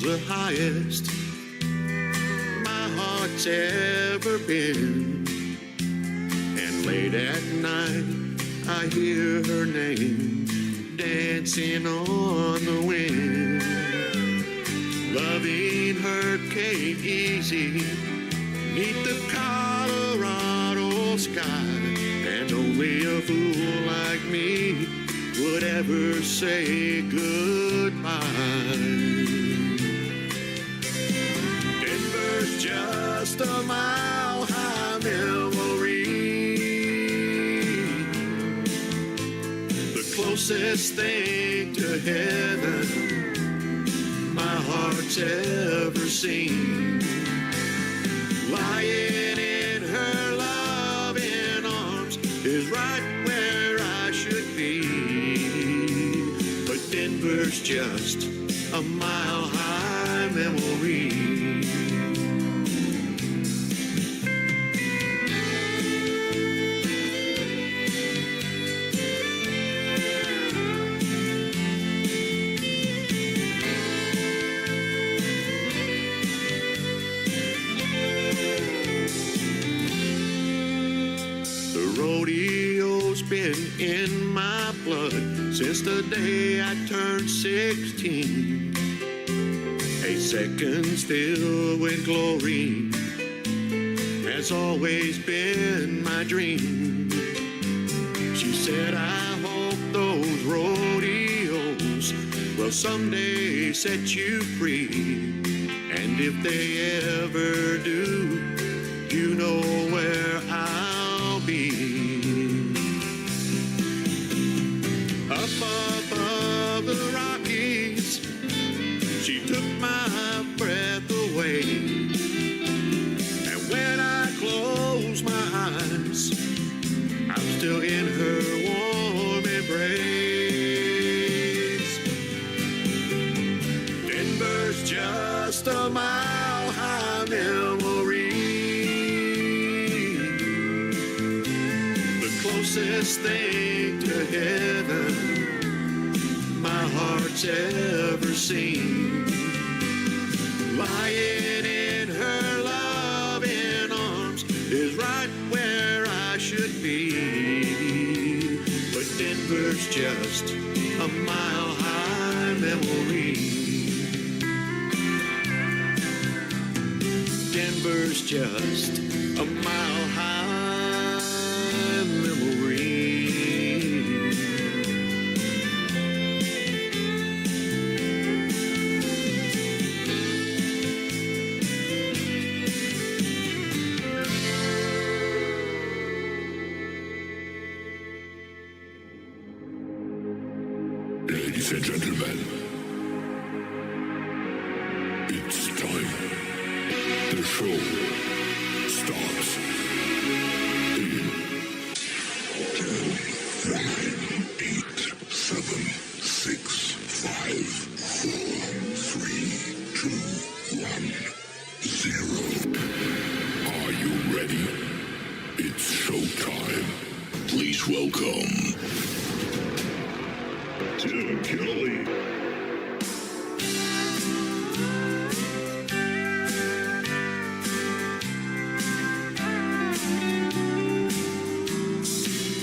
was the highest my heart's ever been. And late at night I hear her name dancing on the wind. Loving her came easy neath the Colorado sky, and only a fool like me would ever say goodbye. Denver's just a mile-high memory, the closest thing to heaven my heart's ever seen. Lying in her loving arms is right where I should be. But Denver's just a mile-high memory. Rodeo's been in my blood since the day I turned 16. 8 seconds filled with glory has always been my dream. She said, I hope those rodeos will someday set you free. And if they ever do, you know where I'll be. Up above the Rockies, she took my breath away. And when I close my eyes, I'm still in her warm embrace. Denver's just a mile-high memory, closest thing to heaven my heart's ever seen. Lying in her loving arms is right where I should be. But Denver's just a mile-high memory. Denver's just a mile-high memory. Ladies and gentlemen, it's time. The show starts in 10, 9, 8, 7, 6, 5, 4, 3, 2, 1, 0. Are you ready? It's showtime. Please welcome Tim Kelly.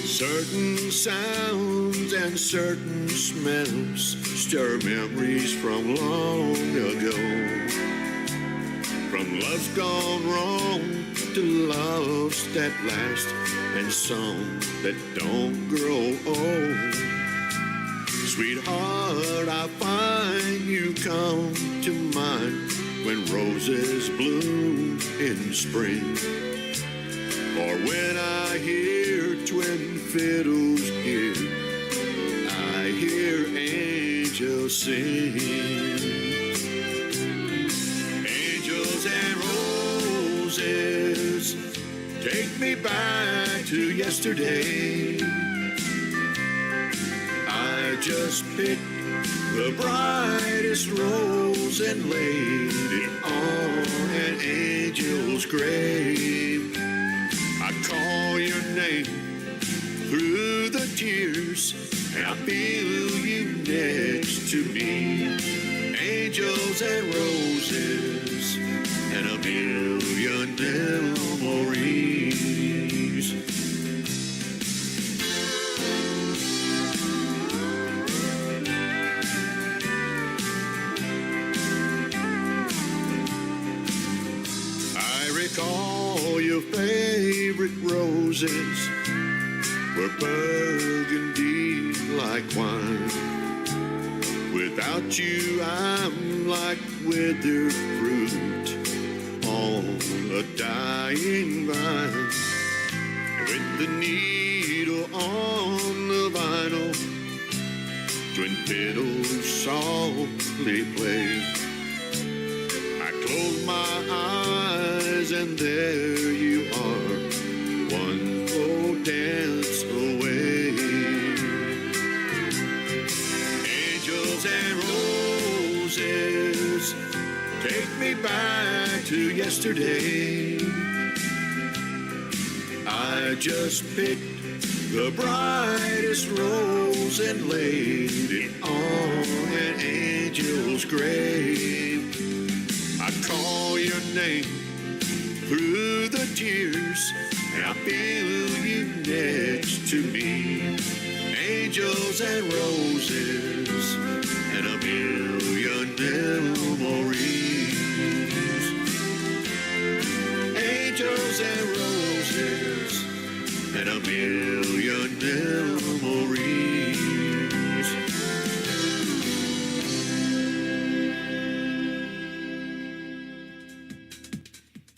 Certain sounds and certain smells stir memories from long ago. From love's gone wrong to loves that last and songs that don't grow old. Sweetheart, I find you come to mind when roses bloom in spring, or when I hear twin fiddles here, I hear angels sing. Angels and roses take me back to yesterday. I just picked the brightest rose and laid it on an angel's grave. I call your name through the tears, and I feel you next to me. Angel angels and roses, and a million memories. I recall your favorite roses were burgundy like wine. Without you, I'm like withered fruit on a dying vine. With the needle on the vinyl, twin fiddles softly play. I close my eyes and there you are, one full dance away. Angels and roses, take me back to yesterday. I just picked the brightest rose and laid it on an angel's grave. I call your name through the tears, and I feel you next to me. Angels and roses, and a million memories. Angels and roses, and a million memories.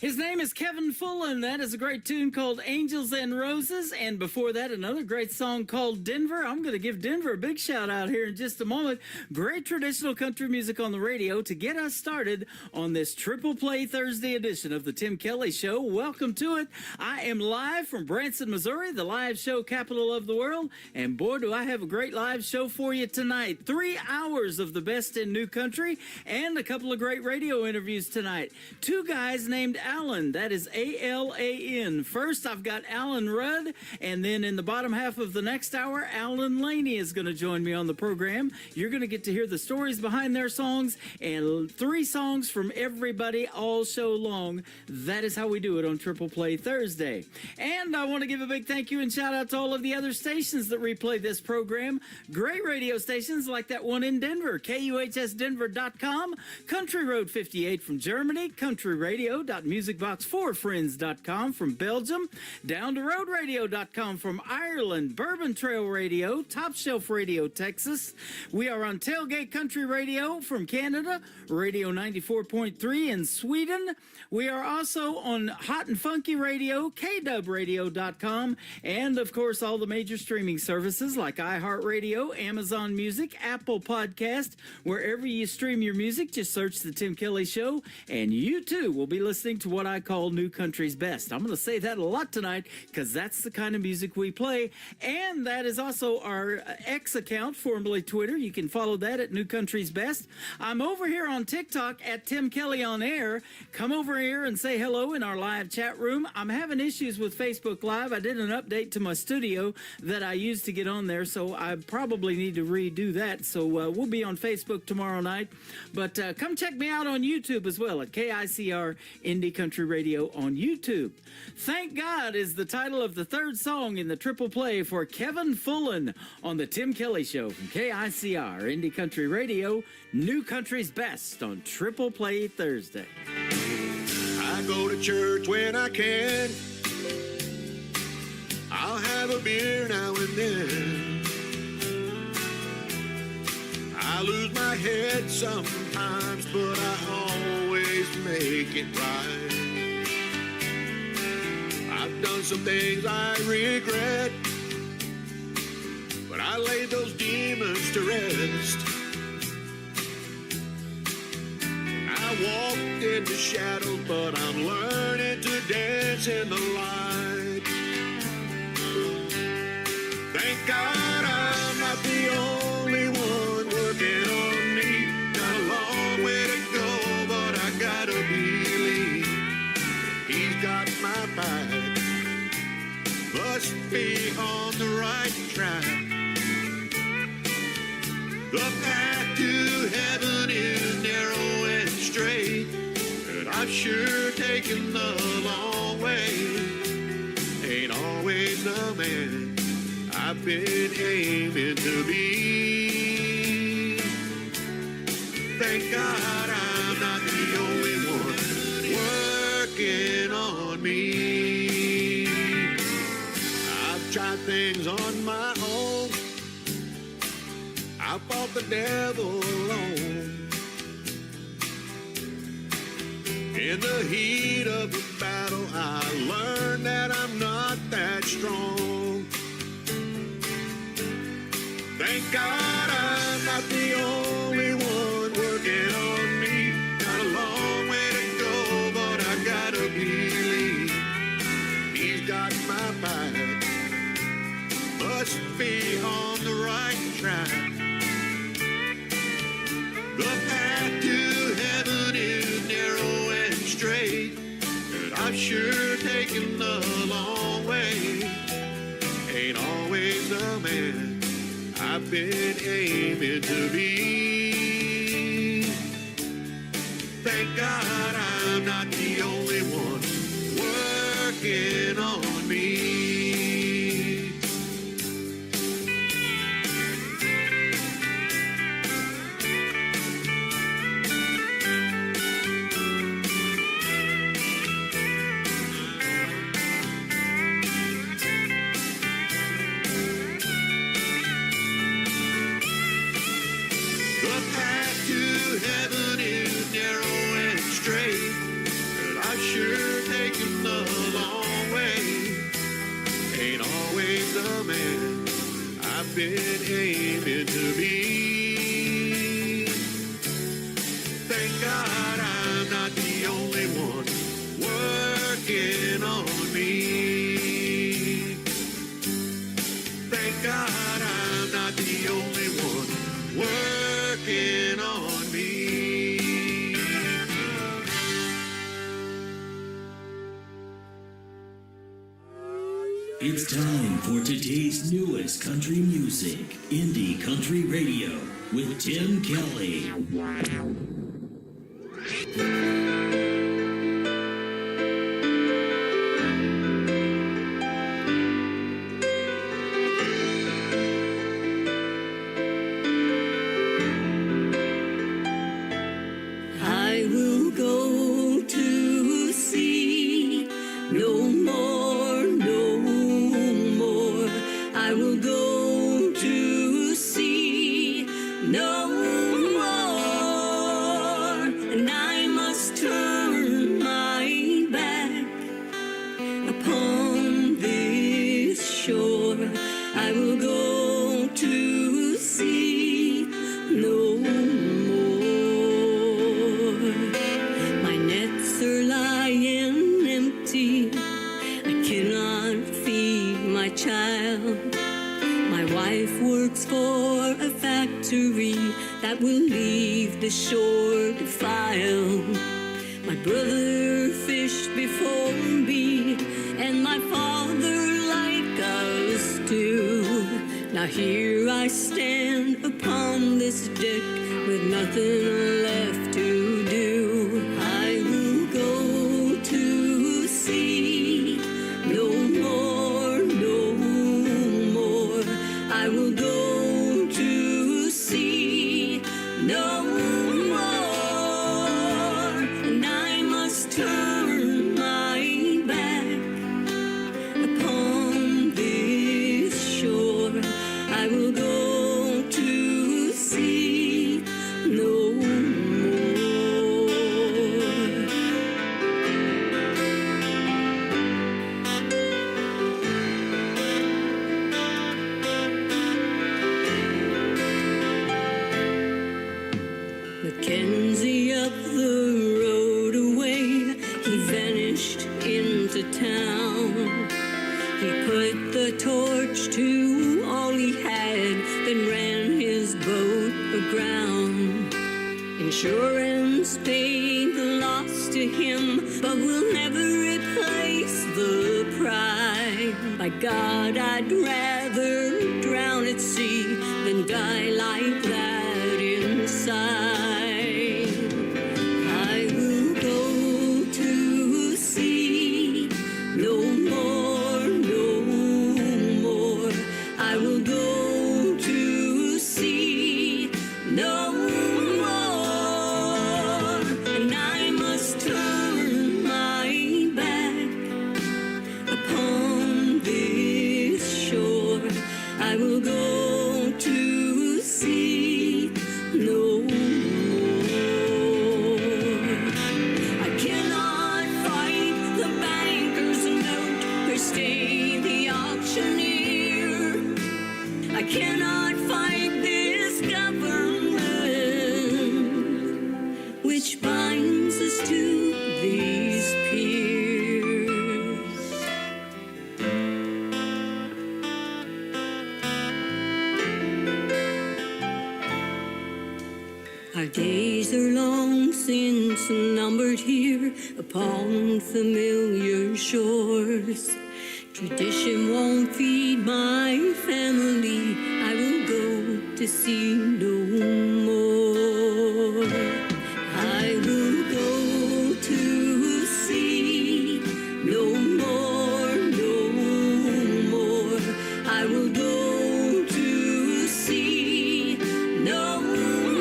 His name is Kevin Fullen. That is a great tune called Angels and Roses. And before that, another great song called Denver. I'm going to give Denver a big shout out here in just a moment. Great traditional country music on the radio to get us started on this Triple Play Thursday edition of the Tim Kelly Show. Welcome to it. I am live from Branson, Missouri, the live show capital of the world. And boy, do I have a great live show for you tonight. 3 hours of the best in new country and a couple of great radio interviews tonight. Two guys named Alan, that is A-L-A-N. First, I've got Alan Rudd, and then in the bottom half of the next hour, Alan Laney is going to join me on the program. You're going to get to hear the stories behind their songs, and 3 songs from everybody all show long. That is how we do it on Triple Play Thursday. And I want to give a big thank you and shout out to all of the other stations that replay this program. Great radio stations like that one in Denver, KUHSdenver.com, Country Road 58 from Germany, countryradio.musicbox4friends.com from Belgium, down to roadradio.com from Ireland, Bourbon Trail Radio, Top Shelf Radio, Texas. We are on Tailgate Country Radio from Canada, Radio 94.3 in Sweden. We are also on Hot and Funky Radio, KDubRadio.com, and of course all the major streaming services like iHeartRadio, Amazon Music, Apple Podcast. Wherever you stream your music, just search The Tim Kelly Show, and you too will be listening to what I call New Country's Best. I'm going to say that a lot tonight because that's the kind of music we play, and that is also our X account, formerly Twitter. You can follow that at New Country's Best. I'm over here on TikTok at Tim Kelly on Air. Come over here and say hello in our live chat room. I'm having issues with Facebook Live. I did an update to my studio that I used to get on there, so I probably need to redo that. So we'll be on Facebook tomorrow night. But come check me out on YouTube as well at KICR Indie Country Radio on YouTube. Thank God is the title of the third song in the Triple Play for Kevin Fullen on the Tim Kelly Show from KICR Indie Country Radio, New Country's Best on Triple Play Thursday. I go to church when I can. I'll have a beer now and then. I lose my head sometimes, but I always make it right. I've done some things I regret, but I laid those demons to rest. I walked in the shadows, but I'm learning to dance in the light. Thank God I'm not the only one working on me. Got a long way to go, but I gotta believe He's got my back. Must be on the right track. The path to heaven is narrow I've sure taken the long way. Ain't always the man I've been aiming to be. Thank God I'm not the only one working on me. I've tried things on my own. I fought the devil alone. In the heat of the battle, I learned that I'm not that strong. Thank God I'm not the only one working on me. Got a long way to go, but I gotta believe He's got my back. Must be on the right track. The path to heaven is narrow and straight, but I've sure taken the long way. Ain't always the man I've been aiming to be. Thank God I'm not the only one working on me. Heaven is narrow and straight, but I've sure taken the long way. Ain't always the man I've been aiming to be. Thank God I'm not the only one working on me. Thank God I'm not the only one working on me. It's time for today's newest country music, Indie Country Radio, with Tim Kelly. I will go to sea no more, no more. I will go to sea no more. And I must turn my back upon this shore. I will go to sea no more. My nets are lying empty. I cannot feed my child. My wife works for a factory that will leave the shore defiled. My brother fished before me, and my father like us too. Now here I stand upon this deck with nothing left to do. I will go to sea no more, no more. I will go to sea no more. And I must turn my back upon this shore. I will go to sea no more. Mackenzie up the road away, he vanished into town. He put the torch to all he had, then ran his boat aground. Insurance paid the loss to him, but will never replace the pride. By God, I'd rather drown at sea than die like that inside. I will go upon familiar shores. Tradition won't feed my family. I will go to sea no more. I will go to sea no more, no more. I will go to sea no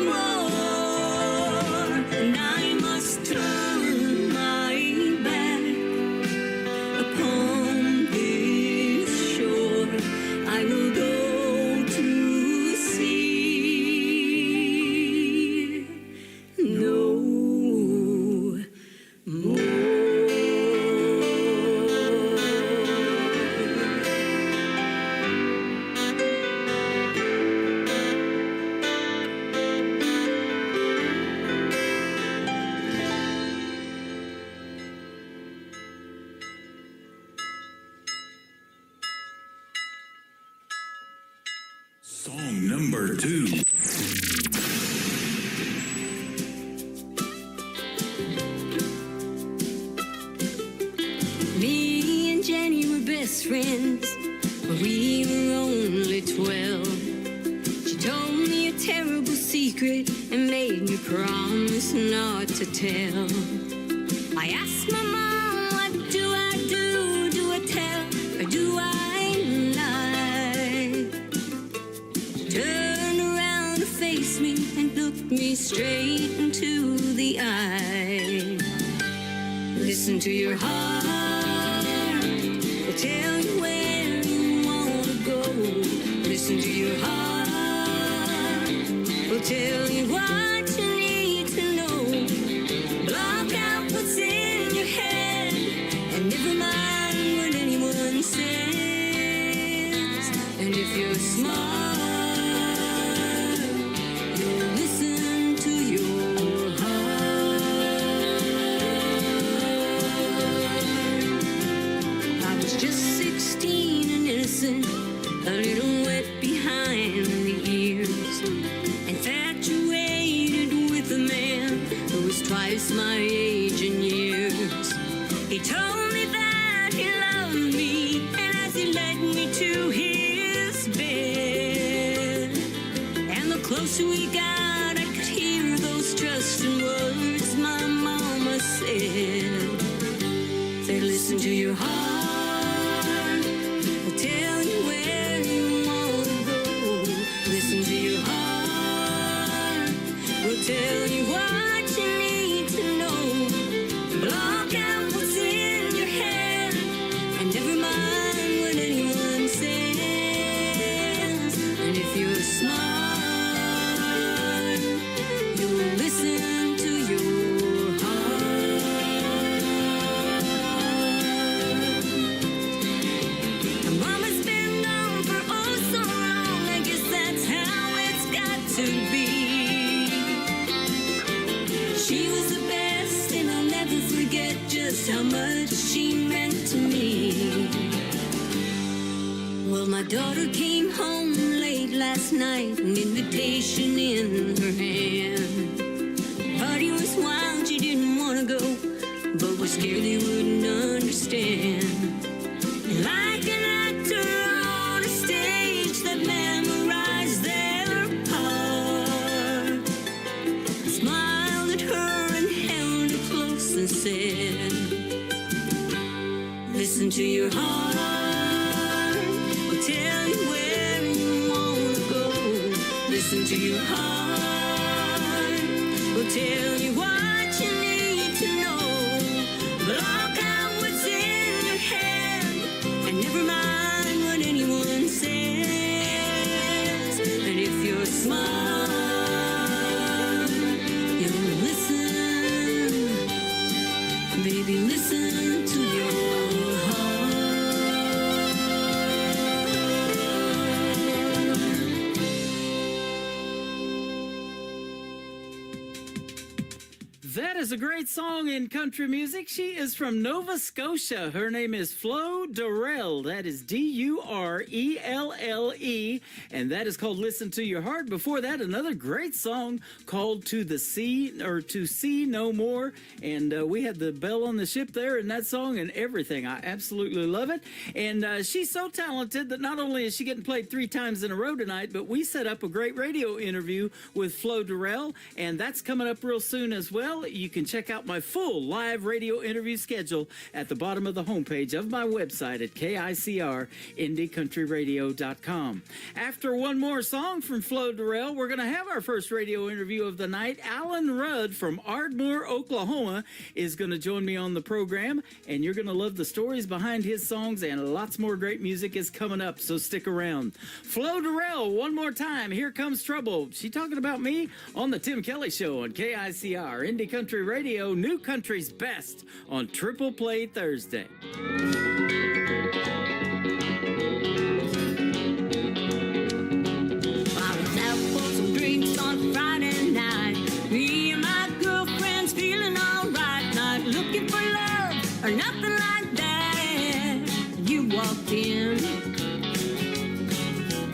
more. And I must turn my back upon this shore. I will go to sea no more. Song number 2. Me and Jenny were best friends when we were only 12. She told me a terrible secret and made me promise not to tell. I asked my mom, what do I do? Do I tell or do I lie? She turned around to face me and looked me straight into the eye. Listen to your heart, will tell you where you want to go. Listen to your heart, will tell you what you need to know. Block out what's in your head and never mind what anyone says. And if you're smart, you'll listen to your heart. I was just 16 and innocent, a little wet behind the ears, infatuated with a man who was twice my age in years. He told me that he loved me, and as he led me to his bed, and the closer we got, I could hear those trusting words my mama said. Say, listen to your heart, will tell you where you want to go. Listen to your heart, will tell you what you need to know. Block out what's in your head and never mind what anyone says. And if you're smart, you'll listen to your heart. Mama's been gone for oh so long. I guess that's how it's got to be. She was the best, and I'll never forget just how much she meant to me. Well, my daughter came home late last night, an invitation in her hand. Party was wild, she didn't want to go, but was scared they wouldn't understand. Like an actor on a stage that memorized their part, I smiled at her and held her close and said, listen to your heart, will tell you where you want to go. Listen to your heart, will tell you what you need to know. Block out what's in your head and never mind what anyone says. And if you're smart, you'll listen. Baby, listen to your heart. is a great song in country music. She is from Nova Scotia. Her name is Flo Durrell. That is Durelle, and that is called Listen to Your Heart. Before that, another great song called To the Sea, or To Sea No More. And we had the bell on the ship there in that song and everything. I absolutely love it. And she's so talented that not only is she getting played 3 times in a row tonight, but we set up a great radio interview with Flo Durrell, and that's coming up real soon as well. You can check out my full live radio interview schedule at the bottom of the homepage of my website at KICR-IndieCountryRadio.com. After one more song from Flo Durrell, we're going to have our first radio interview of the night. Alan Rudd from Ardmore, Oklahoma is going to join me on the program, and you're going to love the stories behind his songs, and lots more great music is coming up, so stick around. Flo Durrell, one more time. Here Comes Trouble. She talking about me on the Tim Kelly Show on KICR, Indie Country Radio, New Country's Best on Triple Play Thursday. I was out for some drinks on Friday night. Me and my girlfriend's feeling alright. Not looking for love or nothing like that. You walked in,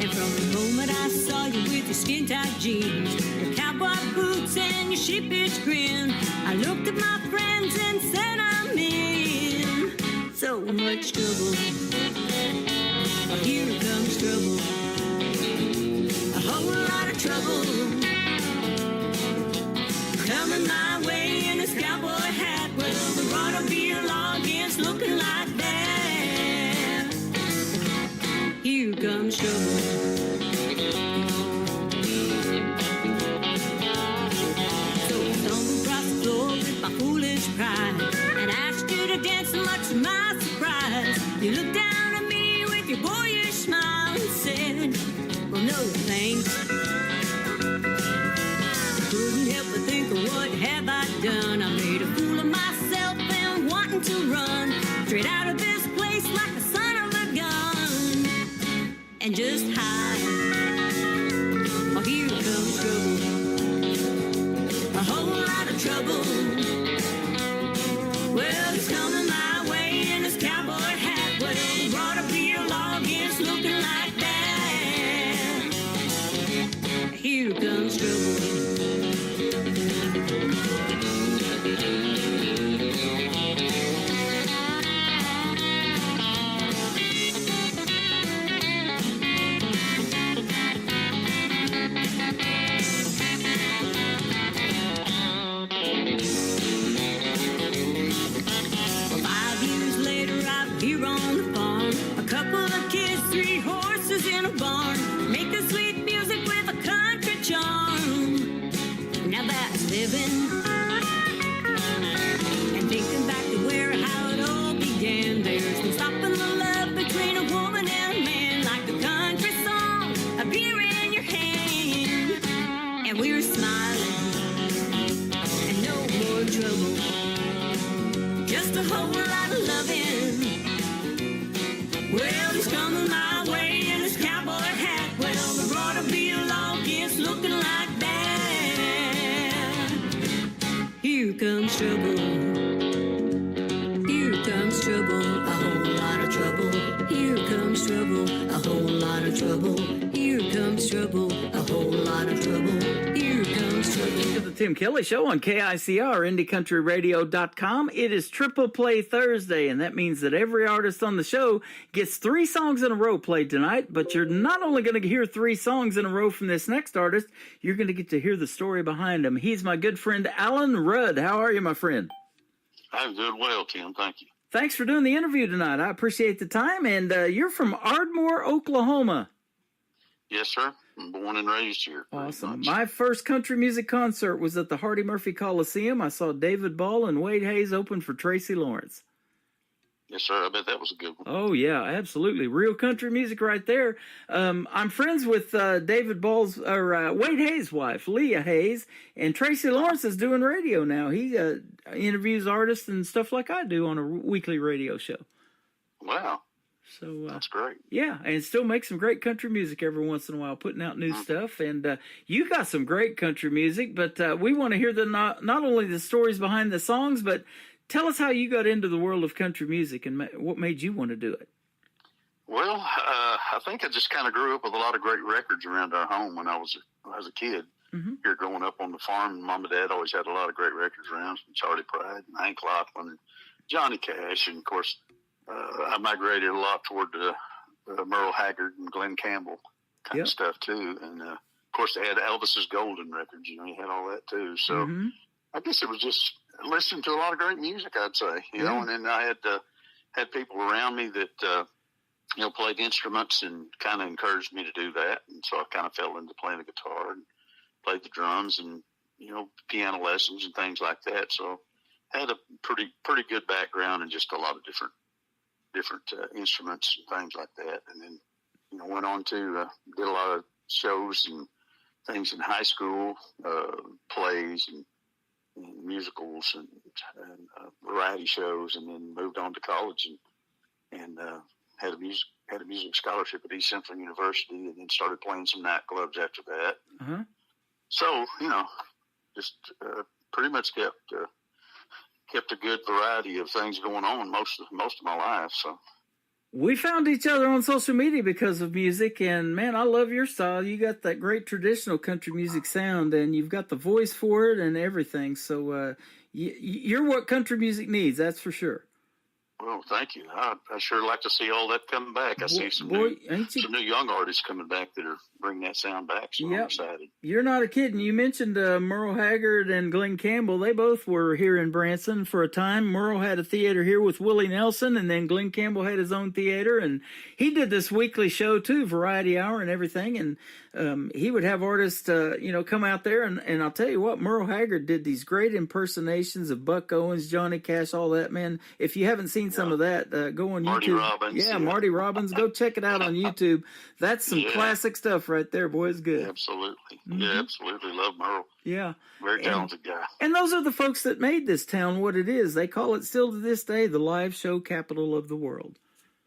and from the moment I saw you with your skin-tight jeans, your cowboy boots and your sheepish grin, I looked at my friends and said I'm in so much trouble. Here comes trouble. A whole lot of trouble coming my way in this cowboy hat. Well, there ought to be a law against looking like that. Here comes trouble. So I stumbled across the floor with my foolish pride and asked you to dance, so much to my surprise. You looked down at me with your boyish smile and said, well, no thanks. Couldn't help but think of what have I done. I made a fool of myself and wanting to run straight out of this place like the son of a gun and just hide. Oh, here comes trouble. A whole lot of trouble. Well, it's coming my way in this cowboy hat. Well, there ought to be a law against looking like that. Here comes trouble. In a barn, making sweet music with a country charm. Now that's living. And thinking back to where, how it all began. There's no stopping the love between a woman and a man, like the country song, a beer in your hand. And we're smiling, and no more trouble. Just a whole lot of loving. Well, it's coming my way. Looking like that. Here comes trouble. Here comes trouble. A whole lot of trouble. Here comes trouble. A whole lot of trouble. Here comes trouble. A whole lot of trouble. Here comes trouble. To the Tim Kelly Show on KICR, IndieCountryRadio.com. It is Triple Play Thursday, and that means that every artist on the show gets 3 songs in a row played tonight, but you're not only going to hear 3 songs in a row from this next artist, you're going to get to hear the story behind him. He's my good friend, Alan Rudd. How are you, my friend? I'm doing well, Tim. Thank you. Thanks for doing the interview tonight. I appreciate the time, and you're from Ardmore, Oklahoma. Yes, sir. I'm born and raised here. Awesome. My first country music concert was at the Hardy Murphy Coliseum. I saw David Ball and Wade Hayes open for Tracy Lawrence. Yes, sir. I bet that was a good one. Oh, yeah, absolutely. Real country music right there. I'm friends with David Ball's, or Wade Hayes' wife, Leah Hayes, and Tracy Lawrence is doing radio now. He interviews artists and stuff like I do on a weekly radio show. Wow. So That's great. yeah, and still make some great country music every once in a while, putting out new stuff. And you got some great country music, but we want to hear not only the stories behind the songs, but tell us how you got into the world of country music and what made you want to do it. Well, I think I just kind of grew up with a lot of great records around our home when I was a kid. Mm-hmm. Here growing up on the farm, Mom and Dad always had a lot of great records around, Charlie Pride and Hank Locklin and Johnny Cash. And, of course, I migrated a lot toward Merle Haggard and Glenn Campbell kind of stuff, too. And, of course, they had Elvis's Golden records. You had all that, too. So I guess it was just listening to a lot of great music, I'd say. You know, and then I had people around me that, played instruments and kind of encouraged me to do that. And so I kind of fell into playing the guitar and played the drums and, piano lessons and things like that. So I had a pretty good background in just a lot of different instruments and things like that. And then, went on to did a lot of shows and things in high school, plays and musicals and variety shows, and then moved on to college and had a music scholarship at East Central University, and then started playing some nightclubs after that. Uh-huh. So, just pretty much kept a good variety of things going on most of my life. So we found each other on social media because of music, and man, I love your style. You got that great traditional country music sound, and you've got the voice for it and everything. So you're what country music needs, that's for sure. Well, thank you. I sure like to see all that coming back. I see some new young artists coming back that are bringing that sound back, so I'm excited. You're not kidding. You mentioned Merle Haggard and Glenn Campbell. They both were here in Branson for a time. Merle had a theater here with Willie Nelson, and then Glenn Campbell had his own theater, and he did this weekly show too, Variety Hour and everything, and he would have artists, come out there, and I'll tell you what, Merle Haggard did these great impersonations of Buck Owens, Johnny Cash, all that, man. If you haven't seen some of that, go on Marty YouTube. Robbins. Yeah, Marty Robbins. Go check it out on YouTube. That's some classic stuff right there, boy. It's good. Absolutely. Yeah, absolutely. Love Merle. Yeah. Very talented guy. And those are the folks that made this town what it is. They call it still to this day the live show capital of the world.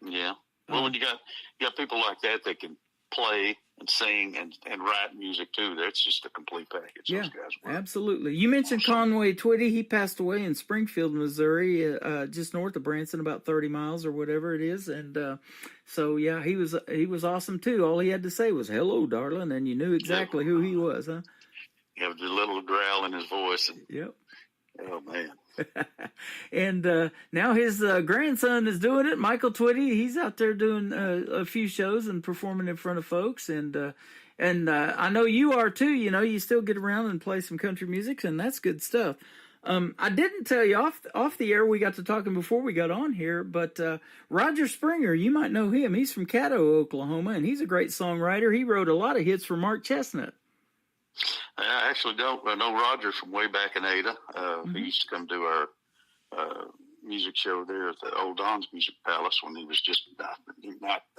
Yeah. Well, when you got people like that can play and sing and write music too, that's just a complete package. Yeah, those guys were. Absolutely. You mentioned Conway Twitty. He passed away in Springfield, Missouri, just north of Branson, about 30 miles or whatever it is. And so, yeah, he was awesome too. All he had to say was, "Hello, darling," and you knew exactly who he was, huh? Yeah, with a little growl in his voice. Yep. Oh, man. And now his grandson is doing it, Michael Twitty. He's out there doing a few shows and performing in front of folks. And I know you are too. You still get around and play some country music, and that's good stuff. I didn't tell you off the air. We got to talking before we got on here, but Roger Springer, you might know him. He's from Caddo, Oklahoma, and he's a great songwriter. He wrote a lot of hits for Mark Chestnut. I actually don't. I know Roger from way back in Ada. He used to come to our music show there at the Old Don's Music Palace when he was just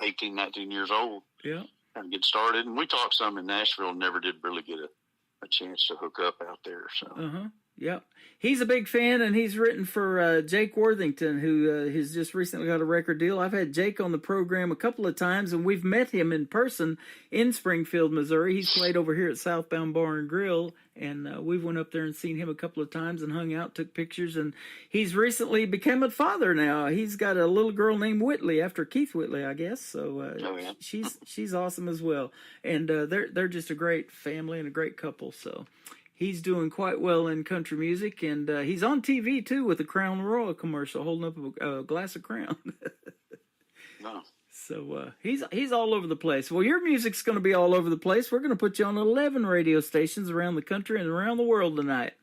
18, 19 years old. Yeah. And get started. And we talked some in Nashville and never did really get a chance to hook up out there. So. Yep. He's a big fan, and he's written for Jake Worthington, who has just recently got a record deal. I've had Jake on the program a couple of times, and we've met him in person in Springfield, Missouri. He's played over here at Southbound Bar and Grill, and we've went up there and seen him a couple of times and hung out, took pictures, and he's recently become a father now. He's got a little girl named Whitley, after Keith Whitley, I guess. So she's awesome as well, and they're just a great family and a great couple. So. He's doing quite well in country music, and he's on TV, too, with a Crown Royal commercial, holding up a glass of Crown. No. So he's all over the place. Well, your music's going to be all over the place. We're going to put you on 11 radio stations around the country and around the world tonight.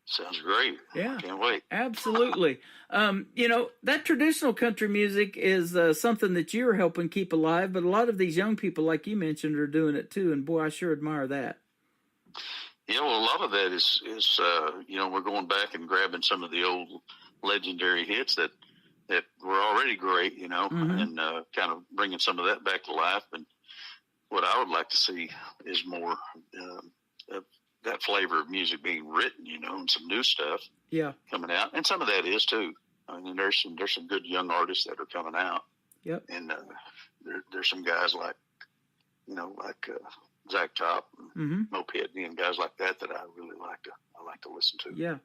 Sounds great. Yeah. Can't wait. Absolutely. That traditional country music is something that you're helping keep alive, but a lot of these young people, like you mentioned, are doing it, too, and, boy, I sure admire that. Yeah, well, a lot of that is we're going back and grabbing some of the old legendary hits that were already great, and kind of bringing some of that back to life. And what I would like to see is more of that flavor of music being written, and some new stuff coming out. And some of that is too. I mean, there's some good young artists that are coming out. Yep. And there's some guys like Zach Top, and Mo Pitney, and guys like that I really like to listen to. Yeah.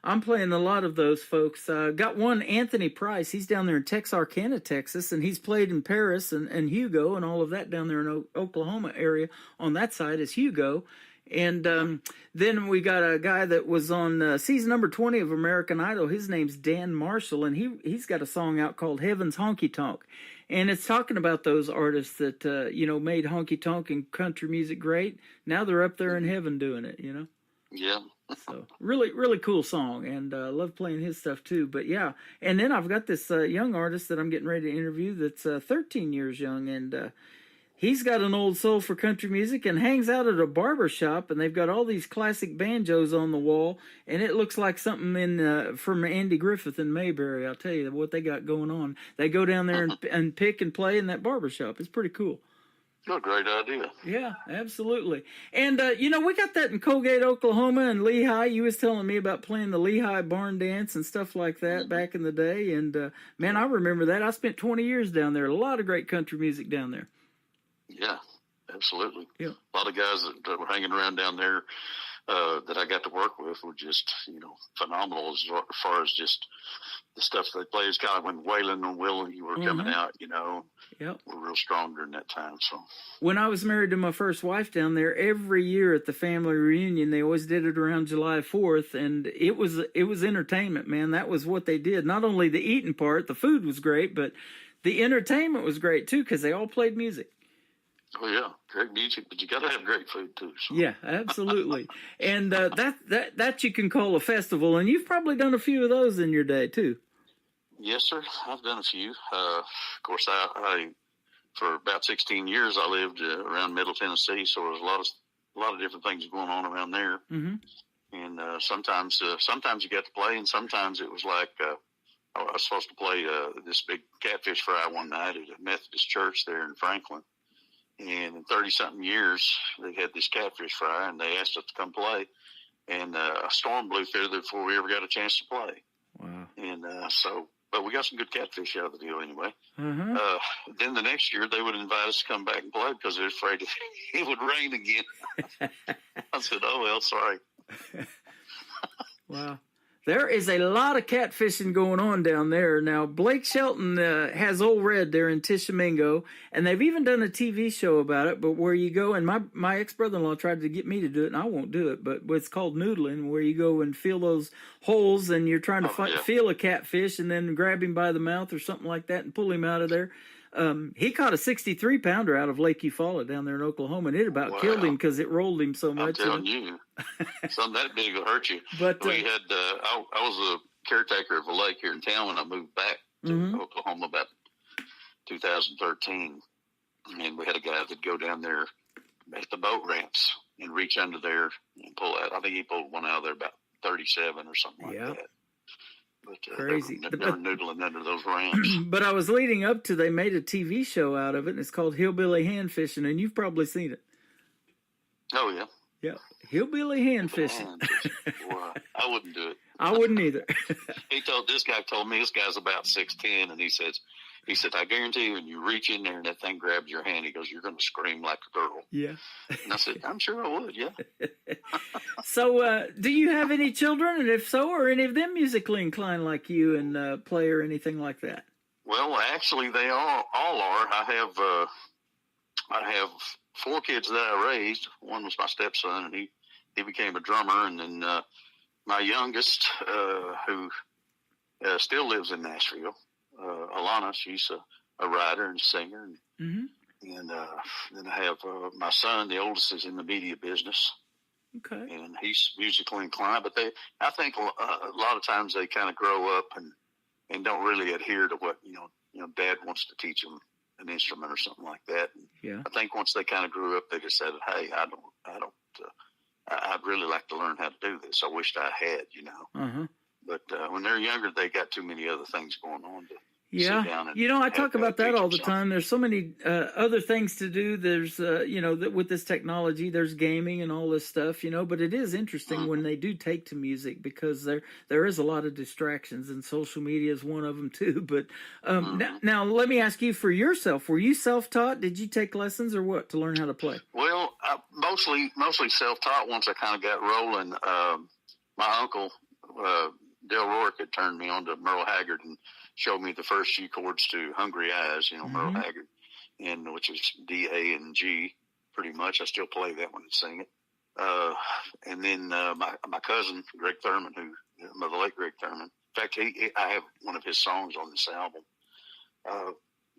I'm playing a lot of those folks. Got one, Anthony Price. He's down there in Texarkana, Texas, and he's played in Paris and Hugo and all of that down there in Oklahoma area. On that side is Hugo. And then we got a guy that was on season number 20 of American Idol. His name's Dan Marshall, and he's got a song out called Heaven's Honky Tonk. And it's talking about those artists that, made honky tonk and country music great. Now they're up there in heaven doing it, Yeah. So really, really cool song, and love playing his stuff too. But yeah, and then I've got this young artist that I'm getting ready to interview that's 13 years young, and he's got an old soul for country music and hangs out at a barber shop, and they've got all these classic banjos on the wall, and it looks like something from Andy Griffith in Mayberry. I'll tell you what they got going on. They go down there and pick and play in that barber shop. It's pretty cool. Oh, great idea. Yeah, absolutely. And, we got that in Colgate, Oklahoma, and Lehigh. You was telling me about playing the Lehigh barn dance and stuff like that back in the day. And, man, I remember that. I spent 20 years down there. A lot of great country music down there. Yeah, absolutely. Yeah. A lot of guys that were hanging around down there that I got to work with were just, phenomenal as far as just the stuff they played. It's kind of when Waylon and Willie were coming out, Yep. were real strong during that time. So when I was married to my first wife down there, every year at the family reunion, they always did it around July 4th, and it was entertainment, man. That was what they did. Not only the eating part, the food was great, but the entertainment was great too because they all played music. Oh yeah, great music, but you got to have great food too. So. Yeah, absolutely. And that you can call a festival, and you've probably done a few of those in your day too. Yes, sir. I've done a few. Of course, I for about 16 years I lived around Middle Tennessee, so there was a lot of different things going on around there. Mm-hmm. And sometimes you got to play, and sometimes it was like I was supposed to play this big catfish fry one night at a Methodist church there in Franklin. And in 30-something years, they had this catfish fry, and they asked us to come play. And a storm blew through there before we ever got a chance to play. Wow. And but we got some good catfish out of the deal anyway. Mm-hmm. Then the next year, they would invite us to come back and play because they were afraid it would rain again. I said, oh, well, sorry. Wow. There is a lot of catfishing going on down there. Now, Blake Shelton has Old Red there in Tishomingo, and they've even done a TV show about it, but where you go, and my ex-brother-in-law tried to get me to do it, and I won't do it, but it's called noodling, where you go and feel those holes, and you're trying to feel a catfish, and then grab him by the mouth or something like that and pull him out of there. He caught a 63-pounder out of Lake Eufaula down there in Oklahoma, and it about killed him because it rolled him so much. I'm telling you, something that big will hurt you. But we had, I was a caretaker of a lake here in town when I moved back to Oklahoma about 2013, and we had a guy that'd go down there at the boat ramps and reach under there and pull out. I think he pulled one out of there about 37 or something like that. But, crazy. They're noodling under those ramps. But I was leading up to, they made a TV show out of it, and it's called Hillbilly Hand Fishing, and you've probably seen it. Oh, yeah. Yeah, Hillbilly Hand Fishing. Well, I wouldn't do it. I wouldn't either. This guy told me, this guy's about 6'10", and he said, I guarantee you when you reach in there and that thing grabs your hand, he goes, you're going to scream like a girl. Yeah. And I said, I'm sure I would, yeah. So do you have any children? And if so, are any of them musically inclined like you and play or anything like that? Well, actually, they all are. I have 4 kids that I raised. One was my stepson, and he became a drummer. And then my youngest, who still lives in Nashville, Alana, she's a writer and singer. And then I have my son, the oldest, is in the media business. Okay. And he's musically inclined. But I think a lot of times they kind of grow up and don't really adhere to what, Dad wants to teach them an instrument or something like that. And I think once they kind of grew up, they just said, hey, I'd really like to learn how to do this. I wished I had, But when they're younger, they got too many other things going on Yeah, sit down and I talk about that all the something. time. There's so many other things to do. There's, with this technology, there's gaming and all this stuff, but it is interesting when they do take to music because there is a lot of distractions, and social media is one of them too. But now let me ask you for yourself: were you self-taught? Did you take lessons or what to learn how to play? Well, mostly self-taught. Once I kind of got rolling, my uncle Del Rourke had turned me on to Merle Haggard and showed me the first few chords to Hungry Eyes, Merle Haggard, and which is D, A, and G, pretty much. I still play that one and sing it. And then my cousin Greg Thurman, the late Greg Thurman. In fact, I have one of his songs on this album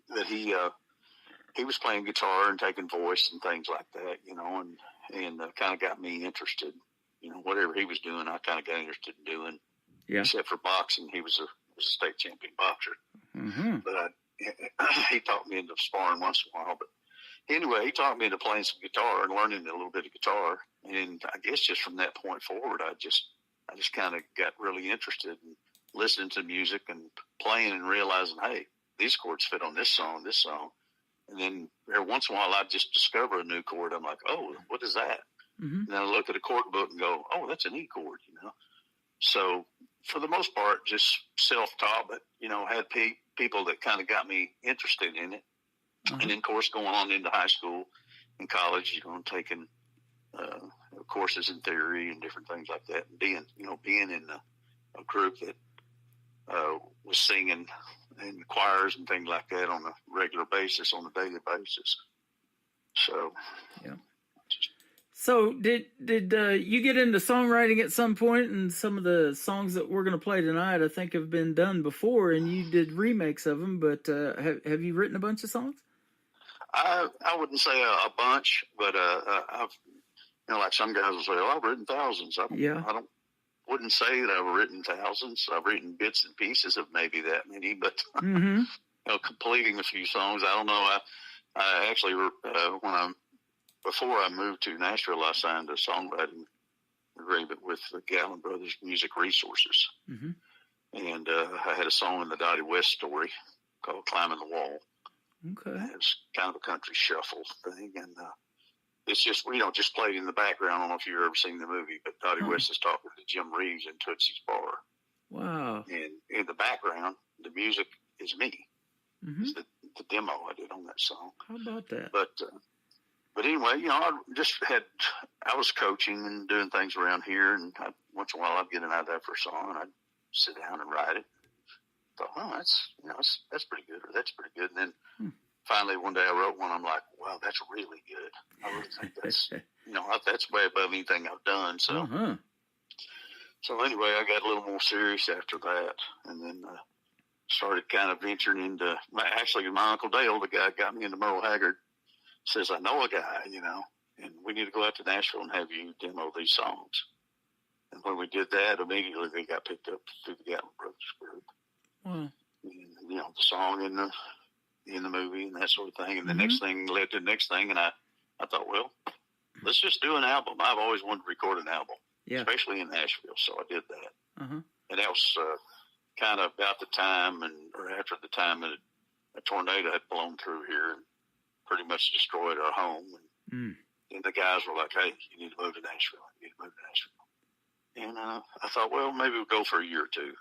that he was playing guitar and taking voice and things like that, and kind of got me interested. Whatever he was doing, I kind of got interested in doing. Yeah. Except for boxing, he was a state champion boxer. Mm-hmm. But he taught me into sparring once in a while. But anyway, he taught me into playing some guitar and learning a little bit of guitar. And I guess just from that point forward, I just kind of got really interested in listening to music and playing and realizing, hey, these chords fit on this song. And then every once in a while, I'd just discover a new chord. I'm like, oh, what is that? Mm-hmm. And then I look at a chord book and go, oh, that's an E chord, So for the most part, just self-taught, but, had people that kind of got me interested in it. Uh-huh. And then, of course, going on into high school and college, taking courses in theory and different things like that. And being in a group that was singing in choirs and things like that on a regular basis, on a daily basis. So, yeah. So did you get into songwriting at some point? And some of the songs that we're going to play tonight, I think, have been done before, and you did remakes of them. But have you written a bunch of songs? I wouldn't say a bunch, but I've like some guys will say, "Oh, I've written thousands." I wouldn't say that I've written thousands. I've written bits and pieces of maybe that many, but mm-hmm. Completing a few songs. I don't know. I actually before I moved to Nashville, I signed a songwriting agreement with the Gallon Brothers Music Resources. Mm-hmm. And I had a song in the Dottie West story called Climbing the Wall. Okay. And it's kind of a country shuffle thing. And it's just, just played in the background. I don't know if you've ever seen the movie, but Dottie West is talking to Jim Reeves in Tootsie's Bar. Wow. And in the background, the music is me. Mm-hmm. It's the demo I did on that song. How about that? But anyway, I was coaching and doing things around here, and once in a while I'd get an idea for a song, and I'd sit down and write it. Thought, well, that's pretty good, or that's pretty good. And then finally one day I wrote one. I'm like, wow, that's really good. I really think that's that's way above anything I've done. So, uh-huh. So anyway, I got a little more serious after that, and then started kind of venturing into. Actually, my Uncle Dale, the guy got me into Merle Haggard, says, I know a guy, and we need to go out to Nashville and have you demo these songs. And when we did that, immediately they got picked up through the Gallon Brothers group. Wow. And, the song in the movie and that sort of thing. And the next thing led to the next thing. And I thought, well, let's just do an album. I've always wanted to record an album, especially in Nashville. So I did that. Uh-huh. And that was kind of about the time or after the time that a tornado had blown through here and pretty much destroyed our home. And the guys were like, hey, you need to move to Nashville. And I thought, well, maybe we'll go for a year or two.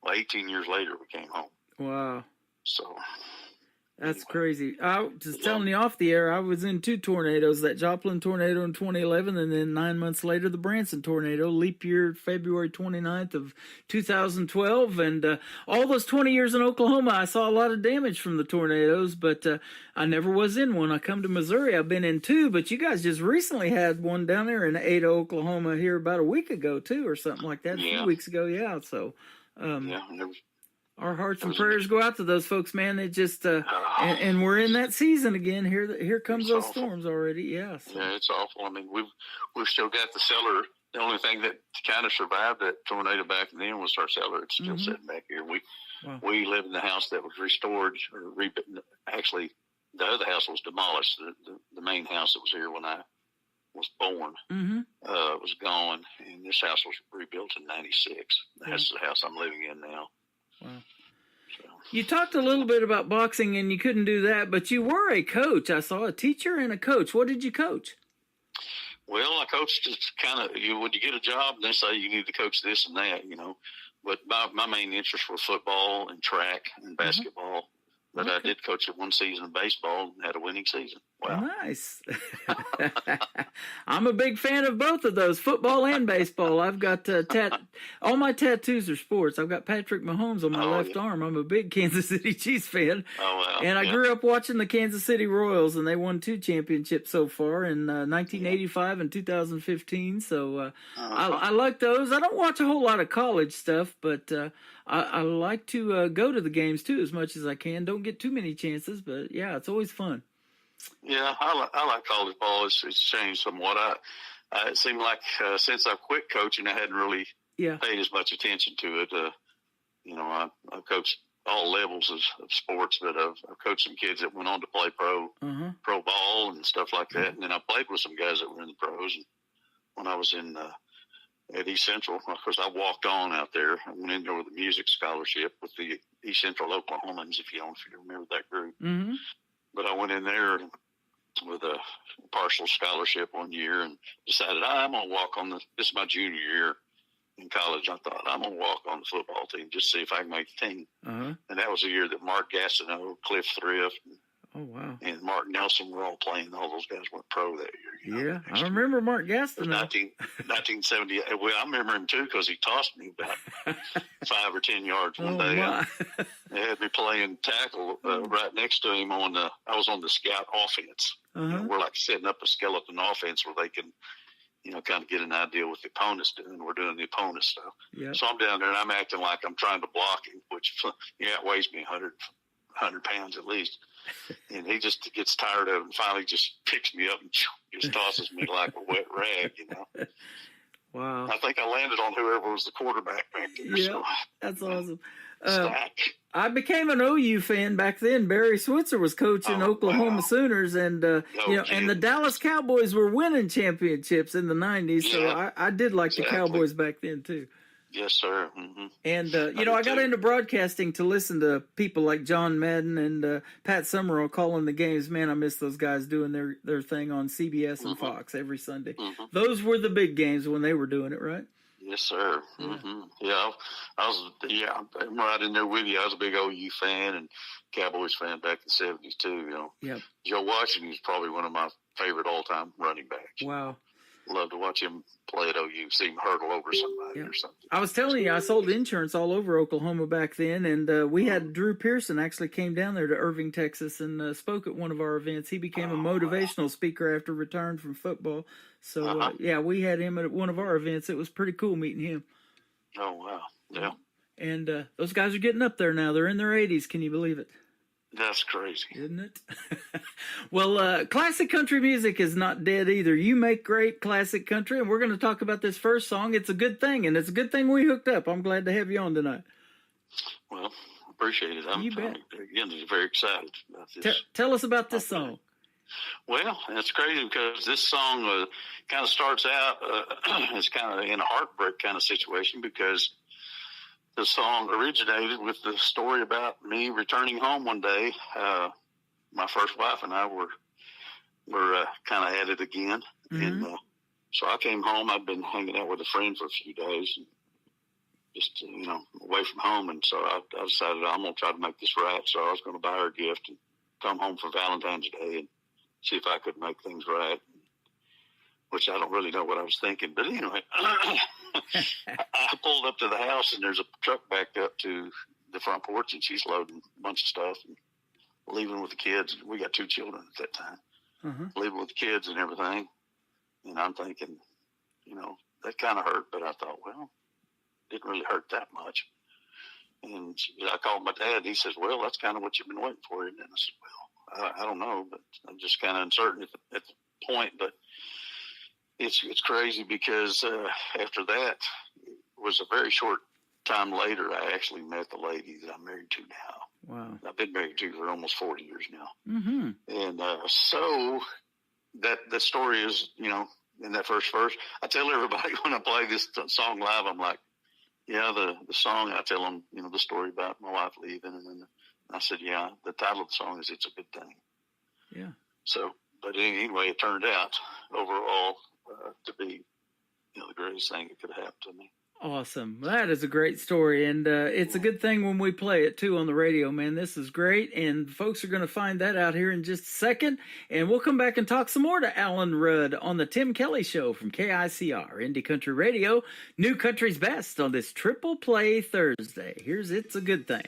Well, 18 years later, we came home. Wow. So that's crazy. I was telling you off the air, I was in 2 tornadoes, that Joplin tornado in 2011, and then 9 months later, the Branson tornado, leap year, February 29th of 2012. And all those 20 years in Oklahoma, I saw a lot of damage from the tornadoes, but I never was in one. I come to Missouri, I've been in 2, but you guys just recently had one down there in Ada, Oklahoma here about a week ago, too, or something like that, a few weeks ago, So, our hearts and prayers go out to those folks, man. They just and we're in that season again. Here comes those storms already. Yeah. So. Yeah, it's awful. I mean, we've still got the cellar. The only thing that kind of survived that tornado back then was our cellar. It's still sitting back here. We live in the house that was restored or rebuilt. Actually, the other house was demolished. The main house that was here when I was born was gone, and this house was rebuilt in '96. That's the house I'm living in now. Wow. You talked a little bit about boxing, and you couldn't do that, but you were a coach. I saw a teacher and a coach. What did you coach? Well, I coached just kind of, when you get a job, they say you need to coach this and that, But my main interest was football and track and basketball. But I did coach it one season of baseball and had a winning season. Wow. Nice. I'm a big fan of both of those, football and baseball. I've got all my tattoos are sports. I've got Patrick Mahomes on my left arm. I'm a big Kansas City Chiefs fan. Oh, wow. And I grew up watching the Kansas City Royals, and they won 2 championships so far in 1985 and 2015. So I like those. I don't watch a whole lot of college stuff, but I like to go to the games, too, as much as I can. Don't get too many chances, but, yeah, it's always fun. Yeah, I like college ball. It's changed somewhat. It seemed like since I quit coaching, I hadn't really paid as much attention to it. I coached all levels of sports, but I've coached some kids that went on to play pro ball and stuff like that. And then I played with some guys that were in the pros. And when I was at East Central, of course, I walked on out there. I went in there with a music scholarship with the East Central Oklahomans, if you remember that group. Mm-hmm. But I went in there with a partial scholarship one year and decided I'm going to walk on this is my junior year in college. I thought I'm going to walk on the football team, just see if I can make the team. And that was the year that Mark Gastineau, Cliff Thrift, and Mark Nelson were all playing. All those guys went pro that year. Yeah, I remember Mark Gastineau. 1978. Well, I remember him too because he tossed me about 5 or 10 yards one day. They had me playing tackle right next to him I was on the scout offense. We're like setting up a skeleton offense where they can, kind of get an idea what the opponent's doing. We're doing the opponent stuff. Yep. So I'm down there and I'm acting like I'm trying to block him, which it weighs me 100 pounds at least. And he just gets tired of it and finally just picks me up and just tosses me like a wet rag, Wow. I think I landed on whoever was the quarterback back there. Yeah, so. That's awesome. Stack. I became an OU fan back then. Barry Switzer was coaching Oklahoma Sooners, and and the Dallas Cowboys were winning championships in the 90s. So I did like the Cowboys back then too. Yes, sir. Mm-hmm. And I got into broadcasting to listen to people like John Madden and Pat Summerall calling the games. Man, I miss those guys doing their thing on CBS and Fox every Sunday. Those were the big games when they were doing it, right? Yes, sir. Yeah, I'm right in there with you. I was a big OU fan and Cowboys fan back in the 70s too. Joe Washington is probably one of my favorite all-time running backs. Wow. Love to watch him play at OU, see him hurdle over somebody or something. I was telling you, I sold insurance all over Oklahoma back then, and we had Drew Pearson actually came down there to Irving, Texas, and spoke at one of our events. He became a motivational speaker after return from football. So, we had him at one of our events. It was pretty cool meeting him. Oh, wow. Yeah. And those guys are getting up there now. They're in their 80s. Can you believe it? That's crazy. Isn't it? Well, classic country music is not dead either. You make great classic country, and we're going to talk about this first song. It's a good thing, and it's a good thing we hooked up. I'm glad to have you on tonight. Well, appreciate it. I'm very excited about this. Tell us about this song. Well, that's crazy because this song kind of starts out as kind of in a heartbreak kind of situation because the song originated with the story about me returning home one day. My first wife and I were kind of at it again. And so I came home. I'd been hanging out with a friend for a few days and just, away from home. And so I decided I'm going to try to make this right. So I was going to buy her a gift and come home for Valentine's Day and see if I could make things right, which I don't really know what I was thinking. But anyway, I pulled up to the house and there's a truck backed up to the front porch and she's loading a bunch of stuff and leaving with the kids. We got 2 children at that time, leaving with the kids and everything. And I'm thinking, that kind of hurt, but I thought, well, it didn't really hurt that much. And I called my dad and he says, well, that's kind of what you've been waiting for. And I said, well, I don't know, but I'm just kind of uncertain at the point, but it's crazy because after that, it was a very short time later, I actually met the lady that I'm married to now. Wow. I've been married to for almost 40 years now. And so that story is, in that first verse, I tell everybody when I play this song live, I'm like, yeah, the song, I tell them, the story about my wife leaving. And then I said, yeah, the title of the song is It's a Good Thing. Yeah. So, but anyway, it turned out overall to be, the greatest thing that could have happened to me. Awesome. That is a great story, and it's a good thing when we play it, too, on the radio, man. This is great, and folks are going to find that out here in just a second, and we'll come back and talk some more to Alan Rudd on the Tim Kelly Show from KICR, Indie Country Radio, New Country's Best on this Triple Play Thursday. Here's It's a Good Thing.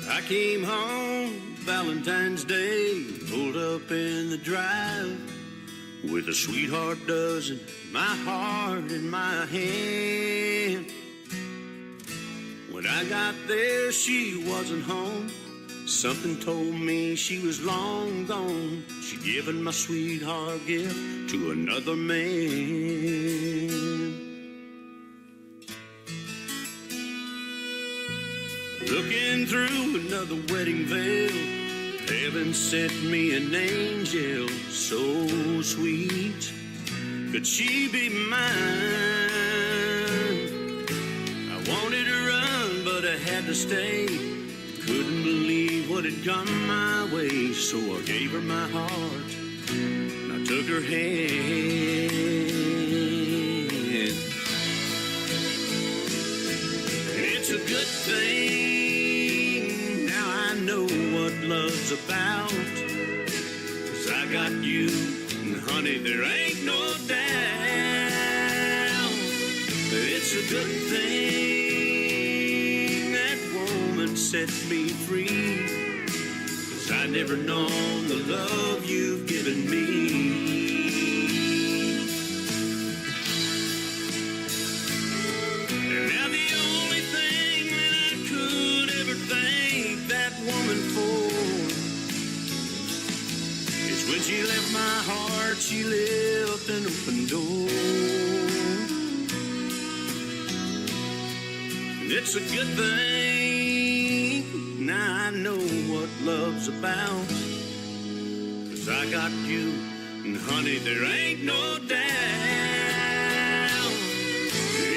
I came home Valentine's Day, pulled up in the drive with a sweetheart dozen, my heart in my hand. When I got there, she wasn't home. Something told me she was long gone. She'd given my sweetheart gift to another man. Looking through another wedding veil, heaven sent me an angel so sweet. Could she be mine? I wanted to run, but I had to stay. Couldn't believe what had come my way, so I gave her my heart and I took her hand. It's a good thing. Know what love's about, 'cause I got you, and honey, there ain't no doubt. It's a good thing that woman set me free, 'cause I never known the love you've given me. And now the only thing that I could ever thank that woman for is when she left my heart, she left an open door. And it's a good thing, now I know what love's about, 'cause I got you, and honey, there ain't no doubt.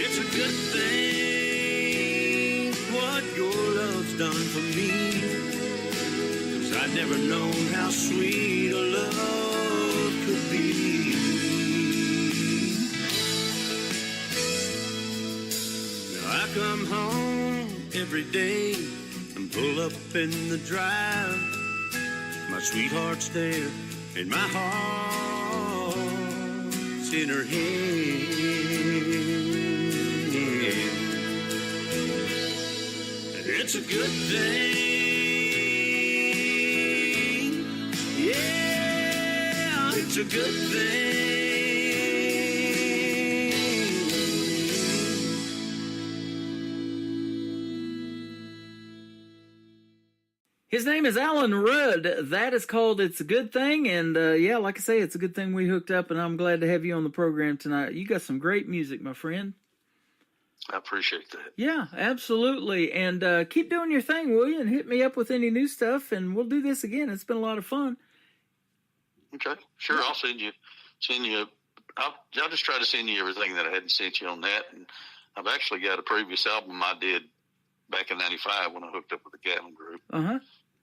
It's a good thing what your love's done for me, 'cause I'd never known how sweet a love could be. Now I come home every day and pull up in the drive. My sweetheart's there and my heart's in her hand. It's a good thing, yeah, it's a good thing. His name is Alan Rudd. That is called It's a Good Thing, and yeah, like I say, it's a good thing we hooked up, and I'm glad to have you on the program tonight. You got some great music, my friend. I appreciate that. Yeah, absolutely. And keep doing your thing, will you? And hit me up with any new stuff, and we'll do this again. It's been a lot of fun. Okay, sure. I'll send you. I'll just try to send you everything that I hadn't sent you on that. And I've actually got a previous album I did back in '95 when I hooked up with the Gatlin Group.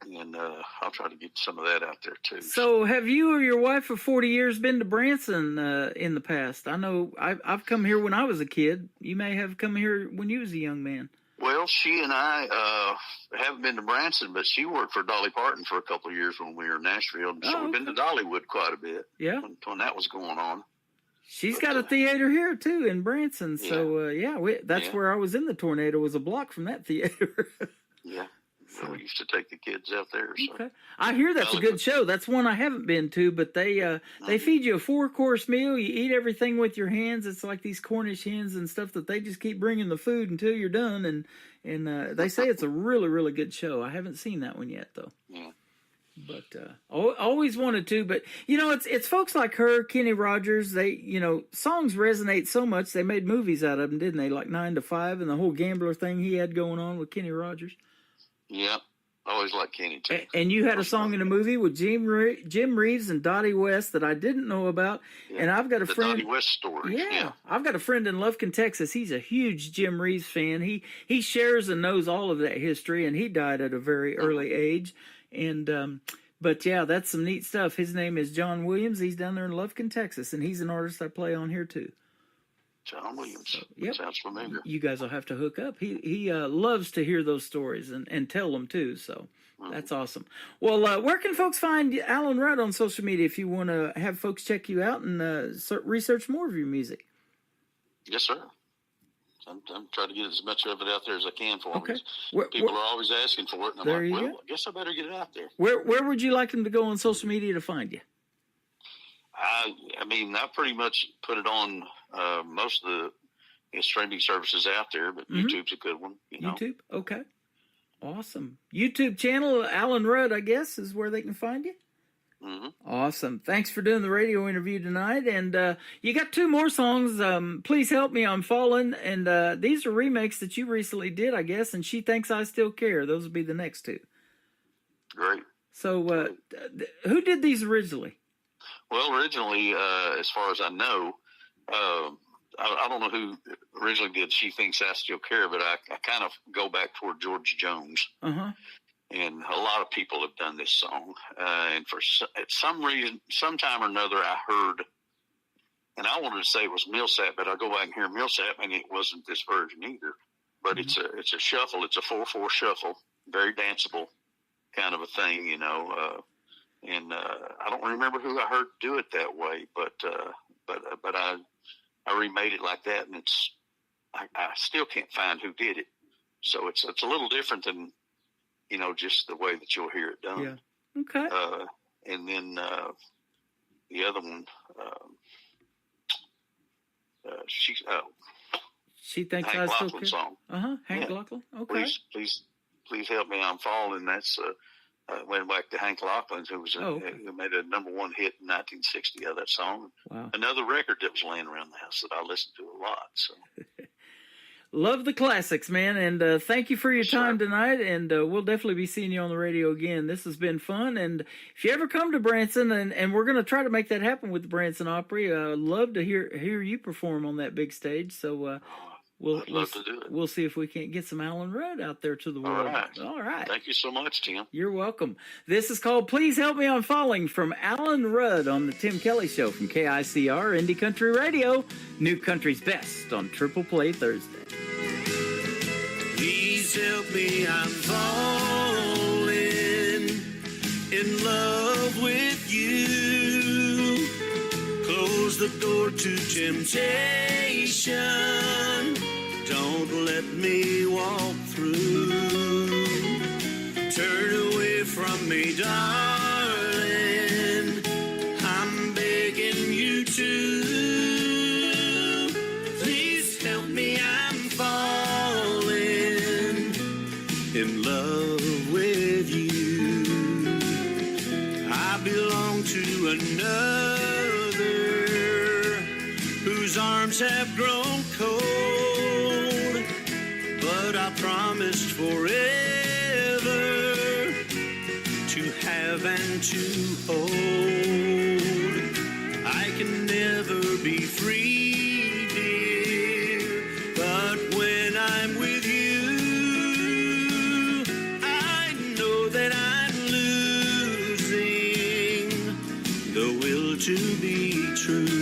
And I'll try to get some of that out there too. So have you or your wife of 40 years been to Branson in the past? I know I've come here when I was a kid. You may have come here when you was a young man. Well, she and I haven't been to Branson, but she worked for Dolly Parton for a couple of years when we were in Nashville. So we've been to Dollywood quite a bit. Yeah. When that was going on. She's got a theater here, too, in Branson. So, that's where I was in the tornado, was a block from that theater. Yeah. So we used to take the kids out there. So. Okay. I hear that's a good show. That's one I haven't been to, but they feed you a 4-course meal. You eat everything with your hands. It's like these Cornish hens and stuff that they just keep bringing the food until you're done. And they say it's a really, really good show. I haven't seen that one yet, though. Yeah. But always wanted to. But it's folks like her, Kenny Rogers. They songs resonate so much. They made movies out of them, didn't they? Like 9 to 5 and the whole gambler thing he had going on with Kenny Rogers. Yeah, I always like Kenny too. And you had a song in a movie with Jim Reeves and Dottie West that I didn't know about. Yeah. And I've got a The friend. Dottie West story. Yeah, I've got a friend in Lufkin, Texas. He's a huge Jim Reeves fan. He shares and knows all of that history, and he died at a very early age. And but yeah, that's some neat stuff. His name is John Williams. He's down there in Lufkin, Texas, and he's an artist I play on here too. John Williams. Yep. Sounds familiar. You guys will have to hook up. He loves to hear those stories and tell them too. So that's awesome. Well, where can folks find Alan Rudd on social media if you want to have folks check you out and research more of your music? Yes, sir. I'm trying to get as much of it out there as I can for them. Okay. People are always asking for it, and I'm There like, you well, go. I guess I better get it out there. Where would you like them to go on social media to find you? I mean, I pretty much put it on most of the streaming services out there, but YouTube's a good one. You know? YouTube? Okay. Awesome. YouTube channel, Alan Rudd, I guess, is where they can find you? Mm-hmm. Awesome. Thanks for doing the radio interview tonight. And you got 2 more songs, Please Help Me, I'm Falling. And these are remakes that you recently did, I guess, and She Thinks I Still Care. Those would be the next 2. Great. So who did these originally? Well, originally, as far as I know, I don't know who originally did She Thinks I Still Care, but I kind of go back toward George Jones. Uh-huh. And a lot of people have done this song. And at some reason, sometime or another, I heard, and I wanted to say it was Millsap, but I go back and hear Millsap, and it wasn't this version either. But it's a shuffle. It's a 4/4 shuffle, very danceable kind of a thing, you know. And I don't remember who I heard do it that way, but I remade it like that, and I still can't find who did it. So it's a little different than, you know, just the way that you'll hear it done. Yeah. Okay. And then the other one, She Thinks Hank I Still Lachlan Care. song. Uh-huh. Hank Yeah. Lachlan. Okay. Please help me, I'm falling. That's went back to Hank Lachlan, who made a #1 hit in 1960 of that song. Wow. Another record that was laying around the house that I listened to a lot. So. Love the classics, man, and thank you for your time tonight, and we'll definitely be seeing you on the radio again. This has been fun, and if you ever come to Branson, and we're going to try to make that happen with the Branson Opry, I'd love to hear you perform on that big stage, so I'd love to do it. We'll see if we can't get some Alan Rudd out there to the world. All right. Thank you so much, Tim. You're welcome. This is called Please Help Me, I'm Falling from Alan Rudd on the Tim Kelly Show from KICR Indie Country Radio, New Country's Best on Triple Play Thursday. Please help me, I'm falling in love with you. Close the door to temptation. Don't let me walk through. Turn away from me, darling. I'm begging you to. Please help me, I'm falling in love with you. I belong to another whose arms have grown cold, but I promised forever to have and to hold. I can never be free, dear, but when I'm with you, I know that I'm losing the will to be true.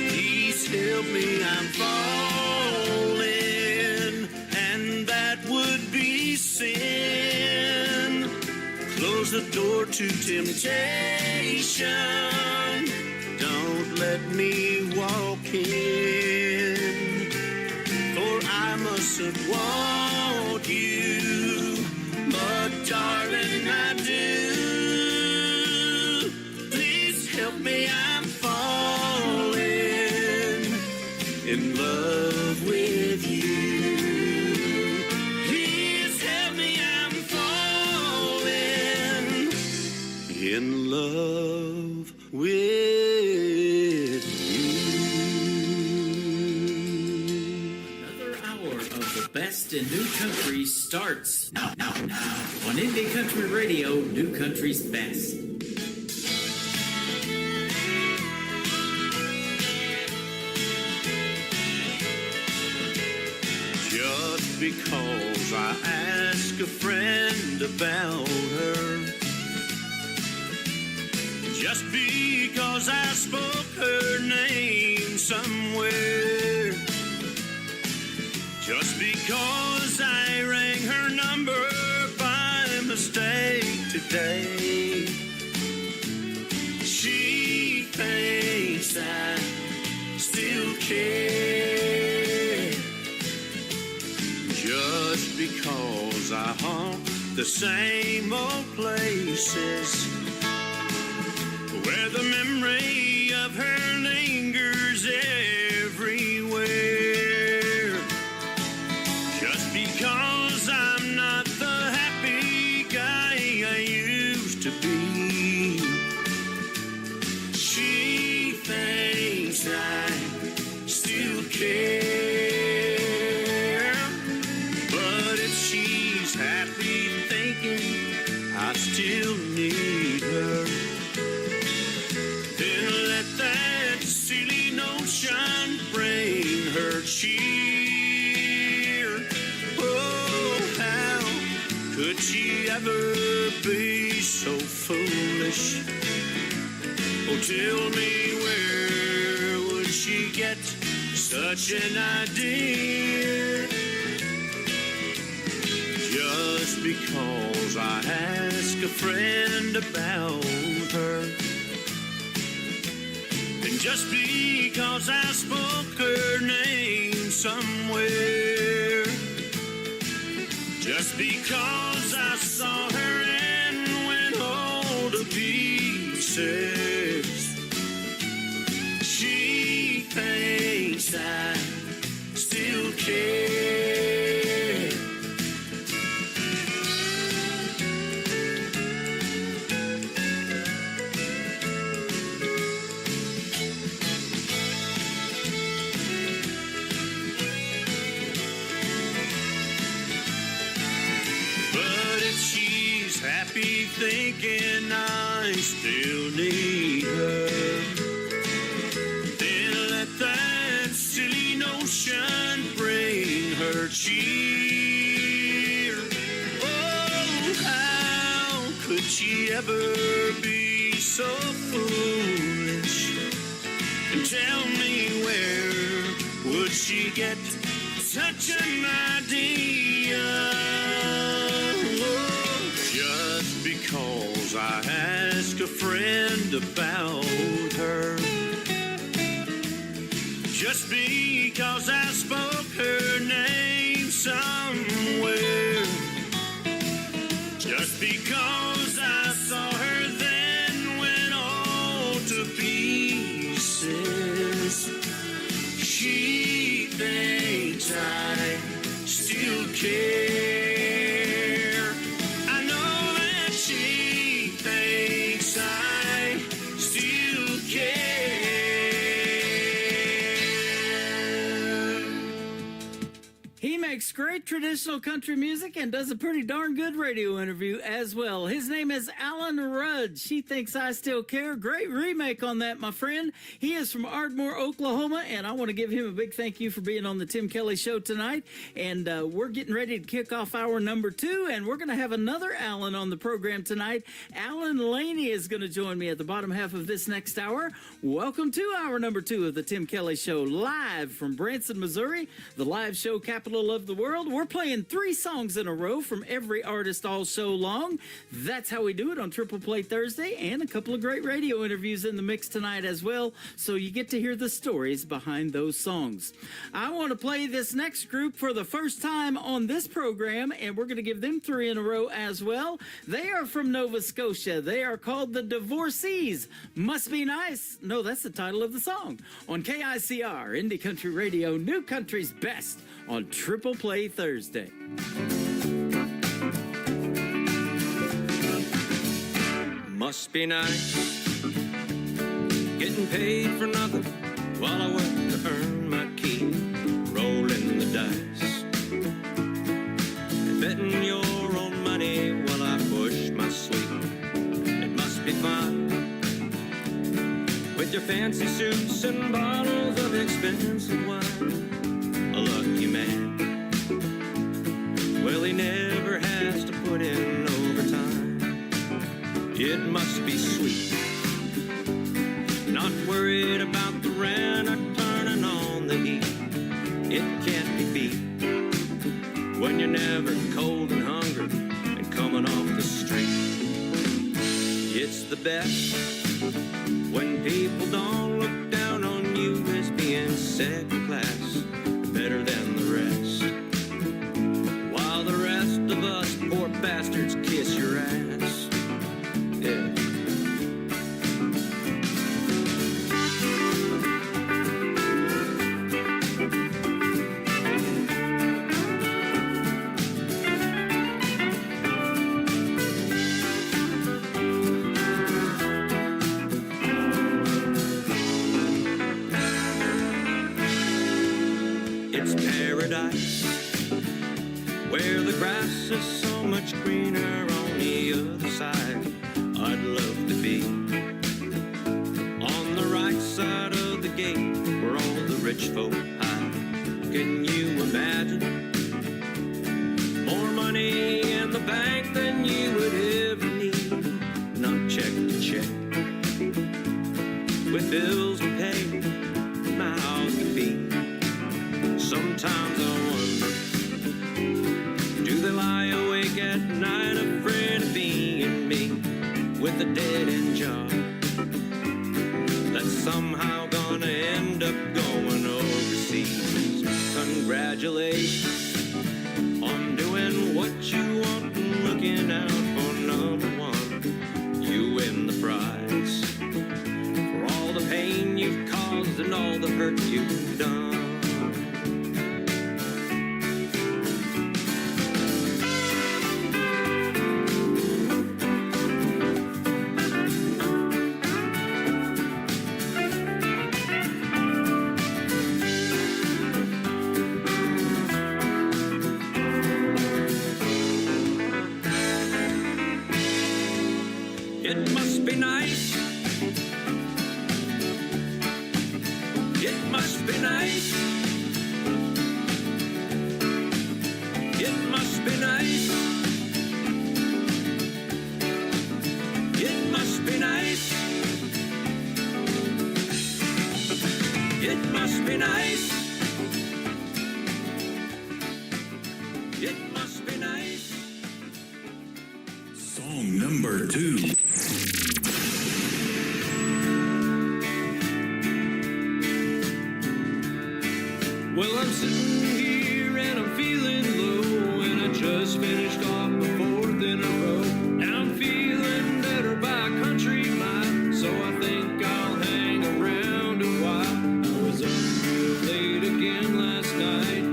Please help me, I'm falling, and that would be sin. Close the door to temptation. Don't let me walk in, for I mustn't want you, but darling, I do. Please help me, I'm falling in love with you. Please help me, I'm falling in love with you. Another hour of the best in new country starts now on Indie Country Radio, New Country's Best. Just because I ask a friend about her, just because I spoke her name somewhere, just because I rang her number by mistake today, she thinks I still care. Just because I haunt the same old places where the memory of her lingers everywhere. Just because I'm not the happy guy I used to be, she thinks I still care. But if she's happy thinking I still need her, then let that silly notion bring her cheer. Oh, how could she ever be so foolish? Oh, tell me, where would she get such an idea? Just because I ask a friend about her, and just because I spoke her name somewhere, just because I saw her and went all to pieces, she thinks I still care. Happy thinking I still need her, then let that silly notion bring her cheer. Oh, how could she ever be so foolish? And tell me, where would she get such an idea? Just because I ask a friend about her, just because I spoke her name somewhere, just because I saw her then went all to pieces, she thinks I still care. She thinks I still care. He makes great traditional country music and does a pretty darn good radio interview as well. His name is Alan Rudd. She Thinks I Still Care. Great remake on that, my friend. He is from Ardmore, Oklahoma, and I want to give him a big thank you for being on the Tim Kelly Show tonight. And we're getting ready to kick off hour number 2, and we're going to have another Alan on the program tonight. Alan Laney is going to join me at the bottom half of this next hour. Welcome to hour number 2 of the Tim Kelly Show, live from Branson, Missouri, the live show capital of the world. world. We're playing 3 songs in a row from every artist all show long. That's how we do it on Triple Play Thursday, and a couple of great radio interviews in the mix tonight as well, so you get to hear the stories behind those songs. I want to play this next group for the first time on this program, and we're going to give them 3 in a row as well. They are from Nova Scotia. They are called the Divorcees. Must Be Nice. No, that's the title of the song. On KICR, Indie Country Radio, New Country's Best on Triple Play Thursday. Must be nice getting paid for nothing while I work to earn my keep, rolling the dice and betting your own money while I push my sleep. It must be fun with your fancy suits and bottles of expensive wine. A lucky man, well, he never has to put in overtime. It must be sweet, not worried about the rent or turning on the heat. It can't be beat when you're never cold and hungry and coming off the street. It's the best when people don't look down on you as being second class, better than the rest, while the rest of us poor bastards kiss your ass. Yeah. It's paradise where the grass is so much greener on the other side. I'd love to be on the right side of the gate where all the rich folk hide. Can you imagine more money in the bank than you would ever need? Not check to check, with bills to pay, mouths to feed. Sometimes I wonder, do they lie awake at night afraid of being me, with a dead-end job that's somehow gonna end up going overseas? Congratulations on doing what you want and looking out for number 1. You win the prize for all the pain you've caused and all the hurt you've done. It must be nice. It must be nice. It must be nice. It must be nice. It must be nice. It must be nice. Song number 2. Well, I'm sitting here and I'm feeling low, and I just finished off my 4th in a row. Now I'm feeling better by a country mile, so I think I'll hang around a while. I was up real late again last night.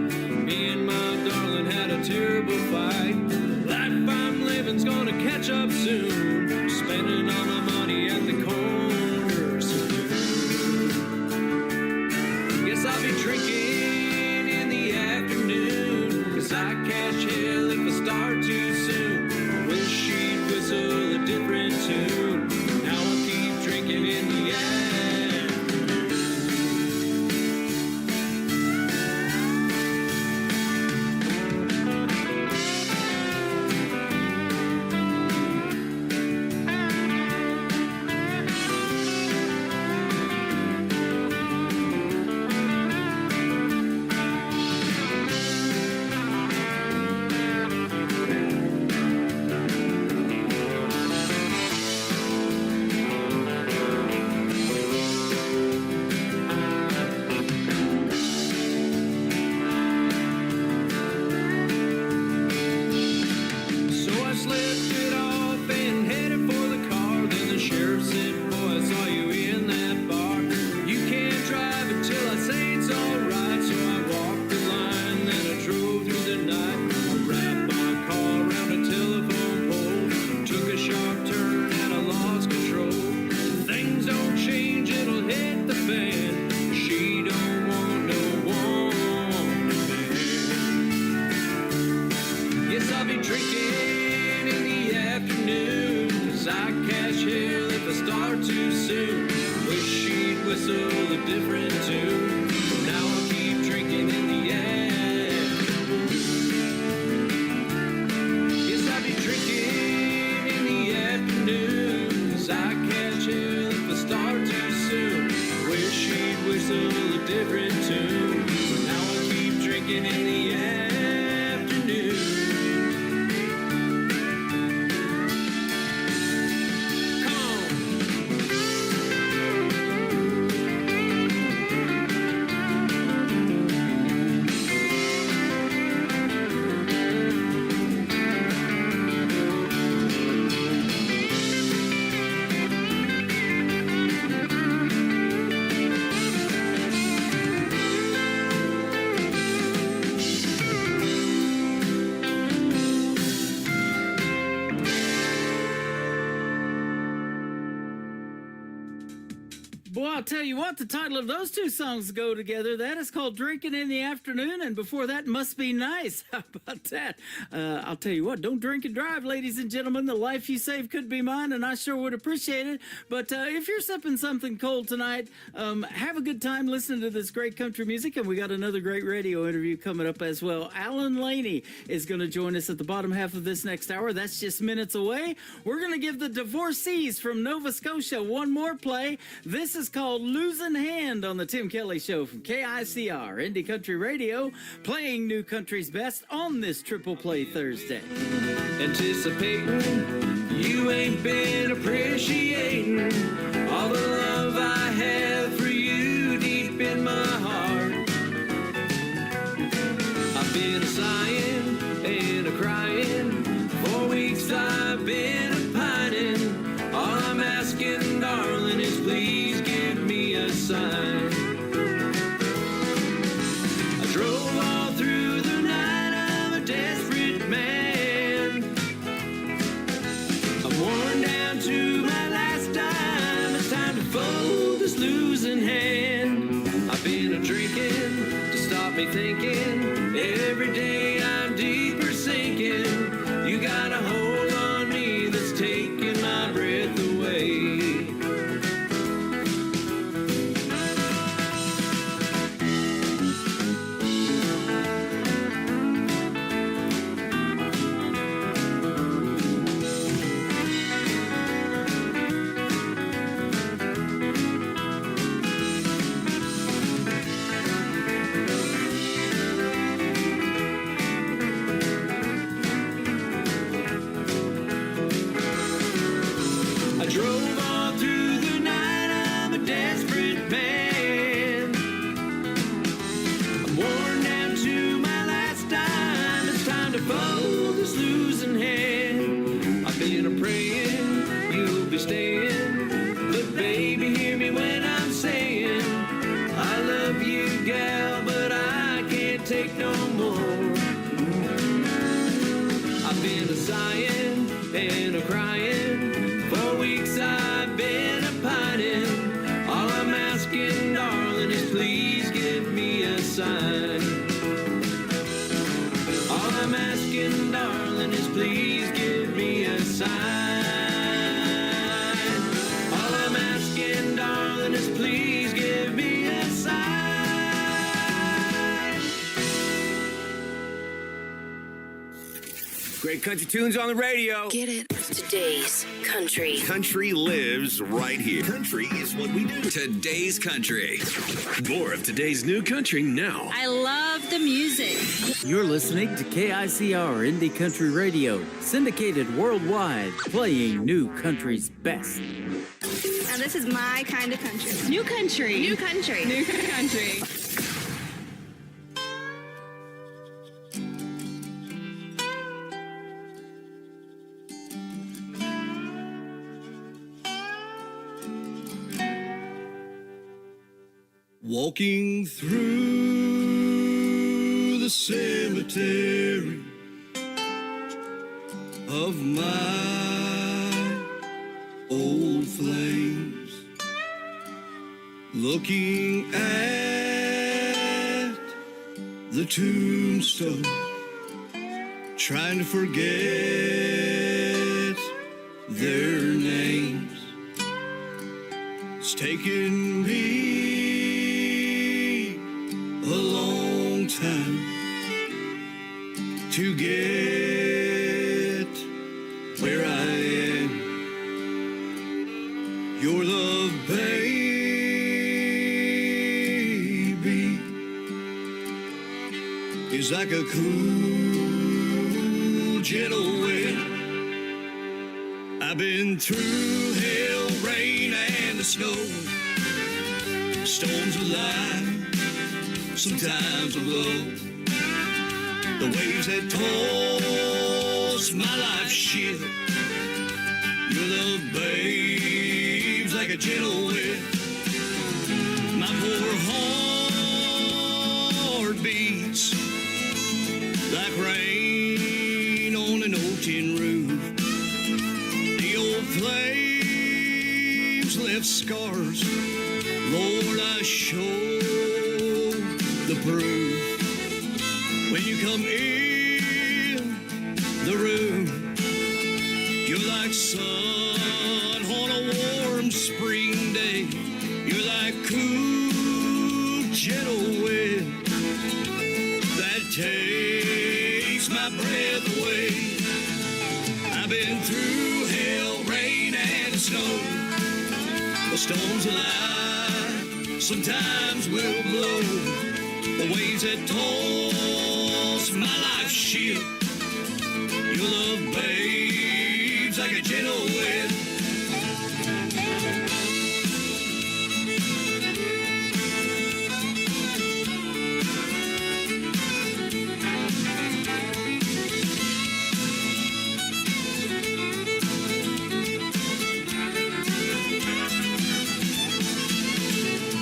Me and my darling had a terrible fight. The life I'm living's gonna catch up soon, spending all my money at the corner saloon. Guess I'll be drinking I catch hell if I start too soon. I wish she'd whistle a different tune. Now I'll keep drinking in the afternoon. soon. Wish she'd whistle a different tune. Now I'll keep drinking in the afternoon. Yes, I'll be drinking in the afternoon, 'cause I catch hell if I start too soon. Wish she'd whistle a different tune. Now I'll keep drinking in the afternoon. Come on. Boy, I'll tell you what, the title of those two songs go together. That is called Drinking in the Afternoon, and before that, Must Be Nice. How about that? I'll tell you what, don't drink and drive, ladies and gentlemen. The life you save could be mine, and I sure would appreciate it. But if you're sipping something cold tonight, have a good time listening to this great country music, and we got another great radio interview coming up as well. Alan Laney is going to join us at the bottom half of this next hour. That's just minutes away. We're going to give the Divorcees from Nova Scotia one more play. This is called Losing Hand on the Tim Kelly Show from KICR, Indie Country Radio, playing new country's best on this Triple Play Thursday. Anticipating, you ain't been appreciating all the love I have for you deep in my heart. I've been a sighing and a crying, 4 weeks I've been a pining. All I'm asking, darling, is please give me a sign. I drove all through the night, I'm a desperate man. I'm worn down to my last dime. It's time to fold this losing hand. I've been a drinking to stop me thinking. Every day I'm deeper sinking. You got a hold on me that's taking my breath away. I drove all through the night, I'm a desperate man. I'm worn down to my last dime. It's time to fold this losing hand. I've been a praying you'll be staying, but baby, hear me when I'm saying I love you, gal, but I can't take no more. I've been a sighing and a crying, 4 weeks I've been a pining. All I'm asking, darling, is please give me a sign. All I'm asking, darling, is please give me a sign. All I'm asking, darling, is please give me a sign. Great country tunes on the radio. Get it? Today's country. Country lives right here. Country is what we do. Today's country. More of today's new country now. I love the music. You're listening to KICR Indie Country Radio, syndicated worldwide, playing new country's best. Now this is my kind of country. New country. New country. New country. Walking through the cemetery of my old flames, looking at the tombstone, trying to forget their names. taken me a long time to get where I am. Your love, baby, is like a cool, gentle wind. I've been through hell, rain, and the snow. Storms of life, sometimes of low. The waves that toss my life ship. Your love, babe's like a gentle wind. My poor heart beats like rain on an old tin roof. The old flames left scars. Lord, I show the proof. When you come in the room, you're like sun on a warm spring day. You're like cool, gentle wind that takes my breath away. I've been through hell, rain, and snow. The storms of life sometimes will blow. The waves that toss my life ship. Your love, babe's like a gentle wind.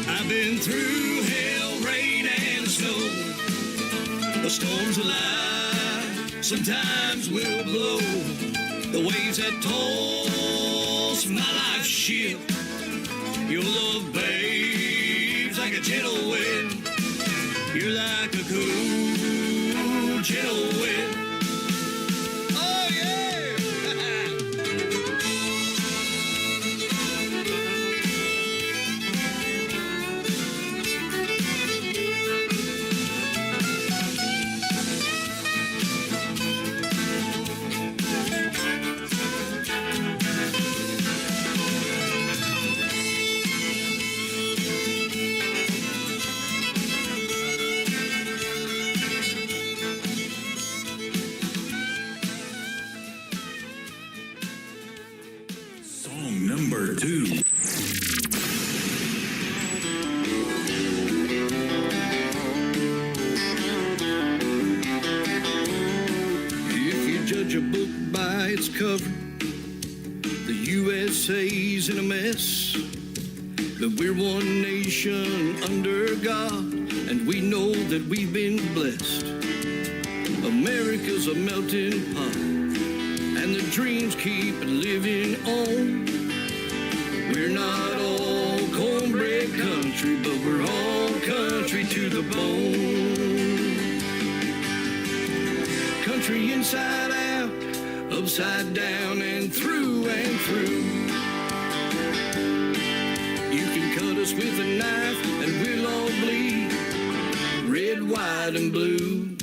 I've been through hell, rain, and snow. The storms of life sometimes will blow. The waves that toss my life ship. Your love, babe's like a gentle wind. You're like a cool, gentle wind. Oh, yeah! Song number 2. If you judge a book by its cover, the USA's in a mess. But we're one nation under God, and we know that we've been blessed. America's a melting pot, and the dreams keep living on. We're not all cornbread country, but we're all country to the bone. Country inside out, upside down, and through and through. You can cut us with a knife, and we'll all bleed red, white, and blue.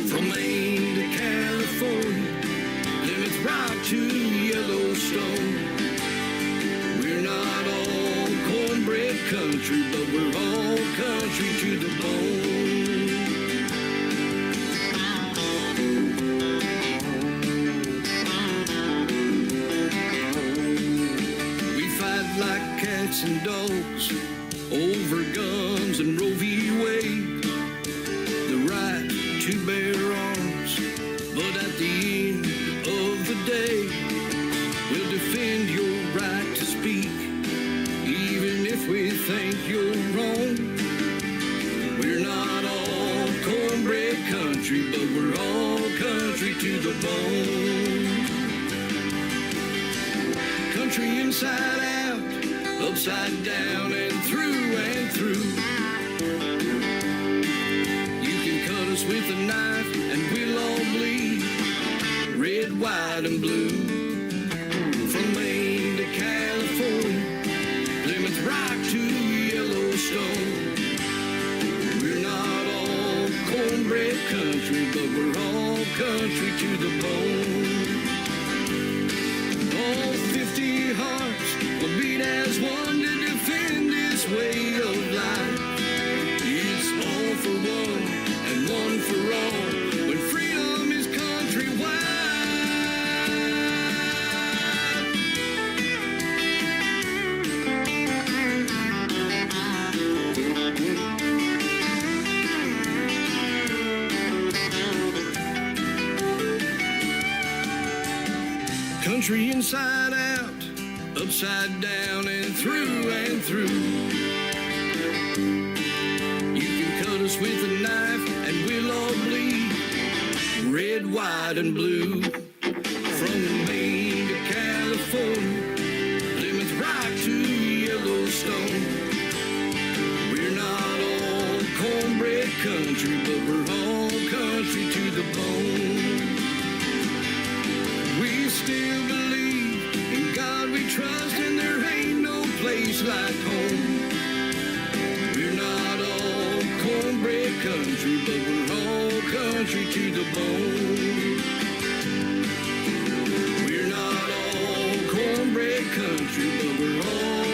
From Maine to California, Plymouth Rock to Yellowstone. We're not all cornbread country, but we're all country to the bone. We fight like cats and dogs over guns and Roe v. Wade. The right to bear arms, but at the end of the day, we'll defend your right to speak, even if we think you're wrong. We're not all cornbread country, but we're all country to the bone. Country inside out, upside down, and through and through. With a knife, and we'll all bleed red, white, and blue. From Maine to California, Plymouth to the bone. All 50 hearts will beat as one to defend this way of life. It's all for one and one for all when freedom is countrywide. Country inside out, upside down and through and through. You can cut us with a knife and we'll all bleed red, white, and blue. From Maine to California, Plymouth Rock to Yellowstone. We're not all cornbread country, but we're all country to the bone. We still believe in God we trust, and there ain't no place like home. We're not all cornbread country, but we're all country to the bone. We're not all cornbread country, but we're all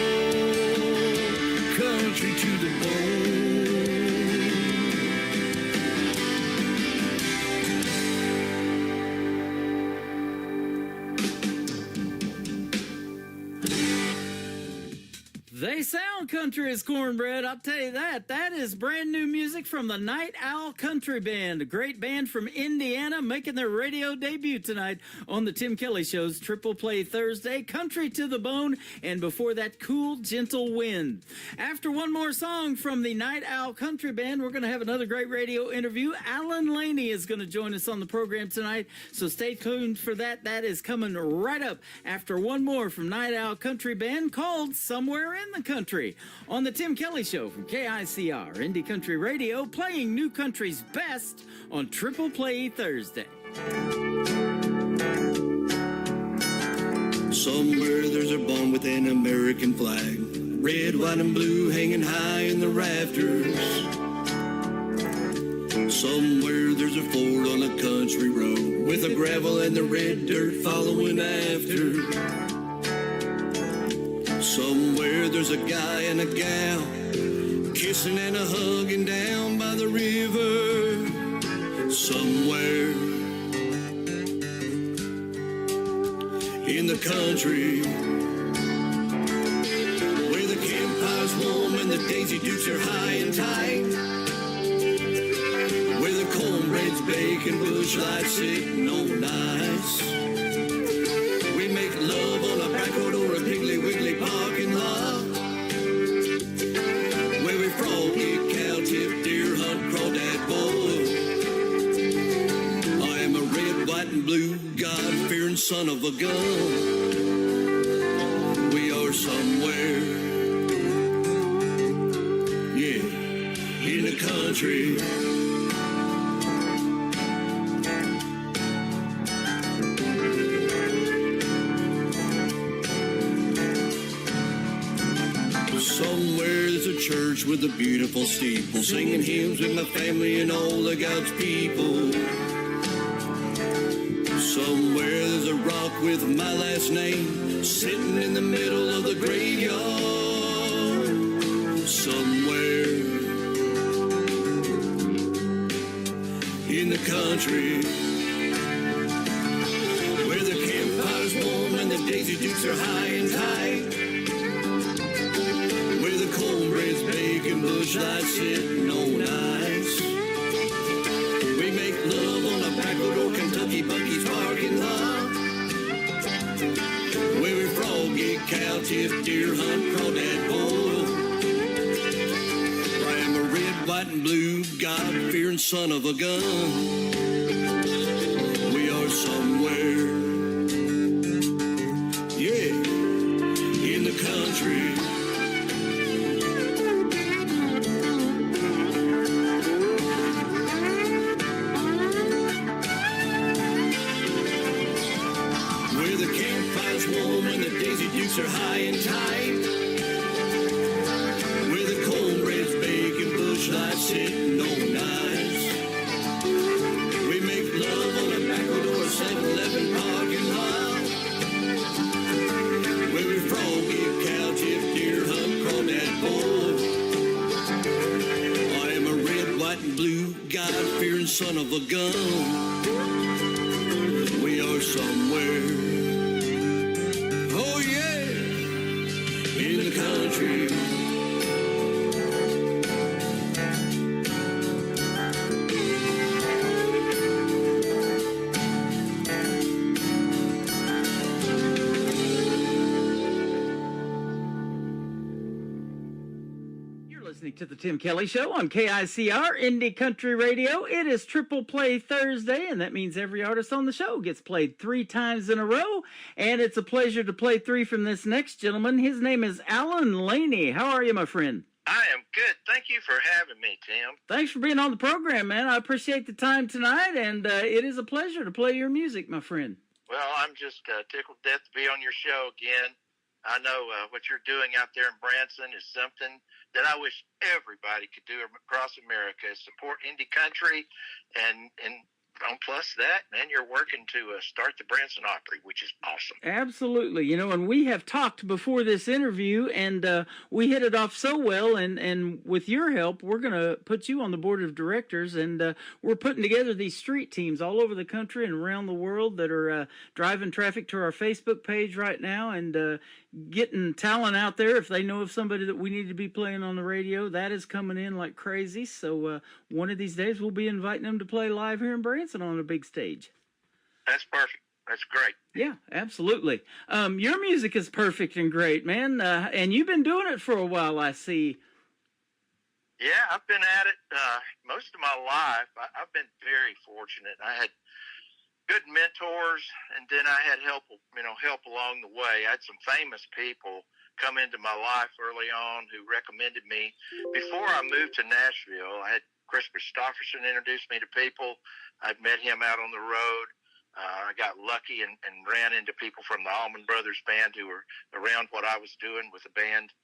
country to the bone. They sound country as cornbread, I'll tell you that. That is brand new music from the Night Owl Country Band, a great band from Indiana making their radio debut tonight on the Tim Kelly Show's Triple Play Thursday, Country to the Bone, and before that, Cool, Gentle Wind. After one more song from the Night Owl Country Band, we're going to have another great radio interview. Alan Laney is going to join us on the program tonight, so stay tuned for that. That is coming right up after one more from Night Owl Country Band called Somewhere in the Country on the Tim Kelly Show from KICR Indie Country Radio, playing new country's best on Triple Play Thursday. Somewhere there's a barn with an American flag, red, white, and blue hanging high in the rafters. Somewhere there's a Ford on a country road with the gravel and the red dirt following after. Somewhere there's a guy and a gal kissing and a hugging down by the river. Somewhere in the country where the campfire's warm and the Daisy Dukes are high and tight, where the cornbread's baked and bush lights sitting on ice. We make love on a back road or a Piggly Wiggly parking lot, where we frog kick, cow tip, deer hunt, crawdad boy. I am a red, white, and blue, God-fearing son of a gun. We are somewhere, yeah, in the country. Somewhere there's a church with a beautiful steeple, singing hymns with my family and all of God's people. Somewhere there's a rock with my last name, sitting in the middle of the graveyard. Somewhere in the country where the campfire's warm and the Daisy Dukes are high and tight, where the cornbread's baked and bush lights sitting on ice. We make love on a back road or Kentucky Bucky's parking lot, where we frog gig, cow tip, deer hunt, crawdad boil. I am a red, white, and blue, God-fearing son of a gun. We are somewhere, yeah, in the country. Are high and tight, where the cornbread's baked and bush lights sitting on ice. We make love on a back road or son of a gun. We are somewhere. Oh yeah, in the country. To the Tim Kelly Show on KICR Indie Country Radio. It is Triple Play Thursday, and that means every artist on the show gets played 3 times in a row. And it's a pleasure to play 3 from this next gentleman. His name is Alan Laney. How are you, my friend? I am good. Thank you for having me, Tim. Thanks for being on the program, man. I appreciate the time tonight, and it is a pleasure to play your music, my friend. Well, I'm just tickled to death to be on your show again. I know what you're doing out there in Branson is something that I wish everybody could do across America, is support indie country, and on plus that, man, you're working to start the Branson Opry, which is awesome. Absolutely. You know, and we have talked before this interview, and we hit it off so well, and with your help, we're going to put you on the board of directors, and we're putting together these street teams all over the country and around the world that are driving traffic to our Facebook page right now, and getting talent out there. If they know of somebody that we need to be playing on the radio, that is coming in like crazy. So one of these days we'll be inviting them to play live here in Branson on a big stage. That's perfect. That's great. Yeah, absolutely. Your music is perfect and great, man. And you've been doing it for a while, I see. Yeah, I've been at it most of my life. I've been very fortunate. I had good mentors, and then I had help along the way. I had some famous people come into my life early on who recommended me. Before I moved to Nashville, I had Chris Christopherson introduce me to people. I'd met him out on the road. I got lucky and ran into people from the Allman Brothers Band who were around what I was doing with the band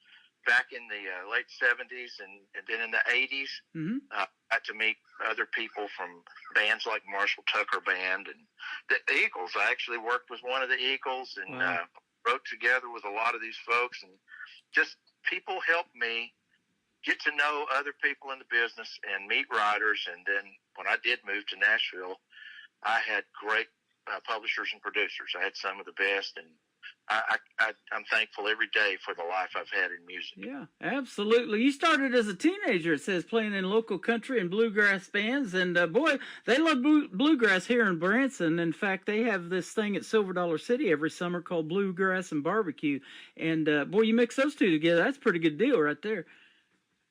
back in the late 70s and then in the 80s. Mm-hmm. Got to meet other people from bands like Marshall Tucker Band and the Eagles. I actually worked with one of the Eagles and wrote together with a lot of these folks, and just people helped me get to know other people in the business and meet writers. And then when I did move to Nashville, I had great publishers and producers. I had some of the best, and I'm thankful every day for the life I've had in music. Yeah, absolutely. You started as a teenager, it says, playing in local country and bluegrass bands, and boy, they love bluegrass here in Branson. In fact, they have this thing at Silver Dollar City every summer called Bluegrass and Barbecue, and boy, you mix those two together, that's a pretty good deal right there.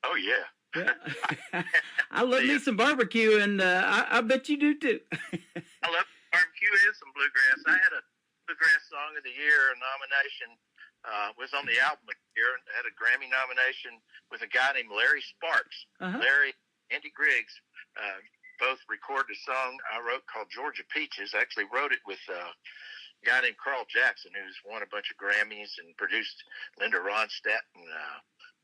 Oh, yeah. Yeah. I love me some barbecue, and I bet you do too. I love barbecue and some bluegrass. I had a Bluegrass Song of the Year nomination, was on the album of the year, and had a Grammy nomination with a guy named Larry Sparks. Larry, Andy Griggs, both recorded a song I wrote called Georgia Peaches. I actually wrote it with a guy named Carl Jackson, who's won a bunch of Grammys and produced Linda Ronstadt and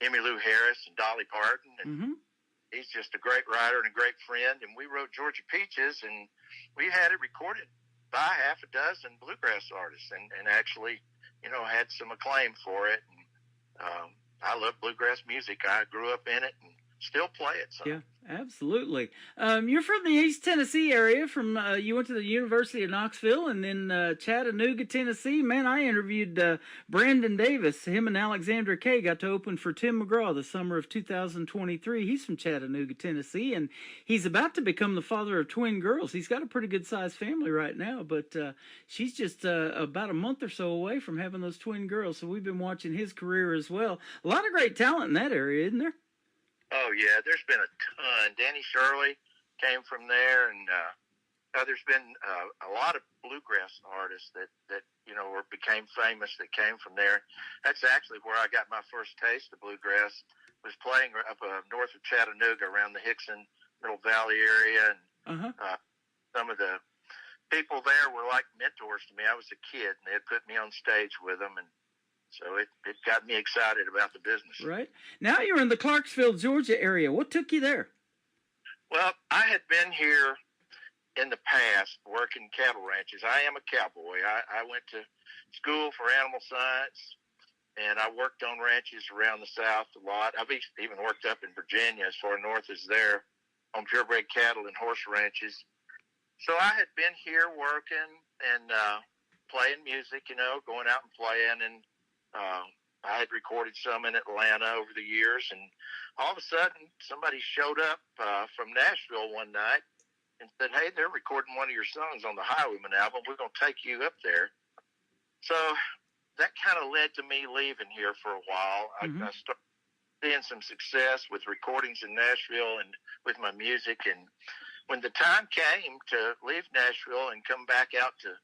Emmylou Harris and Dolly Parton. And he's just a great writer and a great friend. And we wrote Georgia Peaches, and we had it recorded by half a dozen bluegrass artists, and actually, had some acclaim for it. And I love bluegrass music. I grew up in it and still play it. So. Yeah, absolutely. You're from the East Tennessee area. You went to the University of Knoxville and then Chattanooga, Tennessee. Man, I interviewed Brandon Davis. Him and Alexandra Kay got to open for Tim McGraw the summer of 2023. He's from Chattanooga, Tennessee, and he's about to become the father of twin girls. He's got a pretty good-sized family right now, but she's just about a month or so away from having those twin girls, so we've been watching his career as well. A lot of great talent in that area, isn't there? Oh, yeah, there's been a ton. Danny Shirley came from there, and there's been a lot of bluegrass artists that became famous that came from there. That's actually where I got my first taste of bluegrass, was playing up north of Chattanooga around the Hickson Middle Valley area, and some of the people there were like mentors to me. I was a kid, and they had put me on stage with them, and so it got me excited about the business. Right. Now you're in the Clarksville, Georgia area. What took you there? Well, I had been here in the past working cattle ranches. I am a cowboy. I went to school for animal science, and I worked on ranches around the South a lot. I've even worked up in Virginia as far north as there. on purebred cattle and horse ranches. So I had been here working and playing music, going out and playing, and I had recorded some in Atlanta over the years, and all of a sudden somebody showed up from Nashville one night and said, "Hey, they're recording one of your songs on the Highwayman album. We're going to take you up there." So that kind of led to me leaving here for a while. Mm-hmm. I started seeing some success with recordings in Nashville and with my music. And when the time came to leave Nashville and come back out to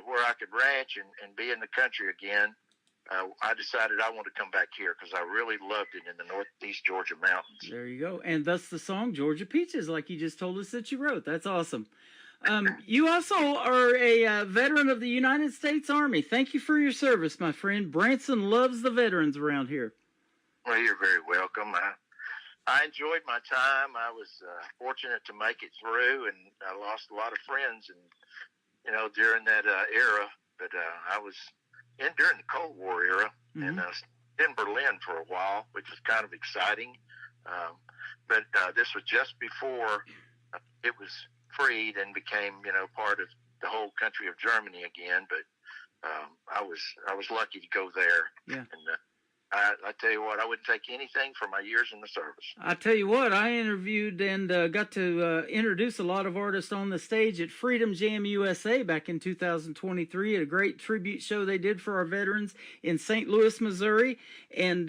where I could ranch and be in the country again, I decided I want to come back here because I really loved it in the Northeast Georgia mountains. There you go. And thus the song Georgia Peaches, like you just told us that you wrote. That's awesome. You also are a veteran of the United States Army. Thank you for your service, my friend. Branson loves the veterans around here. Well, you're very welcome. I enjoyed my time. I was fortunate to make it through, and I lost a lot of friends, and during that era. But I was during the Cold War era, and in Berlin for a while, which was kind of exciting. But this was just before it was freed and became, part of the whole country of Germany again. But I was lucky to go there. Yeah. And I tell you what, I wouldn't take anything for my years in the service. I tell you what, I interviewed and got to introduce a lot of artists on the stage at Freedom Jam USA back in 2023, at a great tribute show they did for our veterans in St. Louis, Missouri. And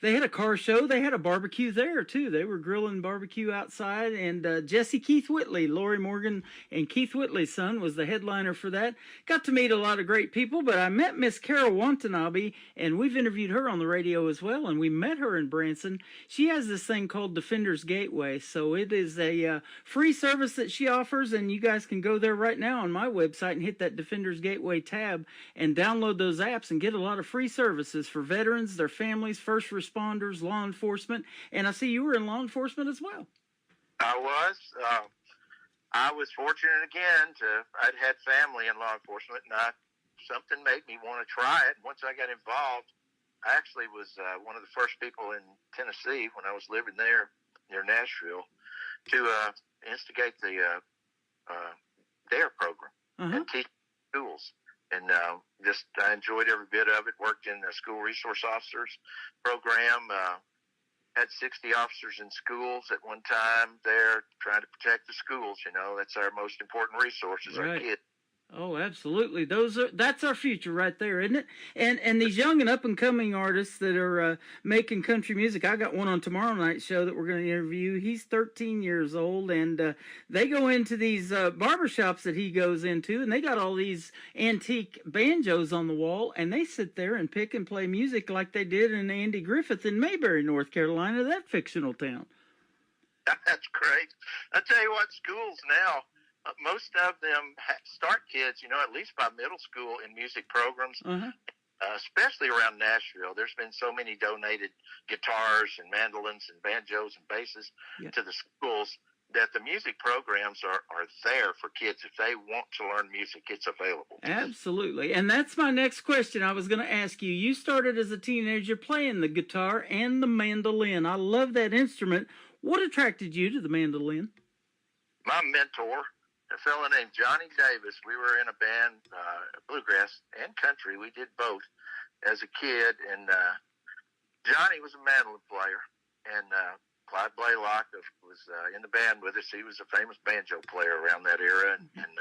they had a car show. They had a barbecue there, too. They were grilling barbecue outside. And Jesse Keith Whitley, Lori Morgan and Keith Whitley's son, was the headliner for that. Got to meet a lot of great people, but I met Miss Carol Watanabe, and we've interviewed her on the radio as well, and we met her in Branson. She has this thing called Defender's Gateway, so it is a free service that she offers, and you guys can go there right now on my website and hit that Defender's Gateway tab and download those apps and get a lot of free services for veterans, their families, first responders, law enforcement. And I see you were in law enforcement as well. I was. I was fortunate again I'd had family in law enforcement, and something made me want to try it. Once I got involved, I actually was one of the first people in Tennessee when I was living there near Nashville to instigate the DARE program and teach schools. And I enjoyed every bit of it. Worked in the school resource officers program. Had 60 officers in schools at one time there trying to protect the schools. That's our most important resource is our kids. Oh, absolutely. That's our future right there, isn't it? And these young and up-and-coming artists that are making country music. I got one on tomorrow night's show that we're going to interview. He's 13 years old, and they go into these barbershops that he goes into, and they got all these antique banjos on the wall, and they sit there and pick and play music like they did in Andy Griffith in Mayberry, North Carolina, that fictional town. That's great. I tell you what, schools now, most of them start kids, at least by middle school in music programs, especially around Nashville. There's been so many donated guitars and mandolins and banjos and basses to the schools that the music programs are there for kids. If they want to learn music, it's available. Absolutely. And that's my next question I was going to ask you. You started as a teenager playing the guitar and the mandolin. I love that instrument. What attracted you to the mandolin? My mentor, a fellow named Johnny Davis. We were in a band, bluegrass and country. We did both as a kid, and Johnny was a mandolin player, and Clyde Blaylock was in the band with us. He was a famous banjo player around that era, and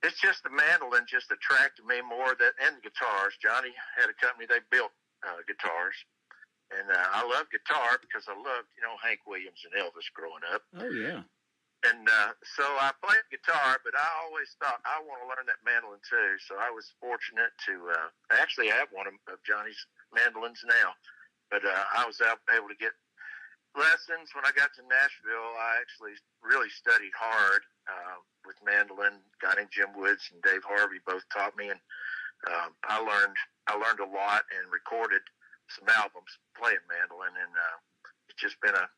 it's just the mandolin just attracted me more and the guitars. Johnny had a company, they built guitars, and I love guitar because I loved, Hank Williams and Elvis growing up. Oh, yeah. And so I played guitar, but I always thought I want to learn that mandolin too. So I was fortunate to actually have one of Johnny's mandolins now. But I was able to get lessons. When I got to Nashville, I actually really studied hard with mandolin. A guy named Jim Woods and Dave Harvey both taught me, and I learned a lot and recorded some albums playing mandolin, and it's just been a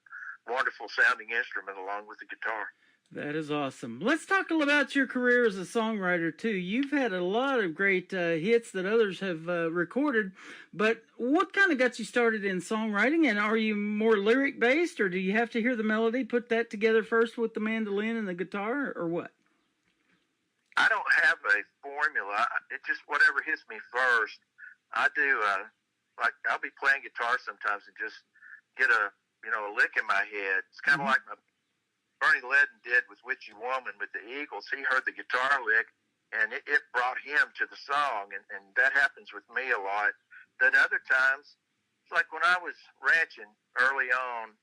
wonderful sounding instrument along with the guitar. That is awesome. Let's talk a little about your career as a songwriter, too. You've had a lot of great hits that others have recorded, but what kind of got you started in songwriting? And are you more lyric-based, or do you have to hear the melody, put that together first with the mandolin and the guitar, or what? I don't have a formula. It just whatever hits me first. I do, like I'll be playing guitar sometimes and just get a lick in my head. It's kind of like Bernie Ledden did with Witchy Woman with the Eagles. He heard the guitar lick, and it brought him to the song, and that happens with me a lot. Then other times, it's like when I was ranching early on,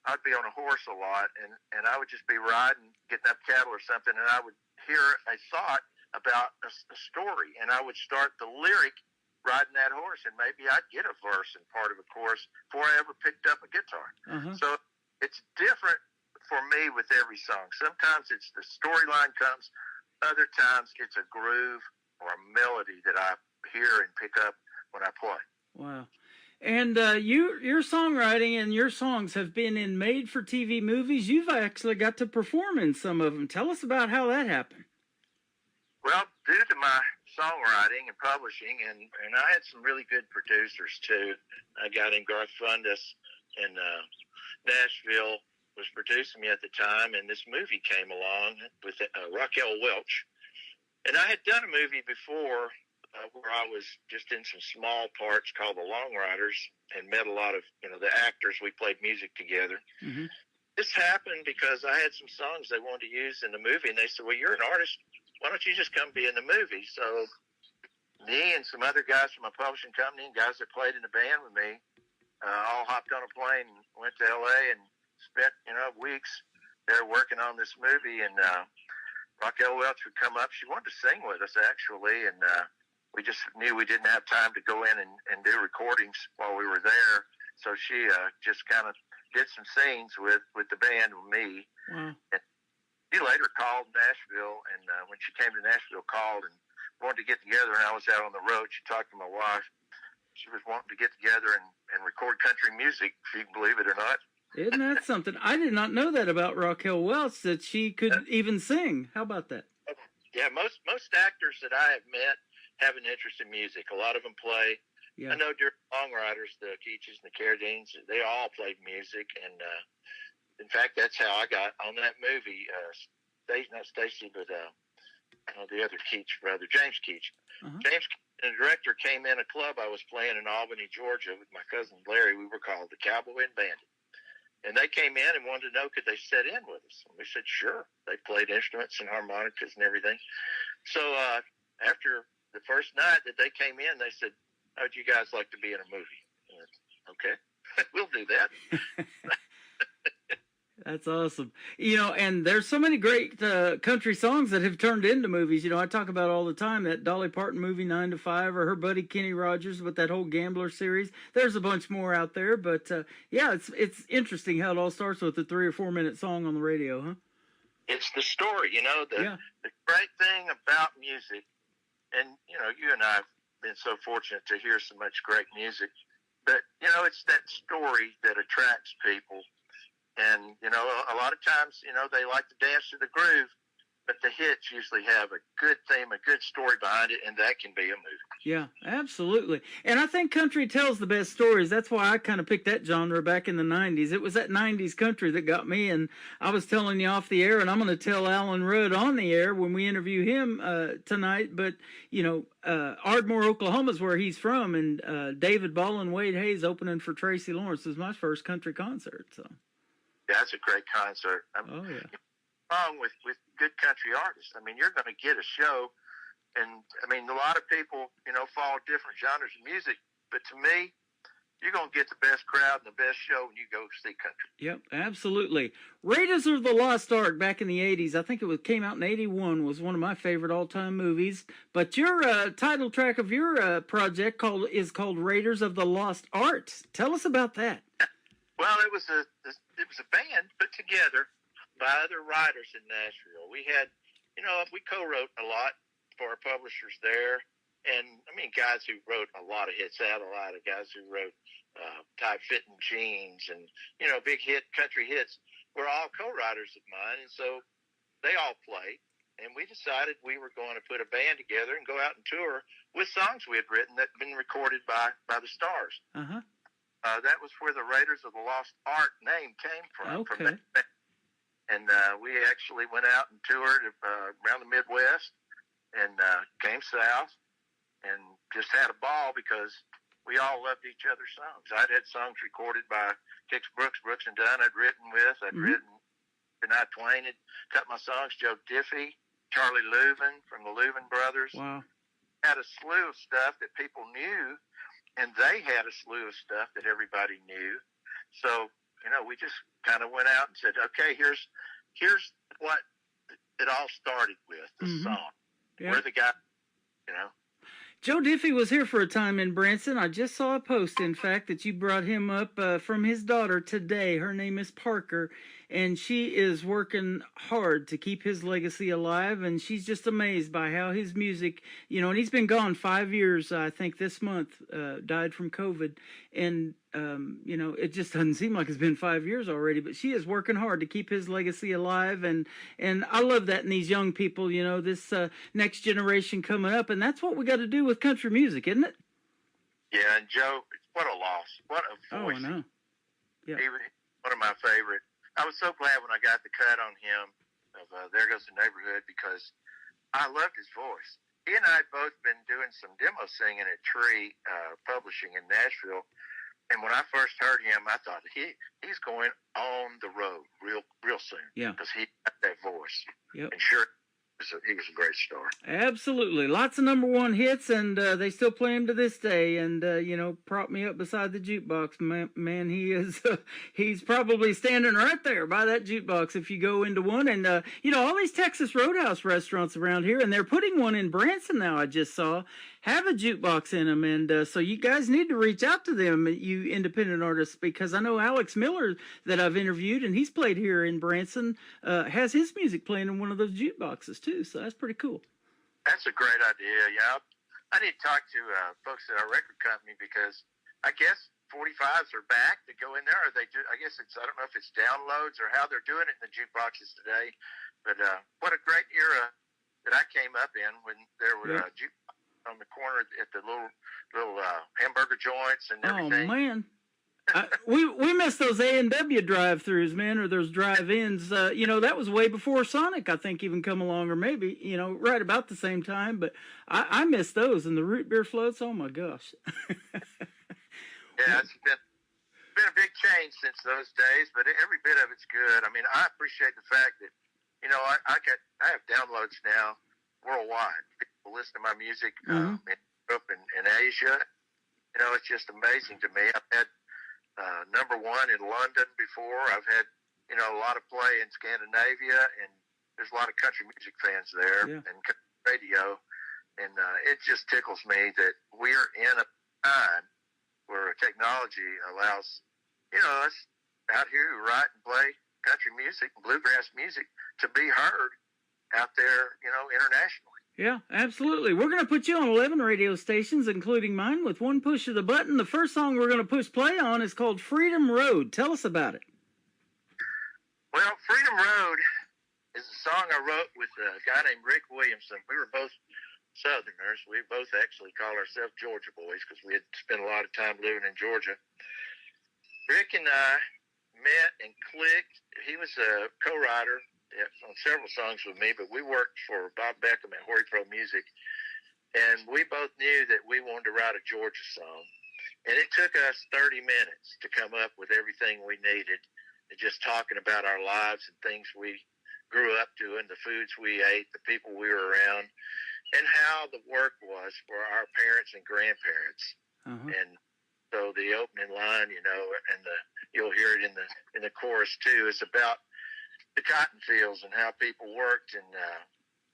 I'd be on a horse a lot, and I would just be riding, getting up cattle or something, and I would hear a thought about a story, and I would start the lyric riding that horse, and maybe I'd get a verse and part of a chorus before I ever picked up a guitar. So it's different for me with every song. Sometimes it's the storyline comes, other times it's a groove or a melody that I hear and pick up when I play. Wow. And your songwriting and your songs have been in made-for-TV movies. You've actually got to perform in some of them. Tell us about how that happened. Well, due to my songwriting and publishing, and I had some really good producers, too. A guy named Garth Fundus in Nashville was producing me at the time, and this movie came along with Raquel Welch. And I had done a movie before where I was just in some small parts called The Long Riders and met a lot of, the actors. We played music together. This happened because I had some songs they wanted to use in the movie, and they said, well, you're an artist. Why don't you just come be in the movie? So me and some other guys from my publishing company and guys that played in the band with me all hopped on a plane and went to L.A. and spent, weeks there working on this movie, and Raquel Welch would come up. She wanted to sing with us, actually, and we just knew we didn't have time to go in and do recordings while we were there, so she just kind of did some scenes with the band with me. And she later called Nashville, and when she came to Nashville, called and wanted to get together, and I was out on the road. She talked to my wife. She was wanting to get together and record country music, if you can believe it or not. Isn't that something? I did not know that about Raquel Welch, that she could even sing. How about that? Yeah, most actors that I have met have an interest in music. A lot of them play. I know during Long Riders, the Keaches and the Carradines, they all played music. And in fact, that's how I got on that movie. Not Stacy, but the other Keach brother, James Keach. James, the director, came in a club I was playing in Albany, Georgia with my cousin Larry. We were called the Cowboy and Bandit. And they came in and wanted to know, could they sit in with us? And we said, sure. They played instruments and harmonicas and everything. So after the first night that they came in, they said, how would you guys like to be in a movie? And I said, okay, we'll do that. That's awesome. And there's so many great country songs that have turned into movies. I talk about all the time that Dolly Parton movie 9 to 5, or her buddy Kenny Rogers with that whole Gambler series. There's a bunch more out there, but it's interesting how it all starts with a 3 or 4 minute song on the radio, huh? It's the story, the great thing about music, and you and I have been so fortunate to hear so much great music, but it's that story that attracts people. And, a lot of times, they like to dance to the groove, but the hits usually have a good theme, a good story behind it, and that can be a movie. Yeah, absolutely. And I think country tells the best stories. That's why I kind of picked that genre back in the 90s. It was that 90s country that got me, and I was telling you off the air, and I'm going to tell Alan Rudd on the air when we interview him tonight, but, Ardmore, Oklahoma is where he's from, and David Ball and Wade Hayes opening for Tracy Lawrence was my first country concert, so... Yeah, that's a great concert. Wrong with good country artists. You're going to get a show, and a lot of people, follow different genres of music, but to me, you're going to get the best crowd and the best show when you go see country. Yep, absolutely. Raiders of the Lost Ark back in the 80s, I think came out in 81, was one of my favorite all-time movies. But your title track of your project is called Raiders of the Lost Art. Tell us about that. Well, it was a band put together by other writers in Nashville. We had, we co-wrote a lot for our publishers there. And, guys who wrote a lot of hits, Adelaide, guys who wrote Tight-Fitting Jeans and, big hit country hits were all co-writers of mine. And so they all played, and we decided we were going to put a band together and go out and tour with songs we had written that had been recorded by the Stars. Uh-huh. That was where the Raiders of the Lost Ark name came from. Okay. From that. And we actually went out and toured around the Midwest and came south and just had a ball because we all loved each other's songs. I'd had songs recorded by Kix Brooks and Dunn I'd written with. I'd written, Shania Twain had cut my songs, Joe Diffie, Charlie Louvin from the Louvin Brothers. Wow. Had a slew of stuff that people knew, and they had a slew of stuff that everybody knew. So, we just kind of went out and said, okay, here's what it all started with, the song. Yeah. We're the guy, Joe Diffie was here for a time in Branson. I just saw a post, in fact, that you brought him up from his daughter today. Her name is Parker, and she is working hard to keep his legacy alive, and she's just amazed by how his music, and he's been gone 5 years, I think this month, died from COVID, and, it just doesn't seem like it's been 5 years already, but she is working hard to keep his legacy alive, and I love that in these young people, this next generation coming up, and that's what we got to do with country music, isn't it? Yeah, and Joe, what a loss. What a voice. Oh, I know. Yeah. He was one of my favorite. I was so glad when I got the cut on him of There Goes the Neighborhood because I loved his voice. He and I had both been doing some demo singing at Tree Publishing in Nashville. And when I first heard him, I thought he's going on the road real soon. Yeah. Because he got that voice. Yep. And sure, he was a great star. Absolutely. Lots of #1 hits, and they still play him to this day. And, prop me up beside the jukebox. Man, he is, he's probably standing right there by that jukebox if you go into one. And, all these Texas Roadhouse restaurants around here, and they're putting one in Branson now, I just saw, have a jukebox in them. And so you guys need to reach out to them, you independent artists, because I know Alex Miller that I've interviewed, and he's played here in Branson, has his music playing in one of those jukeboxes too. So that's pretty cool. That's a great idea. Yeah, I need to talk to folks at our record company because I guess 45s are back to go in there. Or they do? I guess I don't know if it's downloads or how they're doing it in the jukeboxes today. But what a great era that I came up in when there were jukeboxes on the corner at the little hamburger joints and everything. Oh man. We missed those A&W drive-thrus, man, or those drive-ins. That was way before Sonic, I think, even come along, or maybe, right about the same time. But I missed those, and the root beer floats. Oh my gosh! Yeah, it's been a big change since those days, but every bit of it's good. I mean, I appreciate the fact that I have downloads now worldwide. People listen to my music in Europe and in Asia. It's just amazing to me. I've had #1 in London before. I've had, a lot of play in Scandinavia, and there's a lot of country music fans there and country radio. And it just tickles me that we're in a time where technology allows, us out here who write and play country music and bluegrass music to be heard out there, internationally. Yeah, absolutely. We're going to put you on 11 radio stations, including mine, with one push of the button. The first song we're going to push play on is called Freedom Road. Tell us about it. Well, Freedom Road is a song I wrote with a guy named Rick Williamson. We were both Southerners. We both actually call ourselves Georgia boys because we had spent a lot of time living in Georgia. Rick and I met and clicked. He was a co-writer on several songs with me, but we worked for Bob Beckham at Horry Pro Music, and we both knew that we wanted to write a Georgia song. And it took us 30 minutes to come up with everything we needed, and just talking about our lives and things we grew up doing, the foods we ate, the people we were around, and how the work was for our parents and grandparents. And so the opening line, and you'll hear it in the chorus too, is about the cotton fields and how people worked and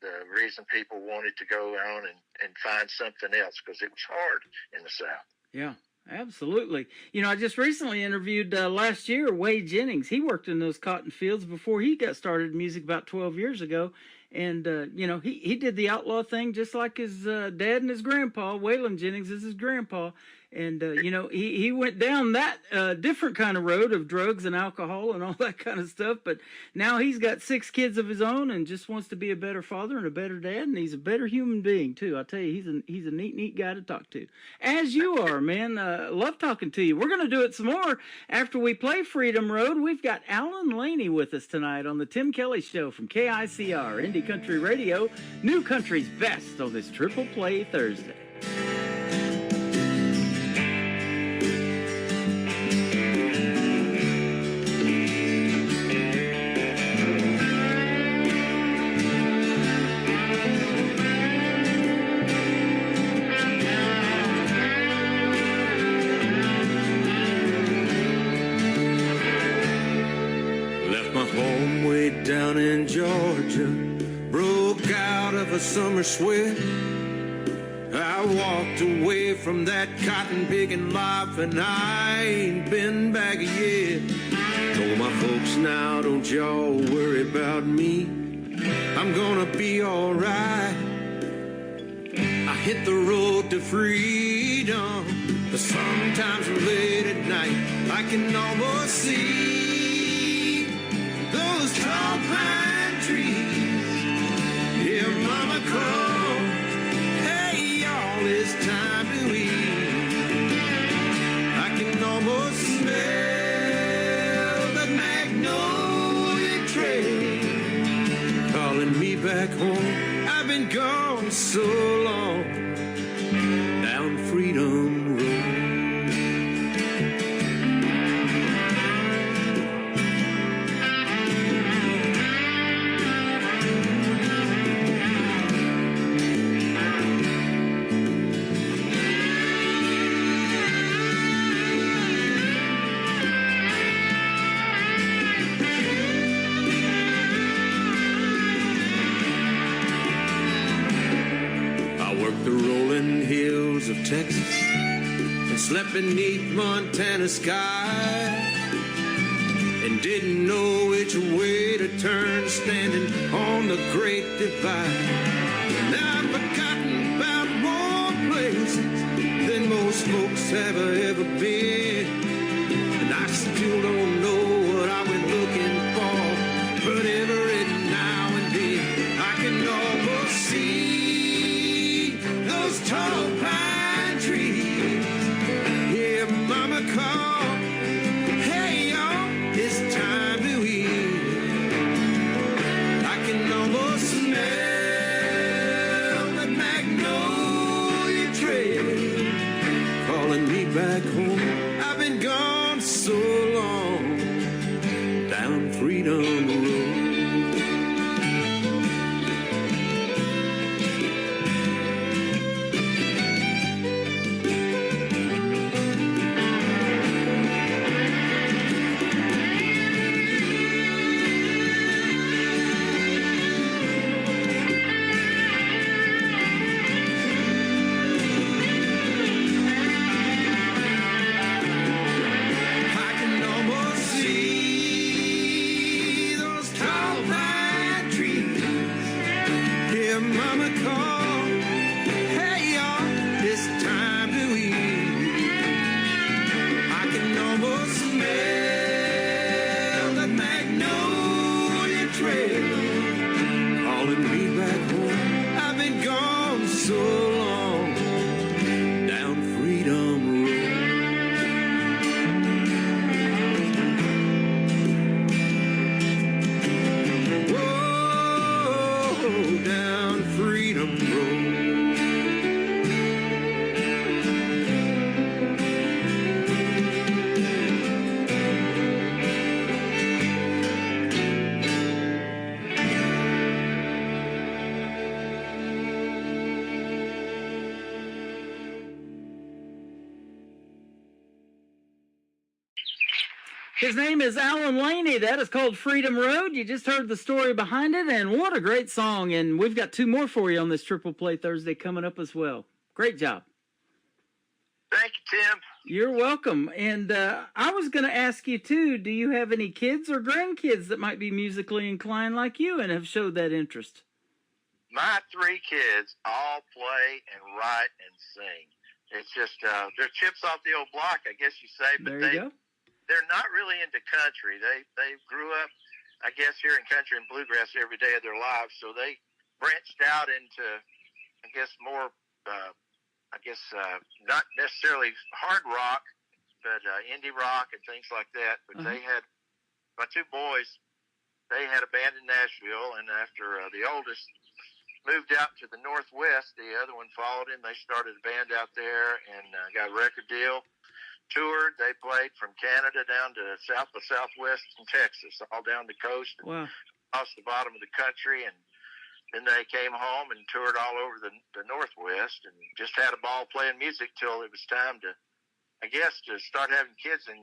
the reason people wanted to go on and find something else because it was hard in the South. Yeah, absolutely. I just recently interviewed last year Wade Jennings. He worked in those cotton fields before he got started in music about 12 years ago. And, he did the outlaw thing just like his dad and his grandpa. Waylon Jennings is his grandpa. And, he went down that different kind of road of drugs and alcohol and all that kind of stuff. But now he's got 6 kids of his own and just wants to be a better father and a better dad. And he's a better human being, too. I'll tell you, he's a neat guy to talk to. As you are, man. Love talking to you. We're going to do it some more after we play Freedom Road. We've got Alan Laney with us tonight on the Tim Kelly Show from KICR, Indie Country Radio, New Country's Best on this Triple Play Thursday. Down in Georgia, broke out of a summer sweat. I walked away from that cotton picking life, and I ain't been back yet. Told my folks now, don't y'all worry about me, I'm gonna be alright. I hit the road to freedom, but sometimes late at night I can almost see those tall pine trees. Yeah, mama called, hey y'all, it's time to eat. I can almost smell the magnolia trail calling me back home. I've been gone so long down Freedom Road. Of Texas and slept beneath Montana sky and didn't know which way to turn, standing on the Great Divide. Now I've forgotten about more places than most folks have ever been, and I still don't know what I went looking for, but every now and then I can almost see those tall pine trees. Yeah, mama called, hey y'all, it's time to eat. I can almost smell the magnolia trail calling me back home. I've been gone so long down Freedom Road. His name is Alan Laney. That is called Freedom Road. You just heard the story behind it, and what a great song. And we've got 2 more for you on this Triple Play Thursday coming up as well. Great job. Thank you, Tim. You're welcome. And I was going to ask you, too, do you have any kids or grandkids that might be musically inclined like you and have showed that interest? My 3 kids all play and write and sing. it's just they're chips off the old block, I guess you say. But there you go. They're not really into country. They grew up, I guess, hearing country and bluegrass every day of their lives. So they branched out into, I guess, more, not necessarily hard rock, but indie rock and things like that. But they had, my two boys, they had a band in Nashville, and after the oldest moved out to the Northwest, the other one followed him. They started a band out there and got a record deal, toured. They played from Canada down to south by southwest in Texas, all down the coast, Wow. across the bottom of the country, and then they came home and toured all over the Northwest and just had a ball playing music till it was time to, I guess, to start having kids and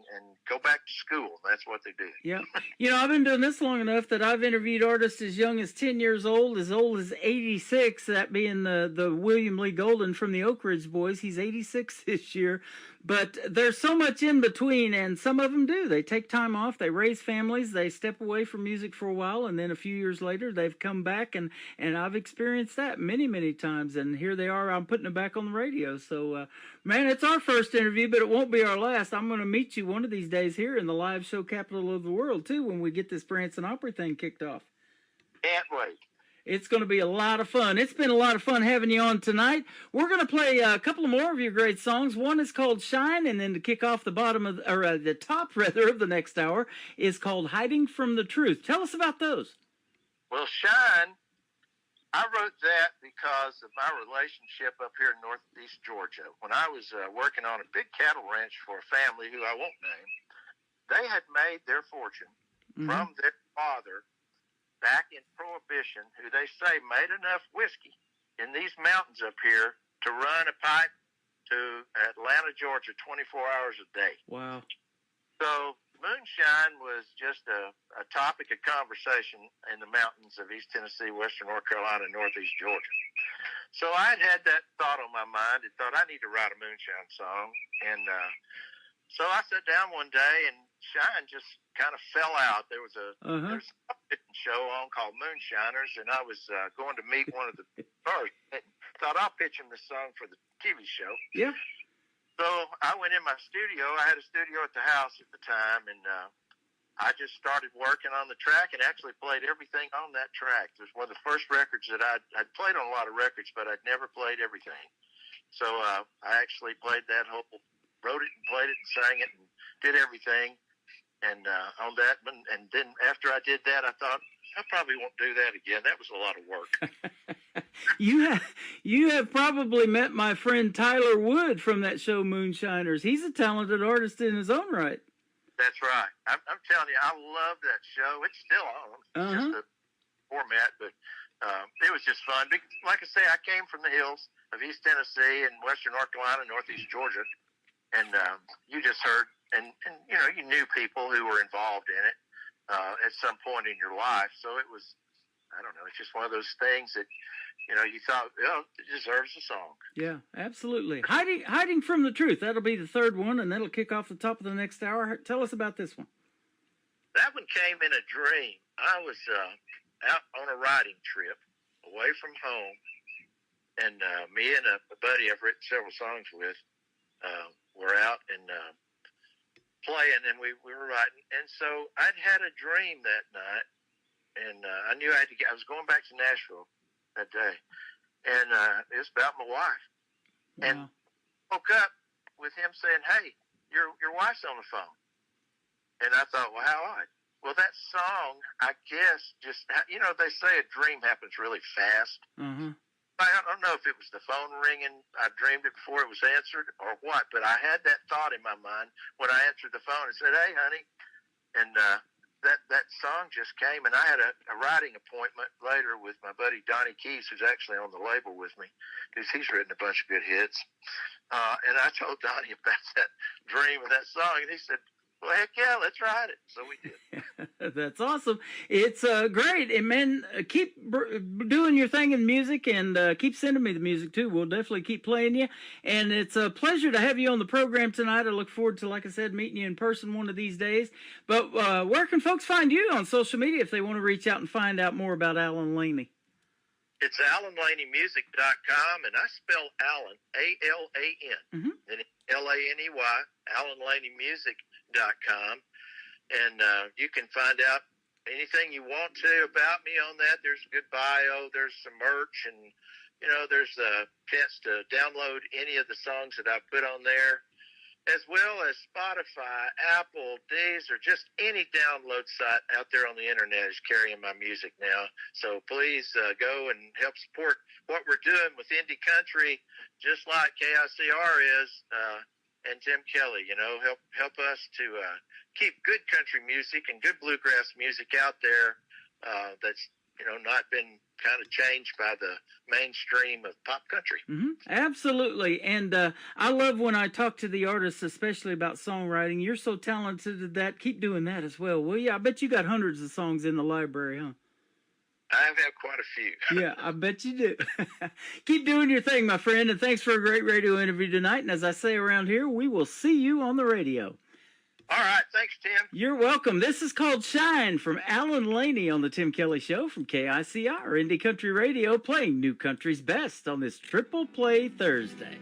go back to school. That's what they did. Yeah. You know, I've been doing this long enough that I've interviewed artists as young as 10 years old as 86, that being the William Lee Golden from the Oak Ridge Boys. He's 86 this year. But there's so much in between, and some of them do. They take time off, they raise families, they step away from music for a while, and then a few years later, they've come back, and I've experienced that many, many times, and here they are, I'm putting it back on the radio. So, man, it's our first interview, but it won't be our last. I'm going to meet you one of these days here in the live show capital of the world, too, when we get this Branson Opry thing kicked off. Can't wait. It's going to be a lot of fun. It's been a lot of fun having you on tonight. We're going to play a couple more of your great songs. One is called Shine, and then to kick off the the top of the next hour is called Hiding from the Truth. Tell us about those. Well, Shine, I wrote that because of my relationship up here in northeast Georgia. When I was working on a big cattle ranch for a family who I won't name, they had made their fortune from their father back in Prohibition, who they say made enough whiskey in these mountains up here to run a pipe to Atlanta, Georgia, 24 hours a day. Wow. So moonshine was just a topic of conversation in the mountains of East Tennessee, Western North Carolina, and Northeast Georgia. So I had that thought on my mind and thought I need to write a moonshine song. And so I sat down one day and Shine just kind of fell out. There was a show on called Moonshiners, and I was going to meet one of the stars. Thought I'll pitch him the song for the TV show. Yeah. So I went in my studio. I had a studio at the house at the time, and I just started working on the track and actually played everything on that track. It was one of the first records that I'd played on a lot of records, but I'd never played everything. So I actually played that whole, wrote it and played it and sang it and did everything. And on that, and then after I did that, I thought, I probably won't do that again. That was a lot of work. You have probably met my friend Tyler Wood from that show Moonshiners. He's a talented artist in his own right. That's right. I'm telling you, I love that show. It's still on. It's just a format, but it was just fun. Like I say, I came from the hills of East Tennessee and Western North Carolina, Northeast Georgia, and you just heard. And you know, you knew people who were involved in it at some point in your life. So it was, I don't know, it's just one of those things that, you know, you thought, oh, it deserves a song. Yeah, absolutely. Hiding from the Truth. That'll be the third one, and that'll kick off the top of the next hour. Tell us about this one. That one came in a dream. I was out on a riding trip away from home, and me and a buddy I've written several songs with were out and playing, and we were writing, and so I'd had a dream that night, and I knew I was going back to Nashville that day, and it was about my wife, and woke up with him saying, "Hey, your wife's on the phone," and I thought, well, how odd. Well, that song, I guess, just, you know, they say a dream happens really fast. I don't know if it was the phone ringing, I dreamed it before it was answered, or what, but I had that thought in my mind when I answered the phone and said, "Hey, honey," and that song just came, and I had a writing appointment later with my buddy Donnie Keys, who's actually on the label with me, because he's written a bunch of good hits, and I told Donnie about that dream of that song, and he said, "Well, heck yeah, let's write it." So we did. That's awesome. It's great. And man, keep doing your thing in music, and keep sending me the music too. We'll definitely keep playing you. And it's a pleasure to have you on the program tonight. I look forward to, like I said, meeting you in person one of these days. But where can folks find you on social media if they want to reach out and find out more about Alan Laney? It's AlanLaneyMusic.com, and I spell Alan, A-L-A-N, then L-A-N-E-Y, AlanLaneyMusic.com, and you can find out anything you want to about me on that. There's a good bio, there's some merch, and, there's a chance to download any of the songs that I put on there, as well as Spotify, Apple, Deezer, just any download site out there on the internet is carrying my music now. So please go and help support what we're doing with indie country, just like KICR is, and Tim Kelly. Help us to keep good country music and good bluegrass music out there that's not been kind of changed by the mainstream of pop country. Absolutely. And I love when I talk to the artists, especially about songwriting. You're so talented at that. Keep doing that as well, will you? I bet you got hundreds of songs in the library, huh? I have quite a few. Yeah, I bet you do. Keep doing your thing, my friend, and thanks for a great radio interview tonight. And as I say around here, we will see you on the radio. All right. Thanks, Tim. You're welcome. This is called Shine from Alan Laney on the Tim Kelly Show from KICR, Indie Country Radio, playing New Country's best on this Triple Play Thursday.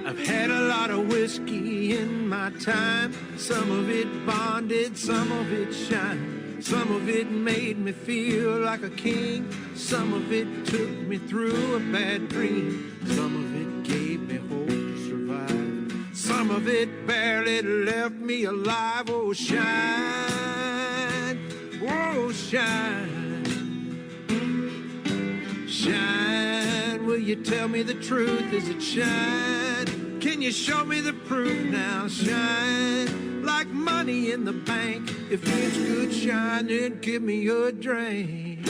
I've had a lot of whiskey in my time. Some of it bonded, some of it shined. Some of it made me feel like a king. Some of it took me through a bad dream. Some of it gave me hope to survive. Some of it barely left me alive. Oh, shine. Oh, shine. Shine. Will you tell me the truth? Is it shine? Can you show me the proof now? Shine. Like money in the bank. If it's good shine, then give me a drink.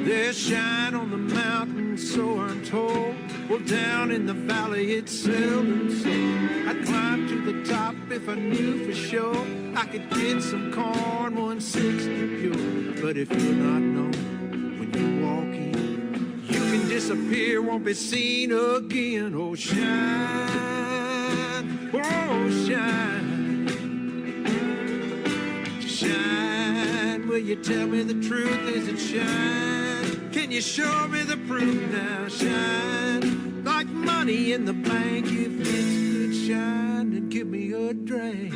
There's shine on the mountain, so I'm told. Well, down in the valley, it's seldom so. I'd climb to the top if I knew for sure I could get some corn 160 pure. But if you're not known when you walk in, you can disappear, won't be seen again. Oh, shine. Oh, shine. Shine. Will you tell me the truth? Is it shine? Can you show me the proof now? Shine. Like money in the bank. If it's good shine, then give me a drink.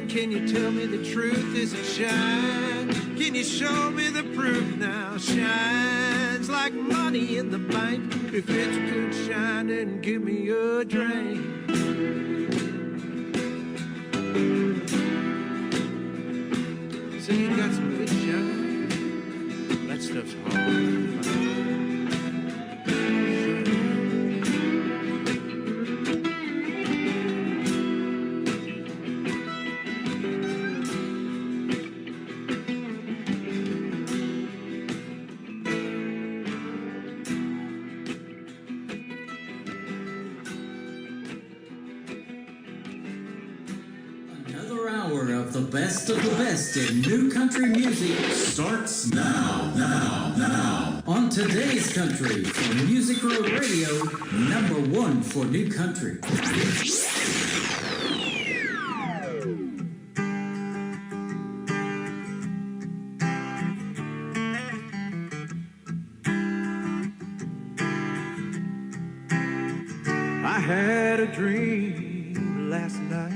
Can you tell me the truth? Is it shine? Can you show me the proof now? Shines like money in the bank. If it's good shine, then give me a drink. So you got some good shine. That stuff's hard to find. The best of the best in new country music starts now. On today's country from Music Road Radio, #1 for new country. I had a dream last night.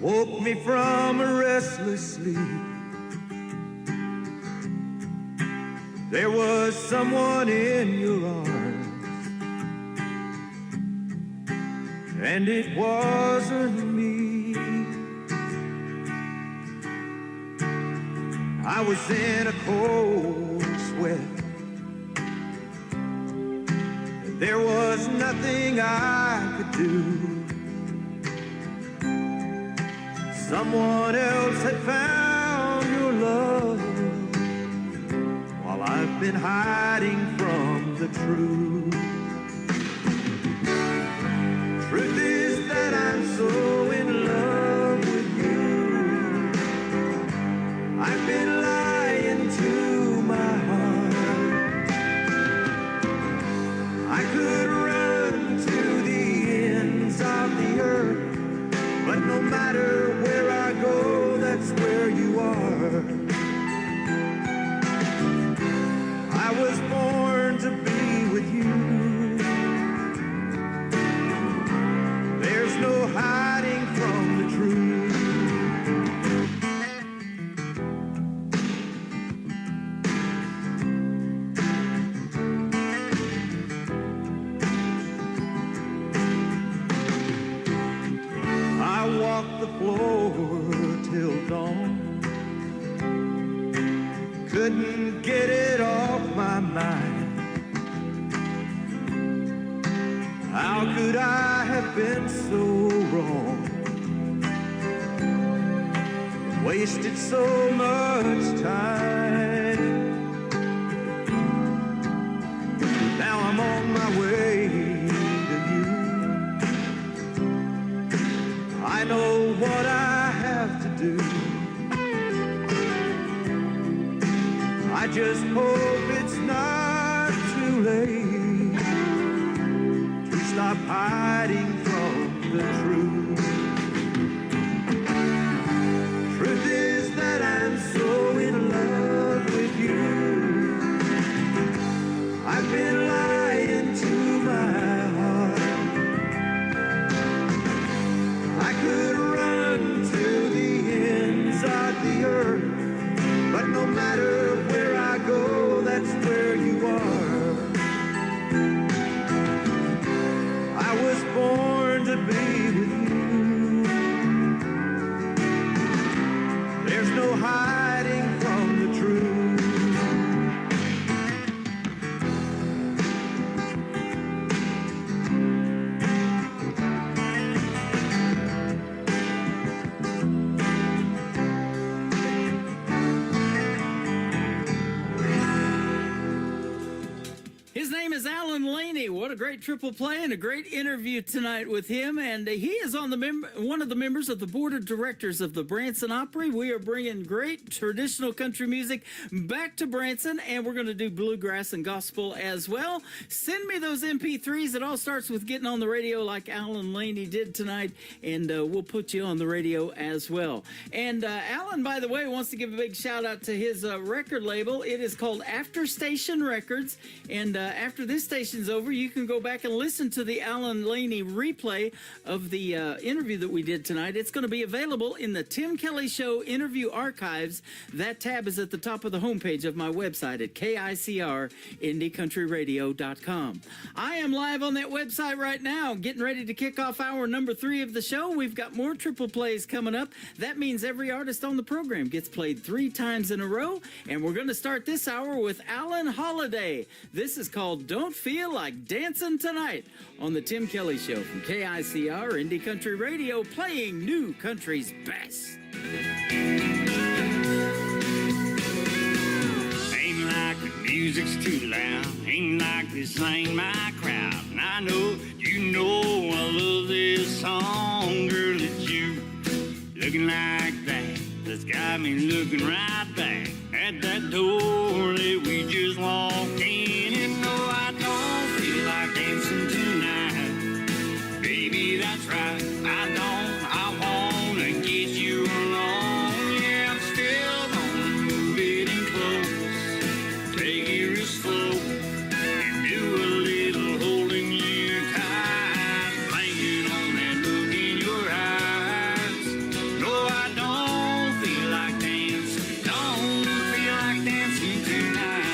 Woke me from a restless sleep. There was someone in your arms, and it wasn't me. I was in a cold sweat. There was nothing I could do. Someone else had found your love while I've been hiding from the truth. Truth is that I'm so in love with you. I've been lying to my heart. I could run to the ends of the earth, but no matter where I go, that's where you are. I was born to be with you. There's no hiding from the truth. I walked the floor till dawn. Couldn't get it off my mind. How could I have been so wrong? Wasted so much time. Now I'm on my way to you. I know what I have to do. I just hope it's not too late to stop hiding from the truth. Truth is that I'm so in love with you. I've been lying to my heart. I could run to the ends of the earth, but no matter where I go, that's where you are. I was born to be with you. There's no hiding from the truth. His name is Alan Laney. What a great triple play and a great interview tonight with him. And he is on one of the members of the board of directors of the Branson Opry. We are bringing great traditional country music back to Branson, and we're going to do bluegrass and gospel as well. Send me those MP3s. It all starts with getting on the radio like Alan Laney did tonight, and we'll put you on the radio as well. And Alan, by the way, wants to give a big shout out to his record label. It is called After Station Records, and after this station's over, you can go back and listen to the Alan Laney replay of the interview that we did tonight. It's going to be available in the Tim Kelly Show interview archives. That tab is at the top of the homepage of my website at KICRIndieCountryRadio.com. I am live on that website right now, getting ready to kick off hour number 3 of the show. We've got more triple plays coming up. That means every artist on the program gets played 3 times in a row, and we're going to start this hour with Alan Holiday. This is called Don't Feel Like Dancing Tonight on the Tim Kelly Show from KICR Indie Country Radio, playing new country's best. Ain't like the music's too loud, ain't like this ain't my crowd. And I know you know I love this song, girl, it's you looking like that. That's got me looking right back at that door that we just walked in. And no, I don't feel like dancing tonight, baby, that's right, I don't. I wanna get you along. Yeah, I'm still gonna move it in close, take it real slow, and do a little holding you tight, blanket on that look in your eyes. No, I don't feel like dancing, don't feel like dancing tonight.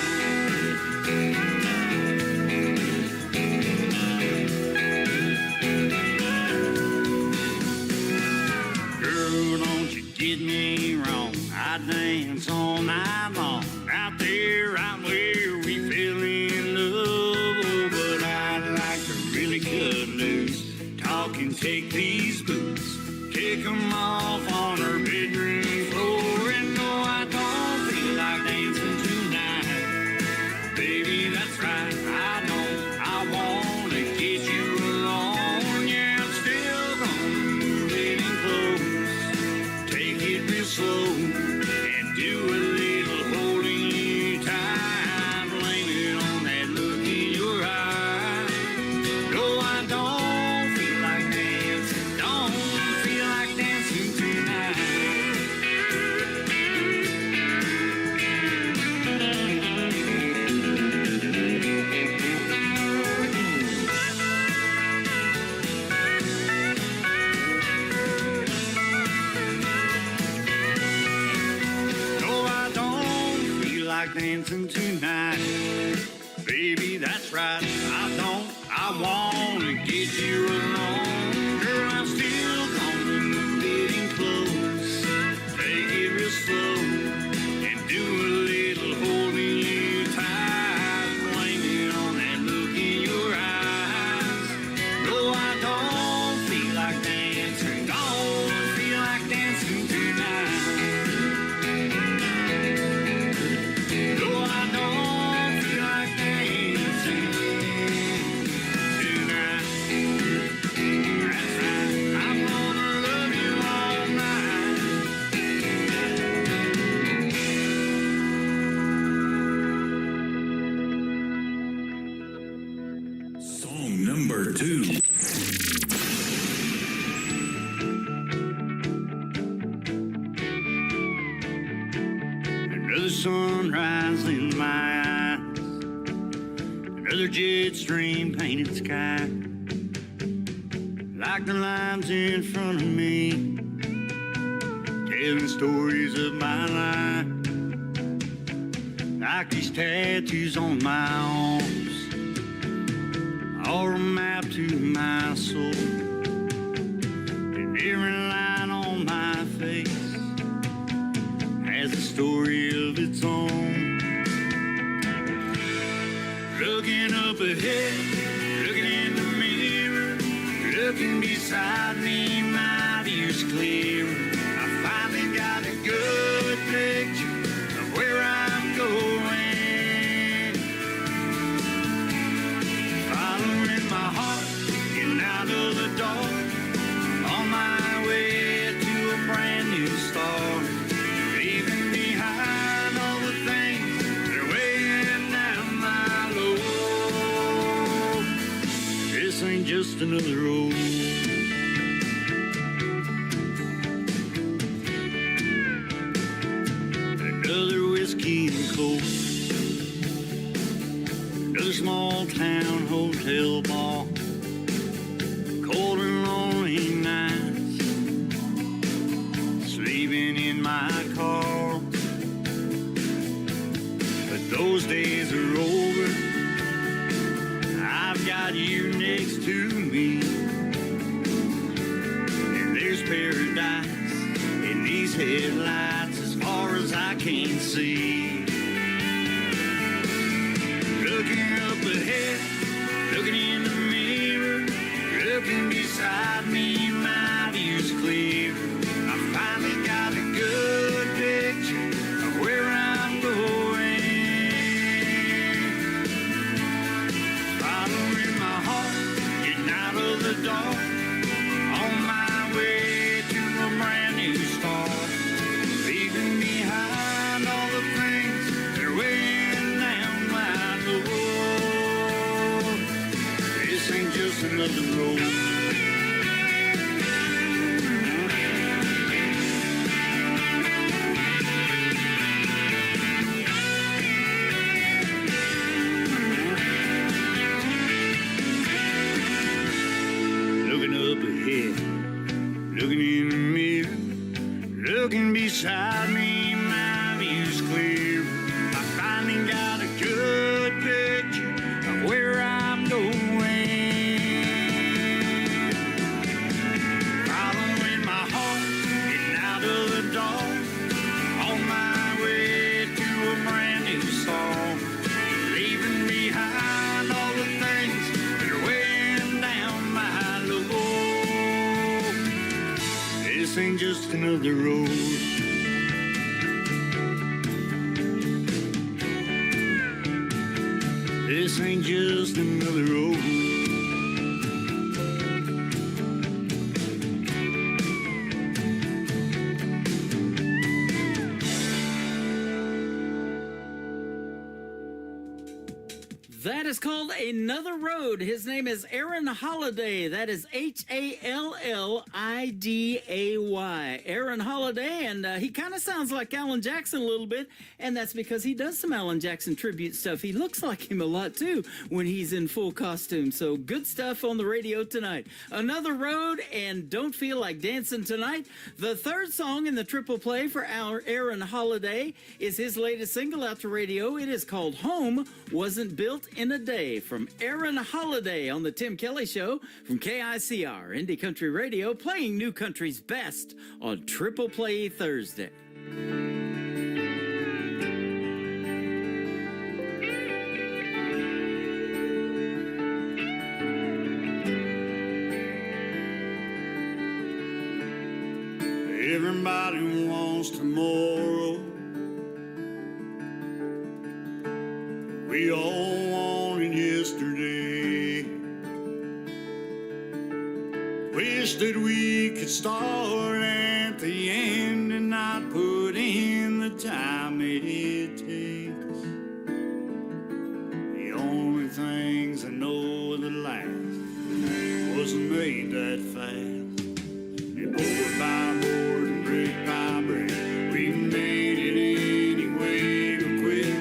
dancing tonight. Baby, that's right. I want to get you alone. Girl, I'm still gonna getting close. Take it real slow and do a little holding you tight. Blame it on that look in your eyes. No, I don't feel like dancing. Don't feel like dancing tonight. No, I don't feel like dancing tonight. That's right. I'm gonna love you all night. Song number 2. Another sunrise in my eyes, another jet stream painted sky, like the lines in front of me, telling stories of my life, like these tattoos on my arms, are a map to my soul, and every line on my face has a story of its own. Looking up ahead, looking in the mirror, looking beside me, my view's clear. I finally got a good picture of where I'm going. Following my heart, getting out of the dark, on my way to a brand new start. Leaving behind all the things that are weighing down my load. This ain't just another road. Another whiskey and coke. Another small town hotel bar. Cold and lonely nights. Sleeping in my car. But those days are over. I've got you next to me. And there's paradise in these headlights as far as I can see. Looking up ahead, looking in the mirror, looking beside me, my view's clear. I finally got a good picture of where I'm going. Following my heart, getting out of the dark, on my way to a brand new start. Leaving behind all the things that are weighing down my load. This ain't just another road. Looking up ahead, looking in the mirror, looking beside me, my view's clear. I finally got a good picture of where I'm going. Following my heart, getting out of the dark, on my way to a brand new start. Leaving behind all the things that are weighing down my load. This ain't just another road. This ain't just another road. That That is called Another Road. His name is Aaron Holiday. That is Halliday. Aaron Holiday, and he kind of sounds like Alan Jackson a little bit, and that's because he does some Alan Jackson tribute stuff. He looks like him a lot, too, when he's in full costume. So good stuff on the radio tonight. Another Road and Don't Feel Like Dancing Tonight. The third song in the triple play for Aaron Holiday is his latest single out to radio. It is called Home Wasn't Built in a Day, from Aaron Holiday on the Tim Kelly Show from KICR Indie Country Radio, playing new country's best on Triple Play Thursday. Everybody wants tomorrow. We all wanted yesterday. Wish that we could start at the end and not put in the time it takes. The only things I know that last wasn't made that fast. And board by board and brick by brick, we made it anyway but quit.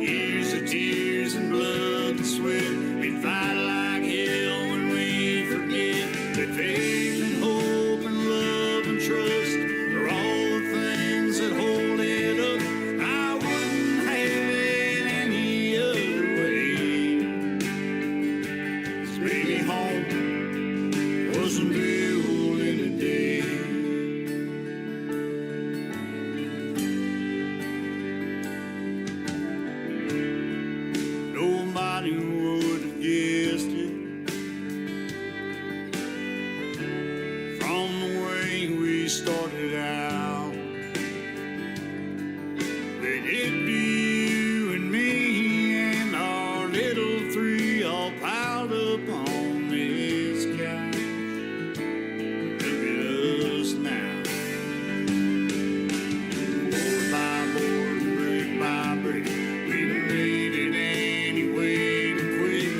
Years of tears and blood and sweat, we'd fight like hell when we forget that faith and hope and love and trust are all the things that hold it up. I wouldn't have it any other way. 'Cause maybe home wasn't built in a day. Nobody would have guessed it from the way we started out. That it'd be you and me and our little three all piled up on this couch. Look at us now. Board by board, brick by brick, we made it anyway but quit.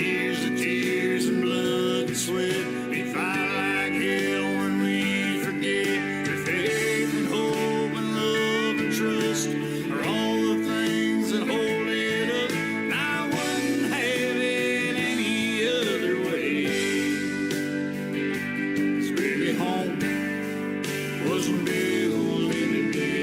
Years of tears and blood and sweat, we fight like hell when we forget that faith and hope and love and trust are all the things that hold it up. And I wouldn't have it any other way. 'Cause really home wasn't built in a day.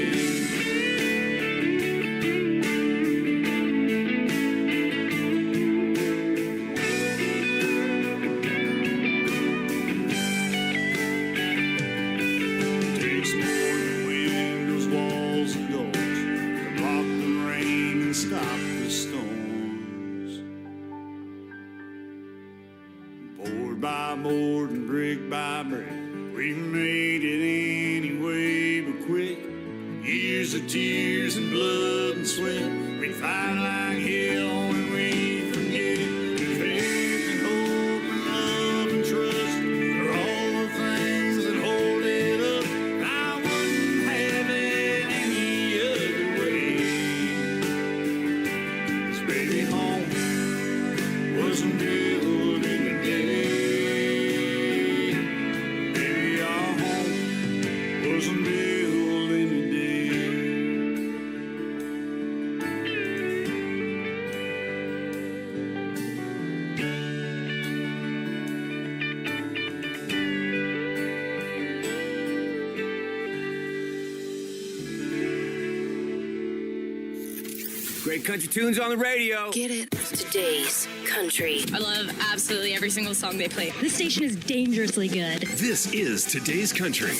Takes more than windows, walls, and doors to block the rain and stop the storms. Board by board and brick by brick, we made it anyway but quit. Years of tears and blood and sweat, we'd fight like hell when we forget that faith and hope and love and trust are all the things that hold it up. I wouldn't have it any other way. 'Cause baby, home wasn't built in a day. Baby, our home wasn't built in a day. Great country tunes on the radio. Get it? Today's country. I love absolutely every single song they play. This station is dangerously good. This is Today's Country.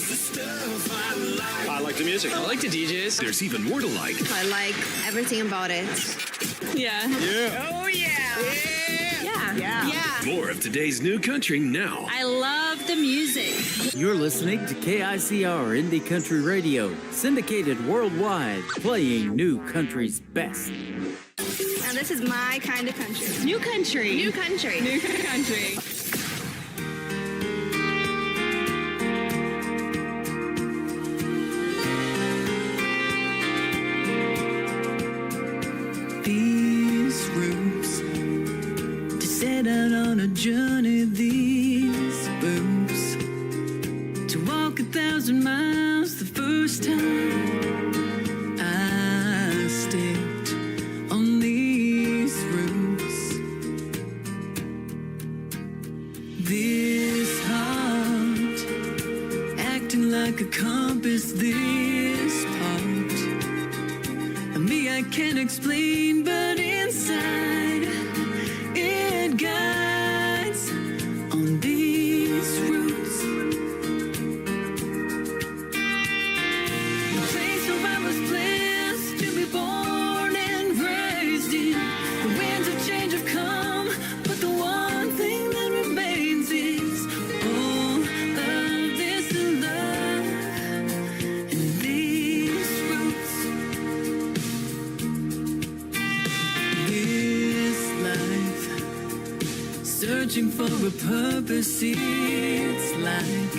I like the music. I like the DJs. There's even more to like. I like everything about it. Yeah. Yeah. Oh, yeah. Yeah. More of today's new country now. I love the music. You're listening to KICR Indie Country Radio, syndicated worldwide, playing new country's best. Now this is my kind of country. New country. New country. New country. These roots set out on a journey these boots to walk 1,000 miles the first time I stepped on these routes. This heart acting like a compass, this part of me I can't explain, but inside it guides on these routes. The place where I was blessed to be born and raised in. The winds of change have come, but the one thing that remains is all of this love and these roots. This life, searching for a purpose, it's like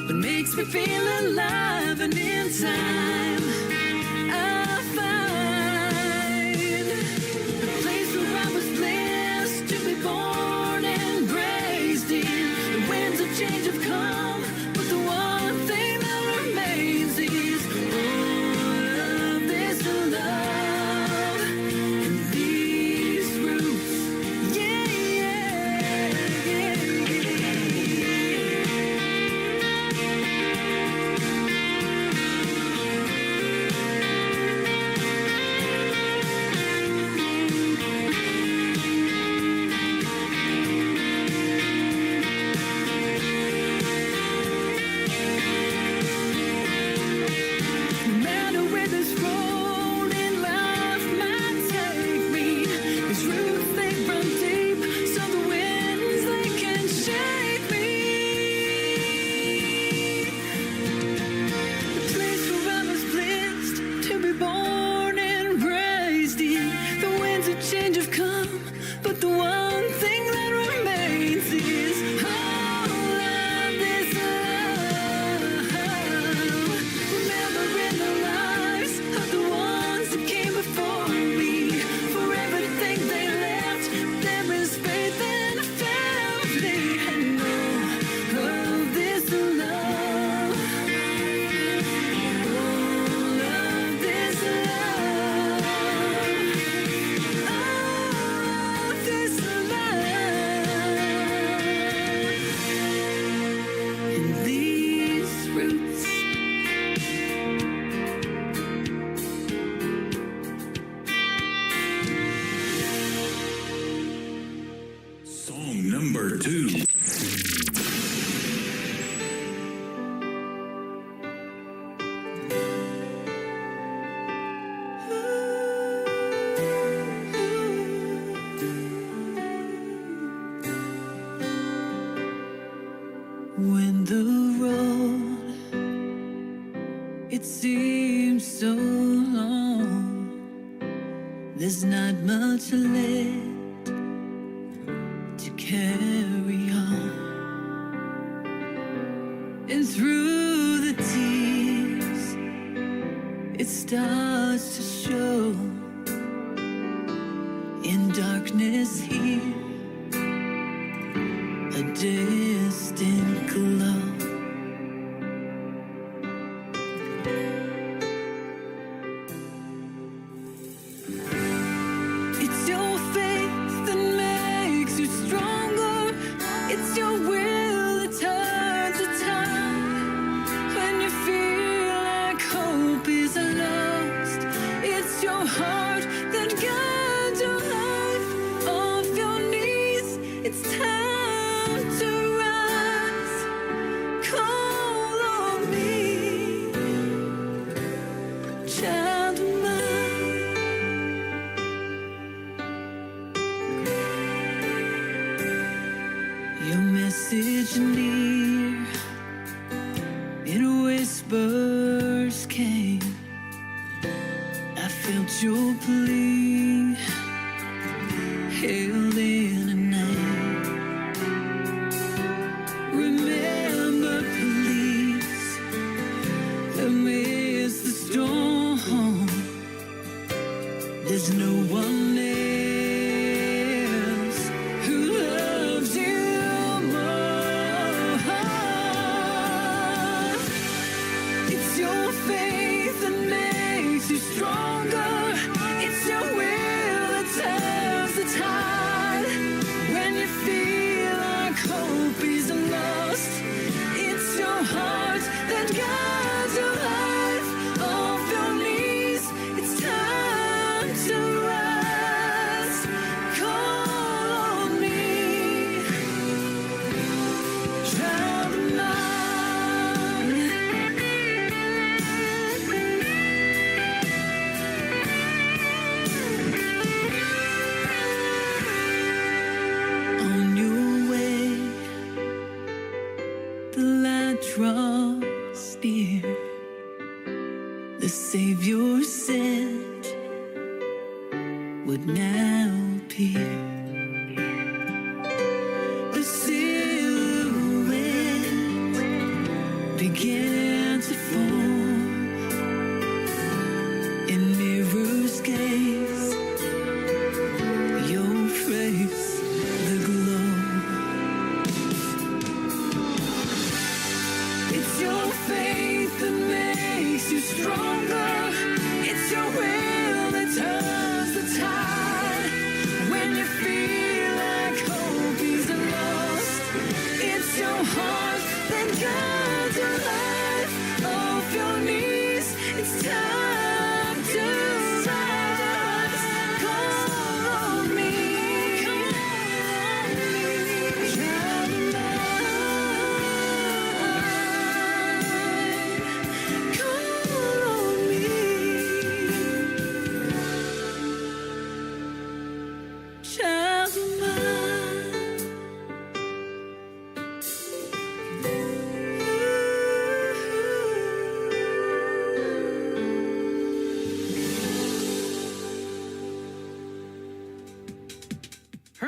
what makes me feel alive, and in time I find a place where I was blessed to be born and raised in. The winds of change have come, but the one thing that remains is all of this love and these roots. Yeah, yeah, yeah, no matter where this road in life might take me, these roots they run deep, so the winds they can shake me. The place where I was blessed to be born and raised in. The winds of change have come, but the one thing that remains is all of this love. Remembering the lives of the ones that came before me. For everything they left, there is faith and a family. And all of this love, all of this love, all of this love, and these roots. Song number 2. When the road, it seems so long, there's not much left to carry on. And through the tears, it starts to show. In darkness here, a distant glow. It's your faith that makes you stronger. It's your will that turns the tide. When you feel like hope is lost, it's your heart that guides your life. Off your knees, it's time to rise. Call on me, child of mine. Your message near, in whispers came. I felt your plea, held in a name. Remember, please, amidst the storm, there's no one else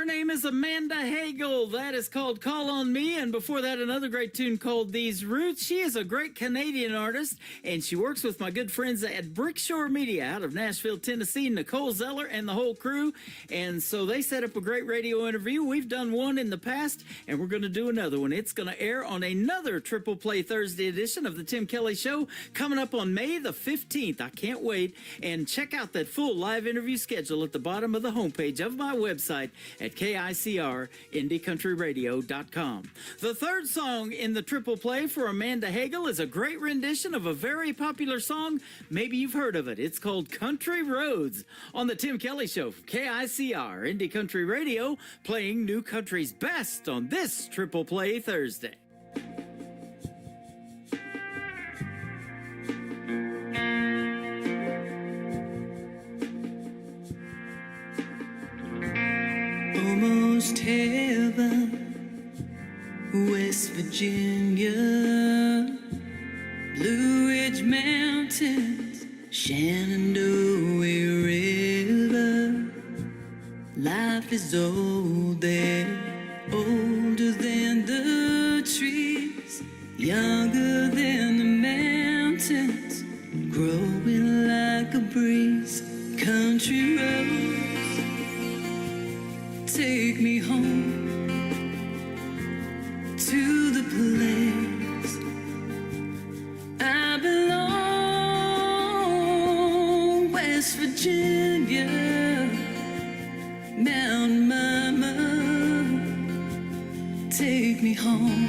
name is Amanda Hagel. That is called Call on Me. And before that, another great tune called These Roots. She is a great Canadian artist, and she works with my good friends at Brickshore Media out of Nashville, Tennessee, Nicole Zeller and the whole crew. And so they set up a great radio interview. We've done one in the past, and we're going to do another one. It's going to air on another Triple Play Thursday edition of the Tim Kelly Show coming up on May the 15th. I can't wait. And check out that full live interview schedule at the bottom of the homepage of my website at KICRIndieCountryRadio.com. The third song in the Triple Play for Amanda Hagel is a great rendition of a very popular song. Maybe you've heard of it. It's called Country Roads on the Tim Kelly Show for KICR Indie Country Radio, playing new country's best on this Triple Play Thursday. Almost heaven, West Virginia, Blue Ridge Mountains, Shenandoah River. Life is old there, older than the trees, younger than the mountains, growing like a breeze. Country roads, take me home to the place I belong. West Virginia, Mountain Mama, take me home.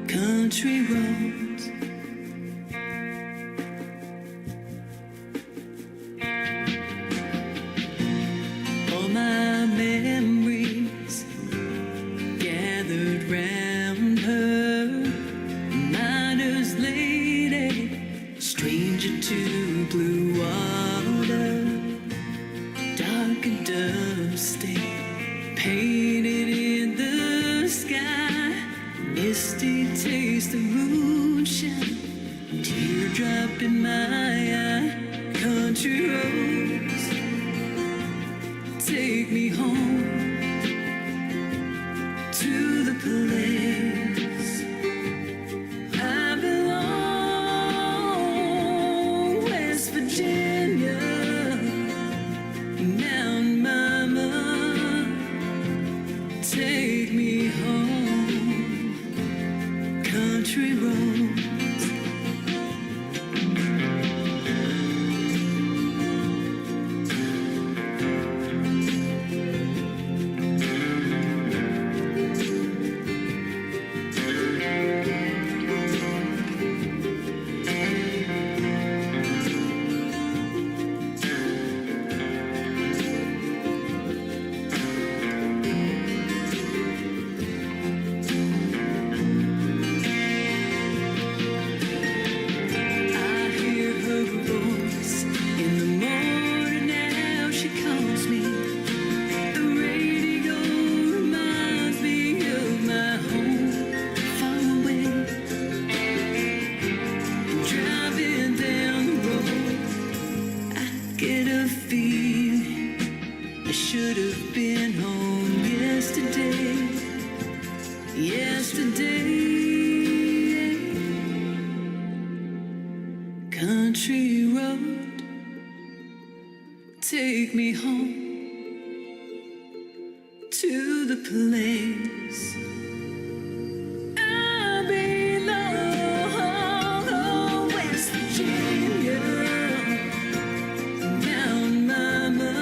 Country roads, all my memories gathered round her. Miner's lady, stranger to blue water, dark and dusty, painted in the sky. Misty taste of moonshine, teardrop in my eye. Country roads, take me home to the place I belong. West Virginia, Mountain Mama, take me home. Country roads. Country road, take me home to the place I belong. West Virginia, Mountain Mama,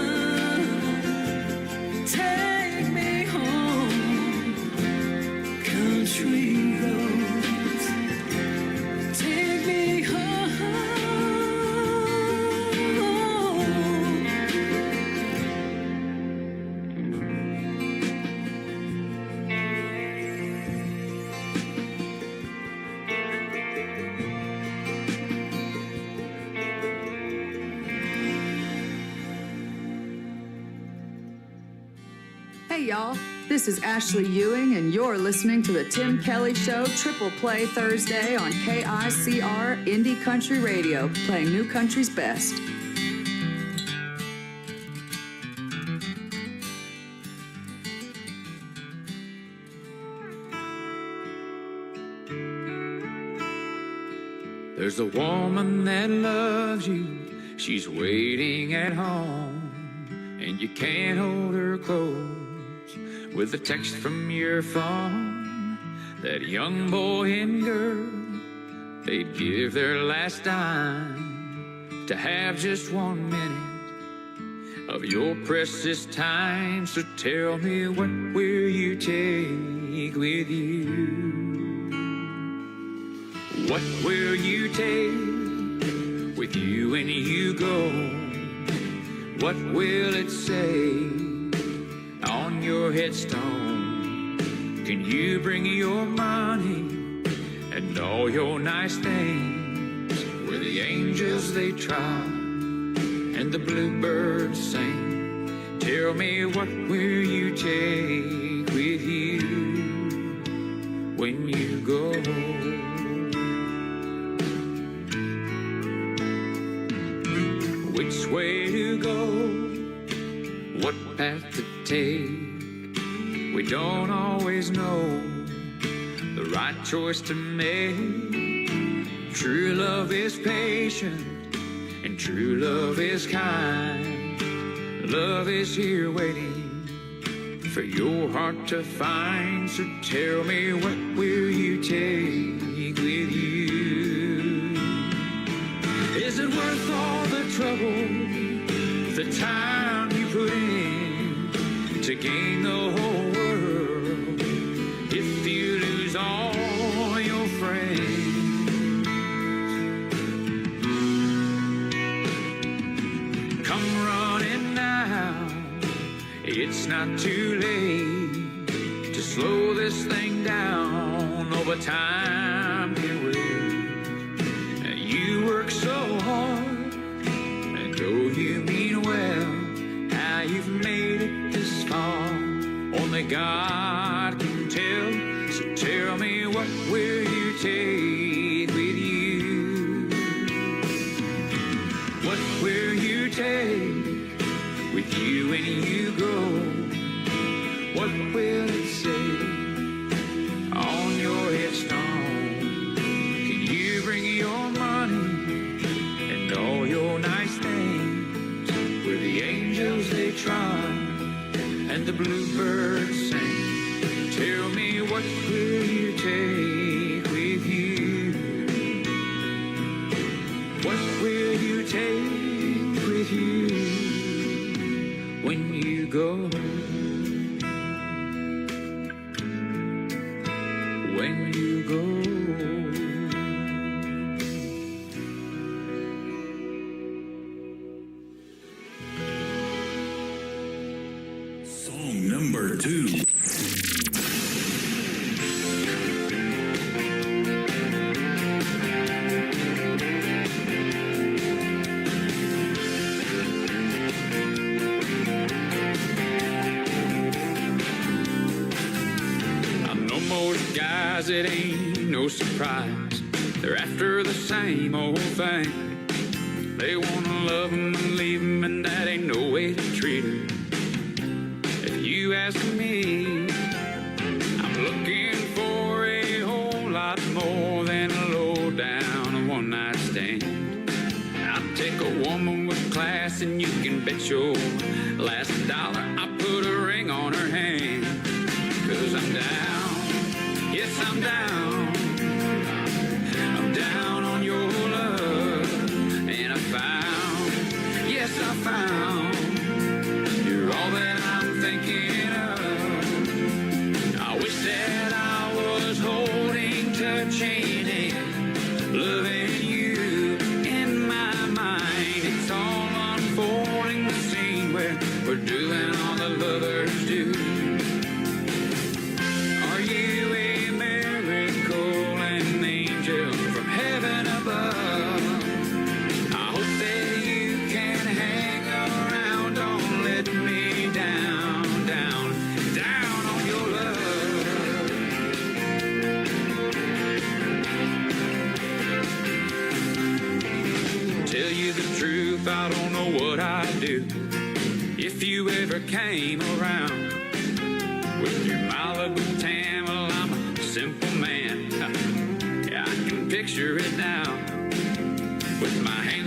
take me home. Country roads, take me home. Hey y'all, this is Ashley Ewing and you're listening to the Tim Kelly Show Triple Play Thursday on KICR Indie Country Radio, playing new country's best. There's a woman that loves you, she's waiting at home, and you can't hold her close with a text from your phone. That young boy and girl, they'd give their last dime to have just 1 minute of your precious time. So tell me, what will you take with you? What will you take with you when you go? What will it say on your headstone? Can you bring your money and all your nice things where the angels they try and the bluebirds sing? Tell me, what will you take with you when you go? Which way to go? What path to take? We don't always know the right choice to make. True love is patient, and true love is kind. Love is here waiting for your heart to find. So tell me, what will you take with you? Is it worth all the trouble, the time you put in to gain the whole world if you lose all your friends? Come running now, it's not too late to slow this thing down. Over time can wait. You work so hard, and though you mean well, how you've made it this far, only God can tell. So tell me, what will you take with you? What will you take with you when you go? What will it say on your headstone? Can you bring your money and all your nice things where the angels they try and the bluebirds sing? Tell me, what will you take with you? What will you take with you when you go? When you go. Number 2. I know most guys, it ain't no surprise. They're after the same old thing. They wanna love 'em and leave 'em, and that ain't no way to treat 'em. You ask me, I'm looking for a whole lot more than a low down one-night stand. I'll take a woman with class, and you can bet your last dollar I put a ring on her hand. 'Cause I'm down, yes I'm down. I'm down on your love, and I found, yes I found, you're all that I'm thinking of. I wish that I was holding, touching, and loving you in my mind. It's all unfolding, the scene where we're doing all the lovers do. Are you a miracle, an angel from heaven above? I hope that you can hang around, don't let me down, down, down on your love. Tell you the truth, I don't know what I'd do if you ever came around with your Malibu tan. Well, I'm a simple man, yeah, I can picture it now.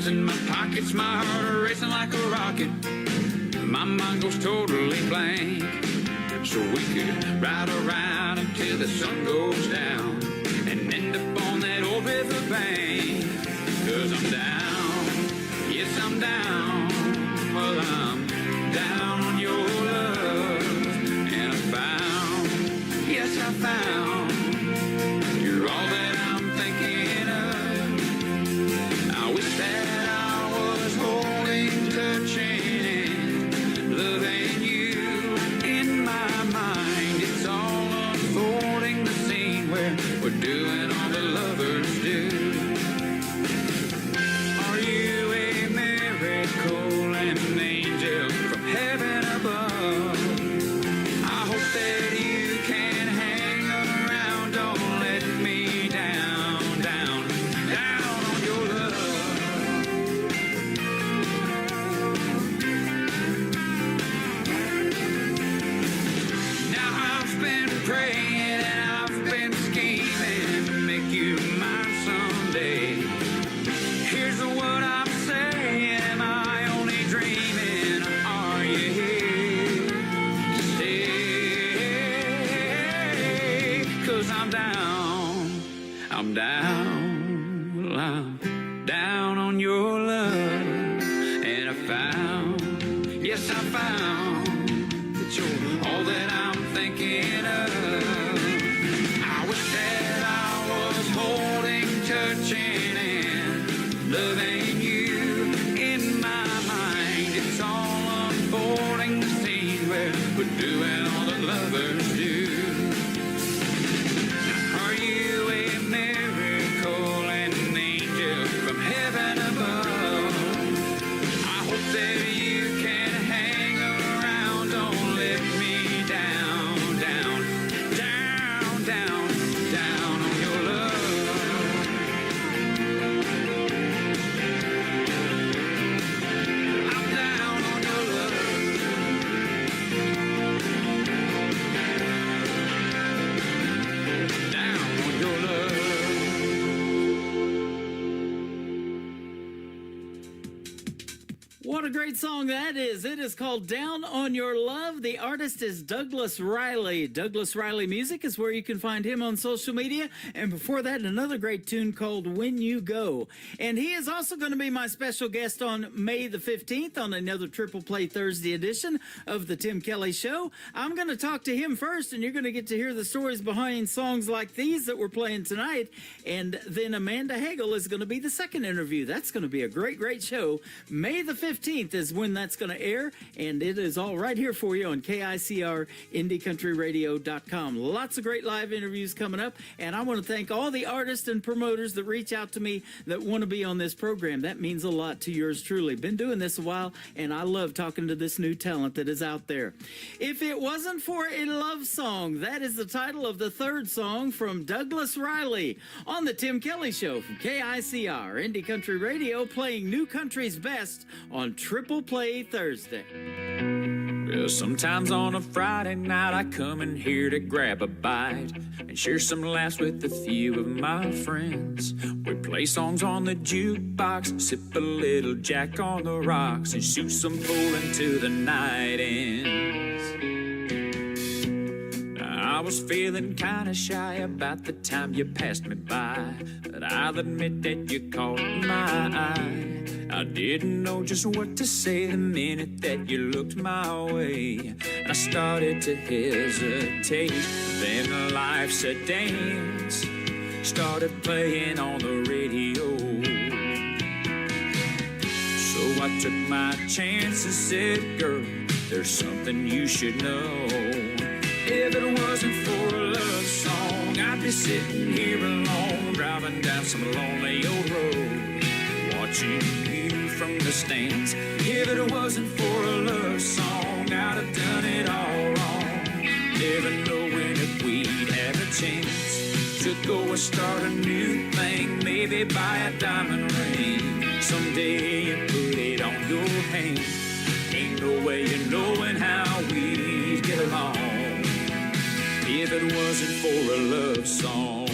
hands in my pockets, my heart are racing like a rocket. My mind goes totally blank. So we could ride around until the sun goes down and end up on that old river bank. 'Cause I'm down, yes I'm down. Well, I'm down on your love. And I found, yes I found, you're all that I'm thinking of. I wish that I was holding, touching, and loving you in my mind. It's all unfolding, the scene where we're doing all the lovers do. Are you a miracle and an angel from heaven above? I hope that you can hang around, don't let me down, down, down on your love. Now I've been praying and I've been scheming to make you mine someday. Here's what I'm saying, am I only dreaming? Are you here to stay? 'Cause I'm down, I'm down, well, I'm down on your love. And I found, yes I found, that you're all that I'm thinking of. I wish that I was holding, touching, and loving you in my mind. It's all unfolding, the scene where we're doing all the lovers do. Are you a miracle and an angel from heaven above? I hope that you can hang around, don't let me down, down, down, down, down on your love. I'm down on your love. Down on your love. What a great song that is. It is called Down on Your Love. The artist is Douglas Riley. Douglas Riley Music is where you can find him on social media. And before that, another great tune called When You Go. And he is also going to be my special guest on May the 15th on another Triple Play Thursday edition of the Tim Kelly Show. I'm going to talk to him first, and you're going to get to hear the stories behind songs like these that we're playing tonight. And then Amanda Hagel is going to be the second interview. That's going to be a great, great show. May the 15th is when that's going to air, and it is all right here for you on KICR IndieCountryRadio.com. Lots of great live interviews coming up, and I want to thank all the artists and promoters that reach out to me that want to be on this program. That means a lot to yours truly. Been doing this a while, and I love talking to this new talent that is out there. If It Wasn't for a Love Song, that is the title of the third song from Douglas Riley on the Tim Kelly Show from KICR Indie Country Radio, playing new country's best on Triple Play Thursday. Well, sometimes on a Friday night I come in here to grab a bite and share some laughs with a few of my friends. We play songs on the jukebox, sip a little Jack on the rocks, and shoot some pool until the night ends. Now, I was feeling kinda shy about the time you passed me by, but I'll admit that you caught my eye. I didn't know just what to say the minute that you looked my way. I started to hesitate, then Life's a Dance started playing on the radio. So I took my chance and said, girl, there's something you should know. If it wasn't for a love song, I'd be sitting here alone, driving down some lonely old road, watching you from the stands. If it wasn't for a love song, I'd have done it all wrong, never knowing if we'd have a chance to go and start a new thing, maybe buy a diamond ring someday and put it on your hand. Ain't no way of knowing how we'd get along if it wasn't for a love song.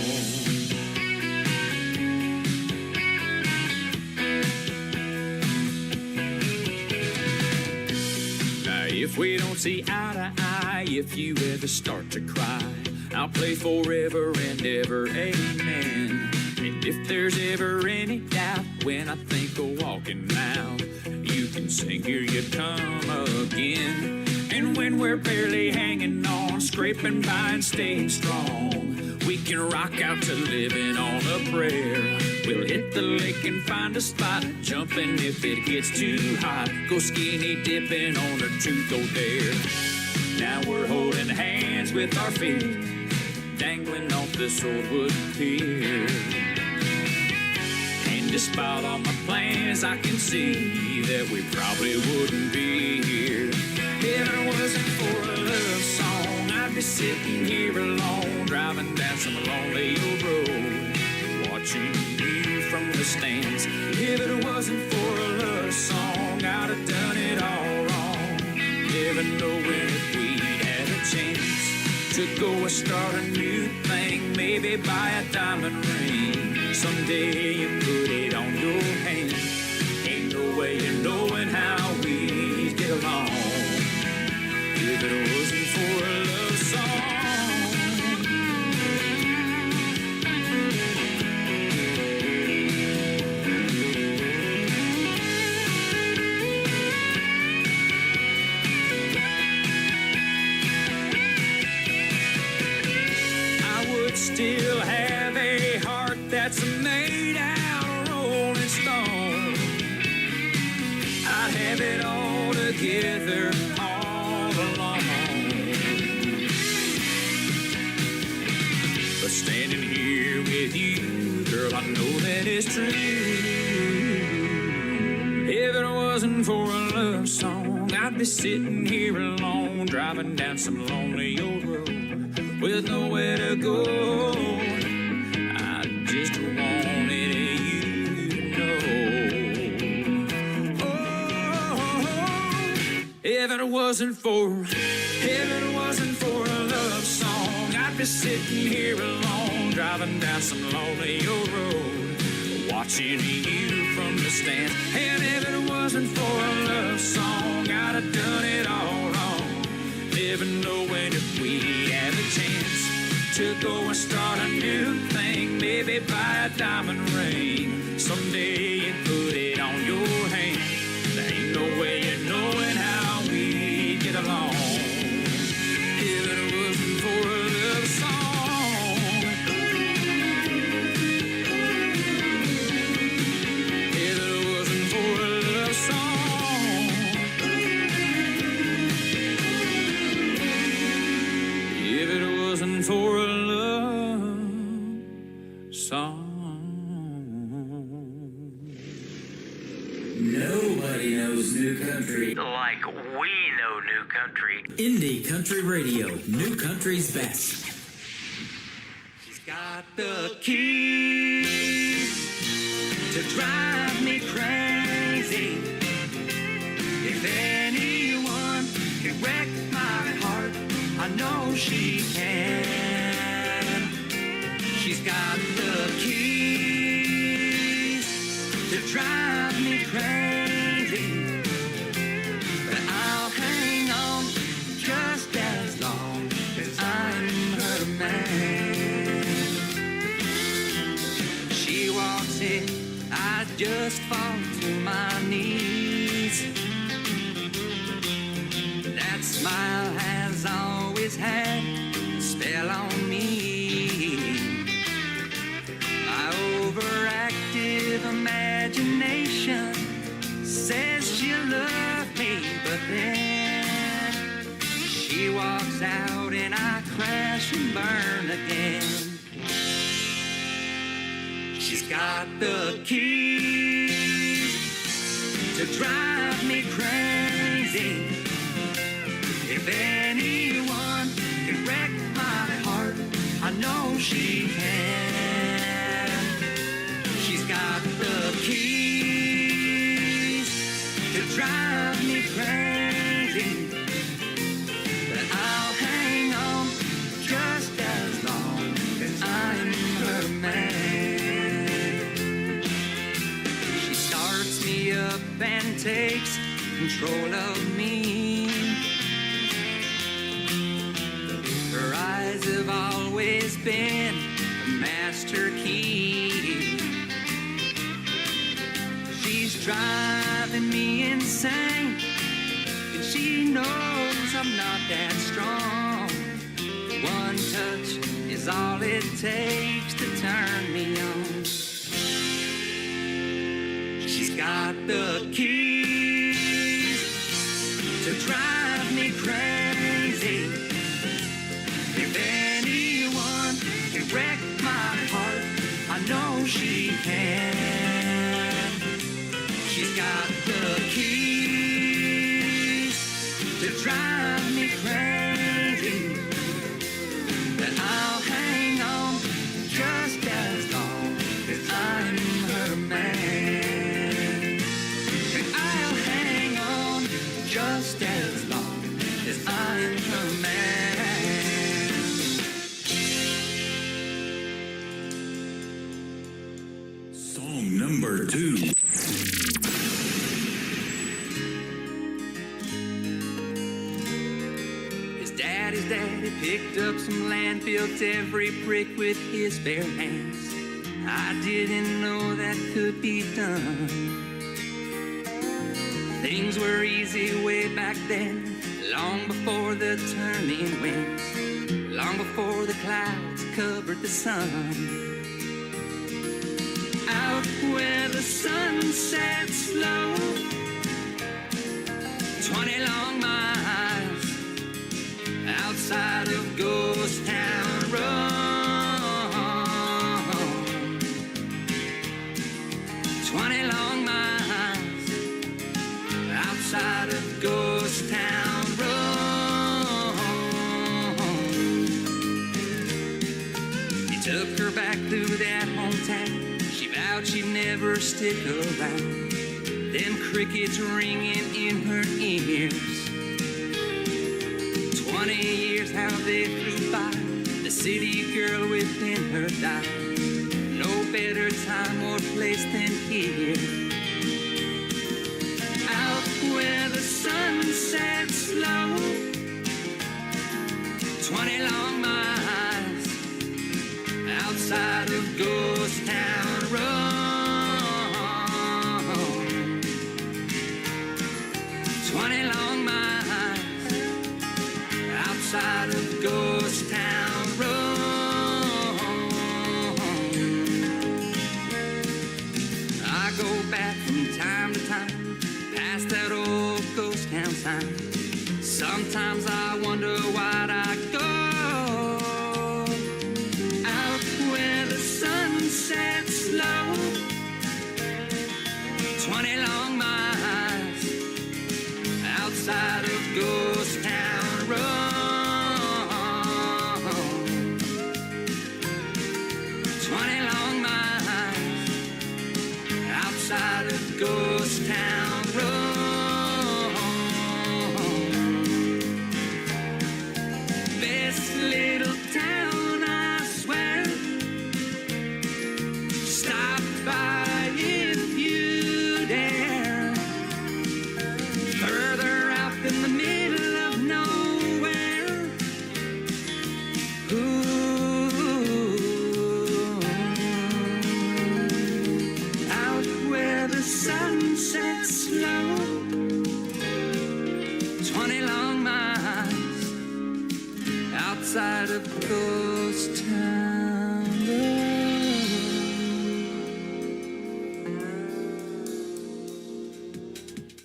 we don't see eye to eye, if you ever start to cry, I'll play forever and ever, amen. And if there's ever any doubt when I think of walking out, you can sing Here You Come Again. And when we're barely hanging on, scraping by and staying strong, we can rock out to Living on a Prayer. We'll hit the lake and find a spot, jumping if it gets too hot, go skinny dipping on a truth or dare. Now we're holding hands with our feet dangling off this old wood pier. And despite all my plans, I can see that we probably wouldn't be here if it wasn't for a love song. I'd be sitting here alone, driving down some lonely old road, watching you from the stands. If it wasn't for a love song, I'd have done it all wrong, never knowing if we'd had a chance to go and start a new thing, maybe buy a diamond ring. Someday you put it on your hand, ain't no way of knowing how we get along if it wasn't for a love song. Still have a heart that's made out of rolling stone. I'd have it all together all along. But standing here with you, girl, I know that it's true. If it wasn't for a love song, I'd be sitting here alone, driving down some lonely old road with nowhere to go. I just wanted you to know. Oh, if it wasn't for a love song, I'd be sitting here alone, driving down some lonely old road, watching you from the stands. And if it wasn't for a love song, I'd have done it all wrong, never knowing if we had a chance to go and start a new thing, maybe buy a diamond ring. Someday you put it on your hand, there ain't no way of knowing how we get along if it wasn't for a love song. If it wasn't for a love song. If it wasn't for a love song. Nobody knows new country like we know new country. Indie Country Radio, new country's best. She's got the keys to drive me crazy. If anyone can wreck my heart, I know she can. She's got the keys to drive me crazy, but I'll hang on just as long as I'm her man. She walks in, I just fall to my knees. That smile has always had a spell on me. My overactive imagination says she'll love me, but then she walks out and I crash and burn again. She's got the keys to drive me crazy. If anyone can wreck my heart, I know she can. She's got the keys to drive me crazy, but I'll hang on just as long as I'm her man. She starts me up and takes control of me. always been a master key. She's driving me insane, and she knows I'm not that strong. One touch is all it takes to turn me on. She's got the keys to drive me crazy. If anyone can wreck my heart, I know she can. She's got the keys to drive me crazy. That I'll hang on just as long as I'm her man. And I'll hang on just as long as I'm her man. Song number 2. His daddy picked up some land, built every brick with his bare hands. I didn't know that could be done. Things were easy way back then, long before the turning winds, long before the clouds covered the sun. Out where the sun sets low, 20 long miles outside of Ghost Town Road. 20 long miles outside of Ghost Town Road. He took her back through that hometown. She vowed she'd never stick around. Them crickets ringing in her ears. 20 years how they flew by. The city girl within her died. No better time or place than here. Out where the sun sets low, 20 long miles outside of Ghost Town Road. 20 long miles outside of Ghost Town Road. I go back from time to time past that old ghost town sign. Sometimes I wonder why'd I go out where the sun sets low. 20 long miles outside of Ghost Town Road. 20 long miles outside of Ghost Town Road. Best little town, I swear. Stop by if you dare. Further out in the middle of nowhere. Ooh. Out where the sun sets low. 20 long miles outside of Ghost Town Road.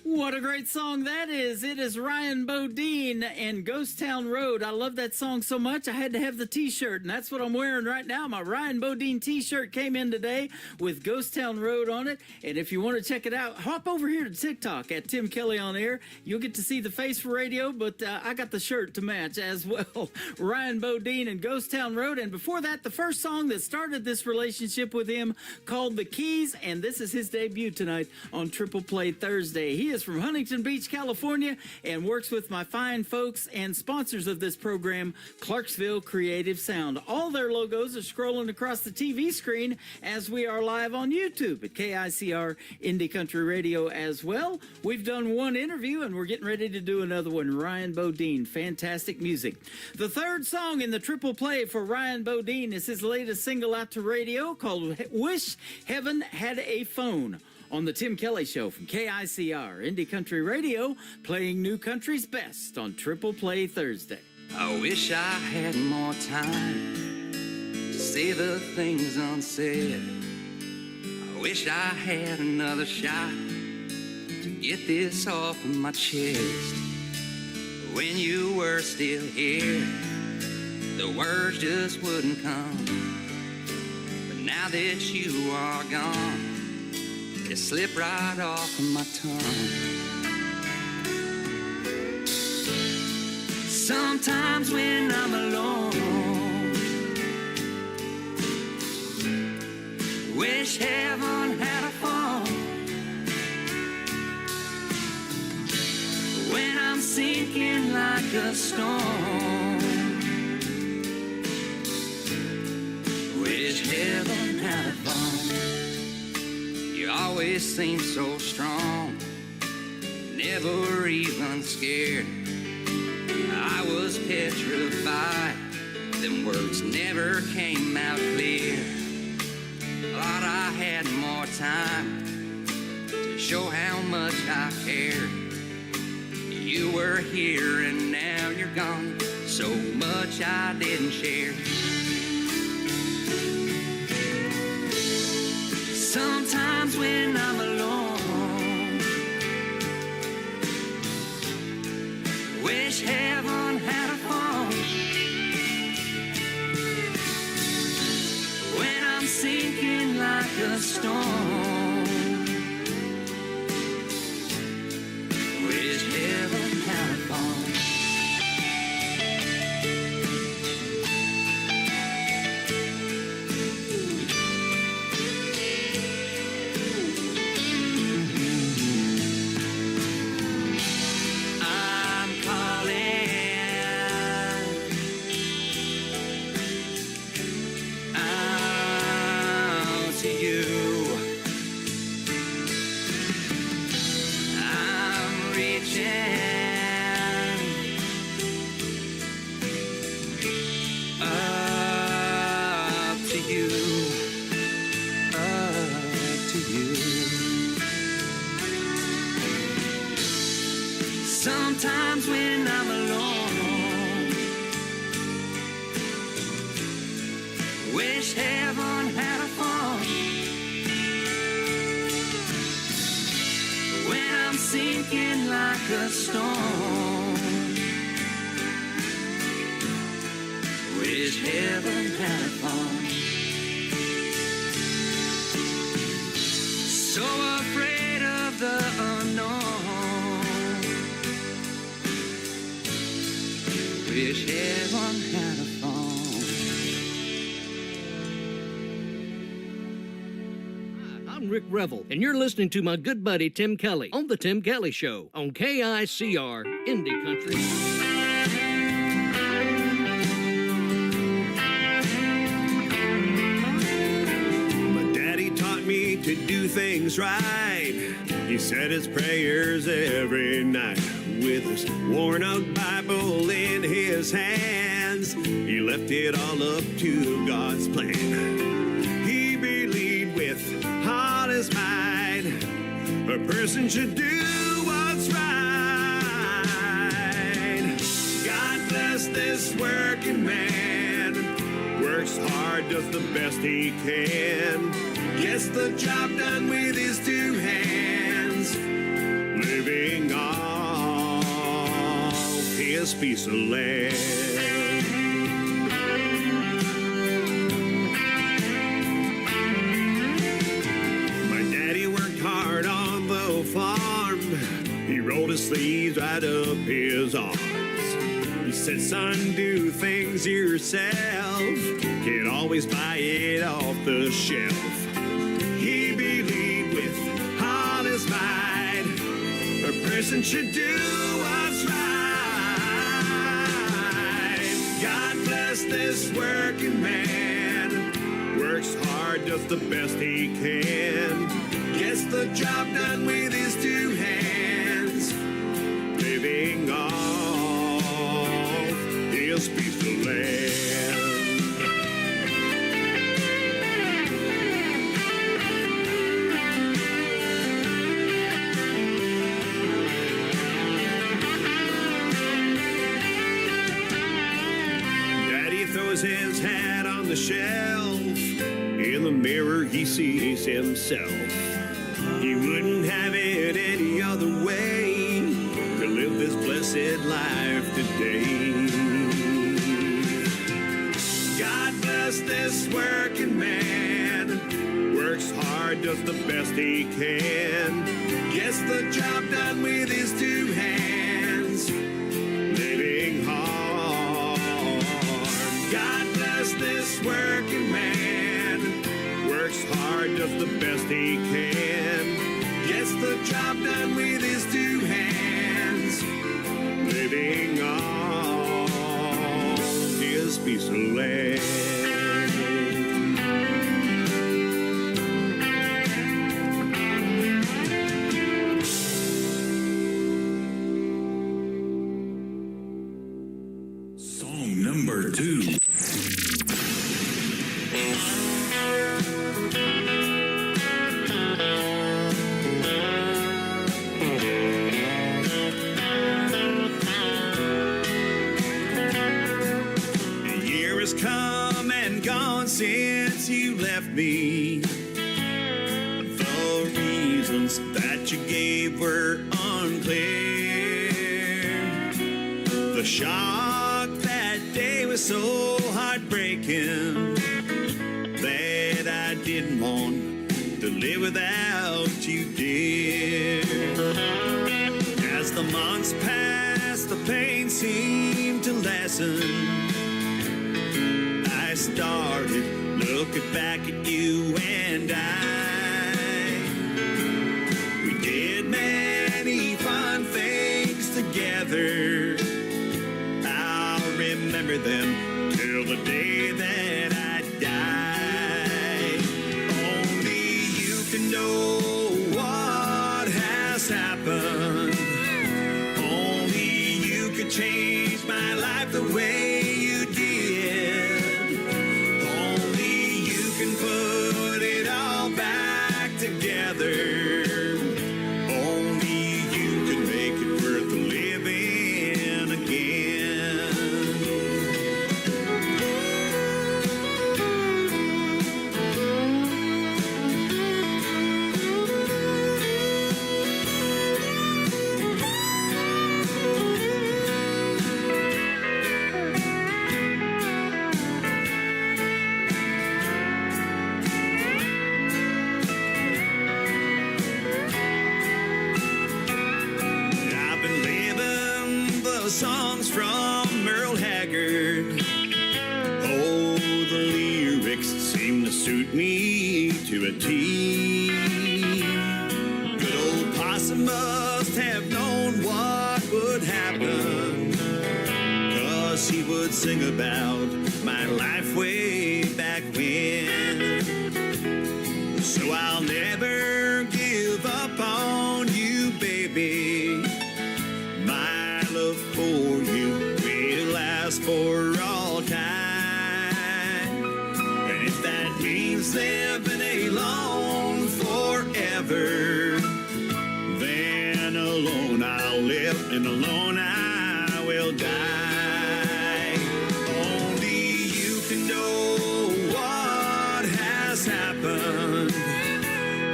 What a great song that is. It is Ryan Bodine and Ghost Town Road. I love that song so much I had to have the t-shirt, and that's what I'm wearing right now. My Ryan Bodine t-shirt came in today with Ghost Town Road on it, and if you want to check it out, hop over here to TikTok at Tim Kelly on Air. You'll get to see the face for radio, but I got the shirt to match as well. Ryan Bodine and Ghost Town Road, and before that, the first song that started this relationship with him called The Keys, and this is his debut tonight on Triple Play Thursday. He is from Huntington Beach, California, and works with my fine folks and sponsors of this program, Clarksville Creative Sound. All their logos are scrolling across the TV screen as we are live on YouTube at KICR Indie Country Radio as well. We've done one interview, and we're getting ready to do another one. Ryan Bodine, fantastic music. The third song in the triple play for Ryan Bodine is his latest single out to radio called Wish Heaven Had a Phone, on the Tim Kelly Show from KICR Indie Country Radio, playing New Country's best on Triple Play Thursday. I wish I had more time to say the things unsaid. I wish I had another shot to get this off of my chest. When you were still here, the words just wouldn't come. But now that you are gone, it slipped right off of my tongue. Sometimes when I'm alone, wish heaven had a phone. When I'm sinking like a stone, wish heaven had a phone. You always seem so strong, never even scared. I was petrified, them words never came out clear. Thought I had more time to show how much I cared. You were here and now you're gone, so much I didn't share. Sometimes when I'm alone, wish heaven had a phone. When I'm sinking like a stone, wish heaven had a phone. Sometimes when I'm alone, wish heaven had a phone. When I'm sinking like a stone, wish heaven had a phone. So afraid of the unknown, wish heaven had a phone. I'm Rick Revel, and you're listening to my good buddy Tim Kelly on The Tim Kelly Show on KICR Indie Country. To do things right, he said his prayers every night. With his worn-out Bible in his hands, he left it all up to God's plan. He believed with all his might, a person should do what's right. God bless this working man, works hard, does the best he can, gets the job done with his two hands, living off his piece of land. My daddy worked hard on the farm. He rolled his sleeves right up his arms. He said, son, do things yourself. Can't always buy it off the shelf. He believed with all his might, a person should do what's right. God bless this working man. Works hard, does the best he can. Gets the job done with his two hands. Living off his piece of land. Daddy throws his hat on the shelf. In the mirror he sees himself. He wouldn't have it any other way to live this blessed life today. God bless this working man. Works hard, does the best he can. Gets the job done with his two hands. Living hard. God bless this working man. Works hard, does the best he can. Gets the job done with his two hands. Living on his piece of land. Song number 2. Since you left me, the reasons that you gave were unclear. The shock that day was so heartbreaking that I didn't want to live without you, dear. As the months passed, the pain seemed to lessen. I started looking back at you and we did many fun things together. I'll remember them till the day that I die. Only you can know what has happened. Only you could change my life the way you did. Put it all back together. Only you can make it worth living again. Songs from Merle Haggard. Oh, the lyrics seem to suit me to a T. Good old Possum must have known what would happen, 'cause he would sing about my life way back when. So I'll never give up on you, baby. My love for you will last for all time. And if that means living alone forever, then alone I'll live and alone I will die. Only you can know what has happened.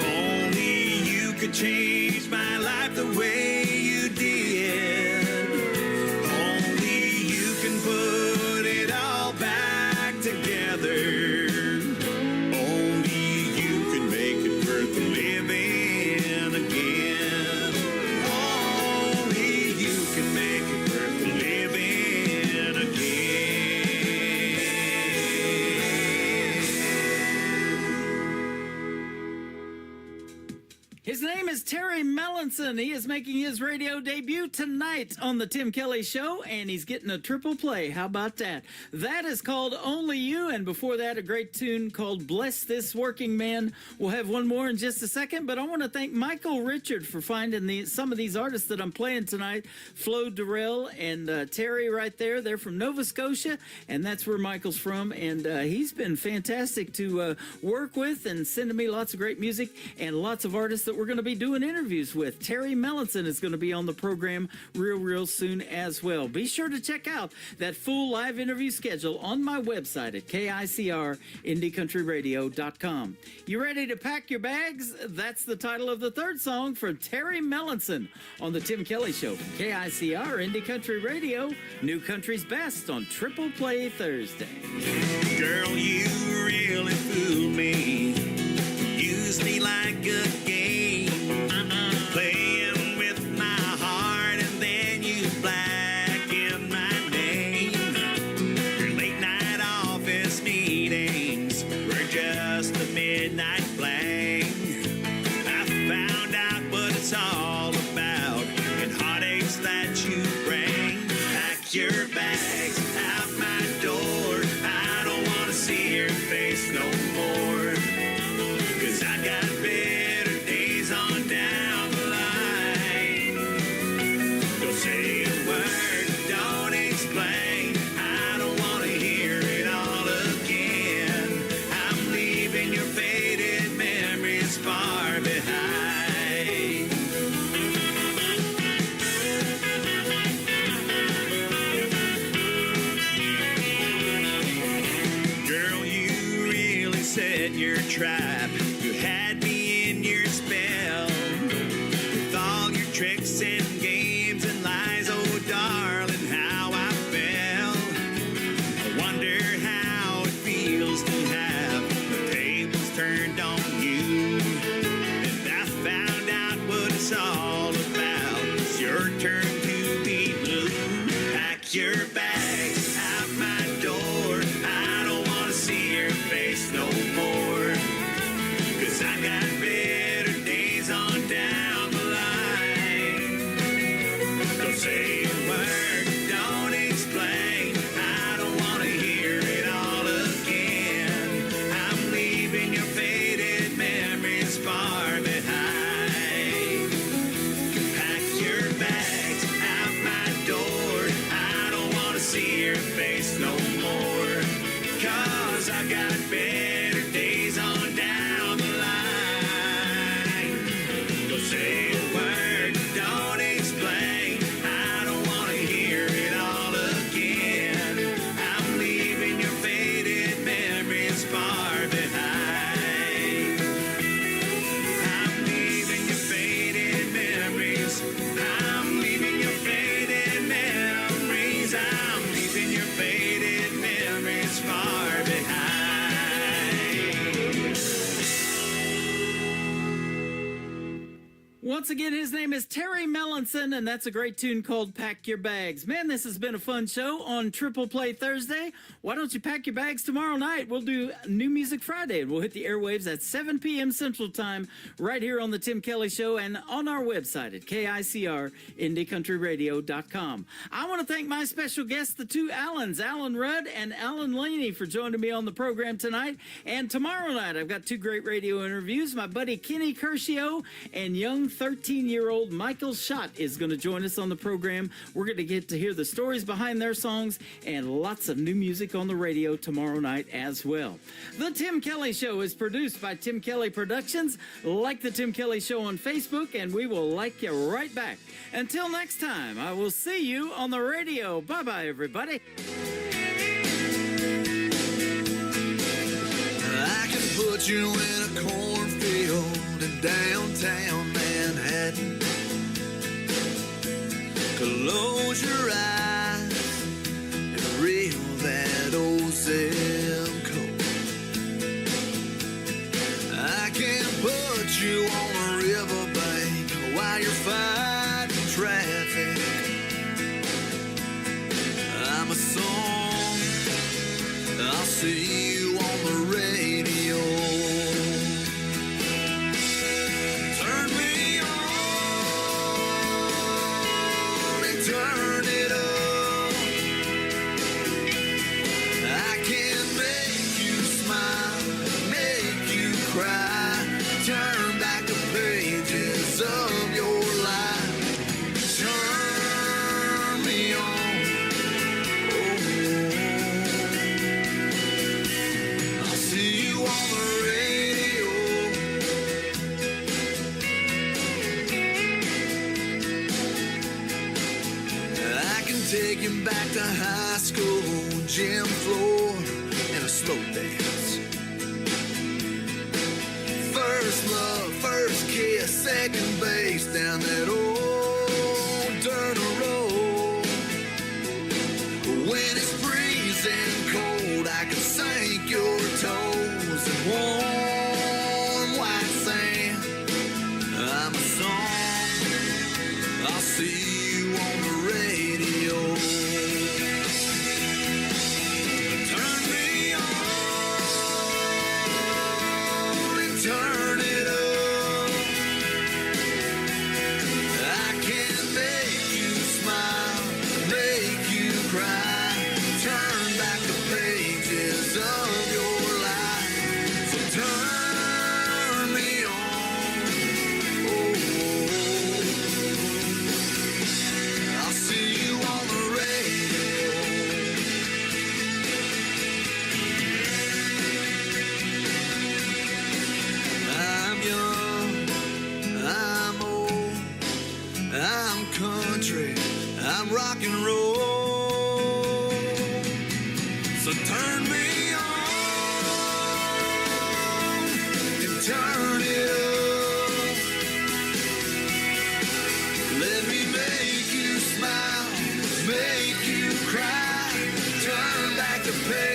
Only you could change my life the way you did. Only you can put it all back together. Only you can make it worth living again. Only you can His name is Terry Mellinson. He is making his radio debut tonight on the Tim Kelly Show, and he's getting a triple play. How about that? That is called Only You, and before that, a great tune called Bless This Working Man. We'll have one more in just a second, but I want to thank Michael Richard for finding some of these artists that I'm playing tonight. Flo Durrell and Terry right there. They're from Nova Scotia, and that's where Michael's from, and he's been fantastic to work with and sending me lots of great music and lots of artists that we're going to be doing interviews with. Terry Mellinson is going to be on the program real soon as well. Be sure to check out that full live interview schedule on my website at KICRIndieCountryRadio.com. You ready to pack your bags? That's the title of the third song from Terry Mellinson on the Tim Kelly Show. KICR Indie Country Radio, New Country's Best on Triple Play Thursday. Girl, you really fooled me. Used me like a game, playing with my heart, and then you blackened my name. Your late night office meetings were just a midnight fling. I found out what it's all about and heartaches that you bring. Pack your bags out my door. I don't want to see your face no more. 'Cause I got better days on down the line. Don't say a word, don't explain. I don't want to hear it all again. I'm leaving your faded memories far behind. Girl, you really set your trap. You had me in your spell with all your tricks and games and lies. Oh, darling, how I fell. I wonder how it feels to have the tables turned on you. And I found out what it's all about. It's your turn to be blue. Pack your bags out my door. I don't want to see your face no more. 'Cause I got better days on down the line. Don't say a word, don't explain. I don't want to hear it all again. I'm leaving your faded memories far behind. Pack your bags out my door. I don't want to see your face no more. 'Cause I got better days on down the line. Don't say a word, don't explain. I don't want to hear it all again. I'm leaving your faded memories far behind. I'm leaving your faded memories. I'm leaving your faded memories. I'm leaving your faded memories far behind. Once again, his name is Terry Mellinson, and that's a great tune called Pack Your Bags. Man, this has been a fun show on Triple Play Thursday. Why don't you pack your bags tomorrow night? We'll do New Music Friday, and we'll hit the airwaves at 7 p.m. Central Time right here on the Tim Kelly Show and on our website at KICRIndieCountryRadio.com. I want to thank my special guests, the two Allens, Alan Rudd and Alan Laney, for joining me on the program tonight. And tomorrow night, I've got two great radio interviews. My buddy Kenny Curcio and young 13-year-old Michael Schott is going to join us on the program. We're going to get to hear the stories behind their songs and lots of new music on the radio tomorrow night as well. The Tim Kelly Show is produced by Tim Kelly Productions. Like the Tim Kelly Show on Facebook, and we will like you right back. Until next time, I will see you on the radio. Bye-bye, everybody. I can put you in a cornfield in downtown Manhattan. Close your eyes and reel that old zip code. I can put you on a riverbank while you're fighting traffic. I'm a song, I'll see you on the radio. Turn me school gym floor and a slow dance. First love, first kiss, second base down that old dirt road. When it's freezing cold, I can sink your toes in warm white sand. I'm a song, I'll see you on the radio. Turn me on and turn it up. I can make you smile, make you cry, turn back the pages of your life. So turn me on. Oh, I'll see you on the radio. I'm young, I'm old, I'm country, I'm rock and roll. So turn me on and turn it up. Let me make you smile, make you cry, turn back the page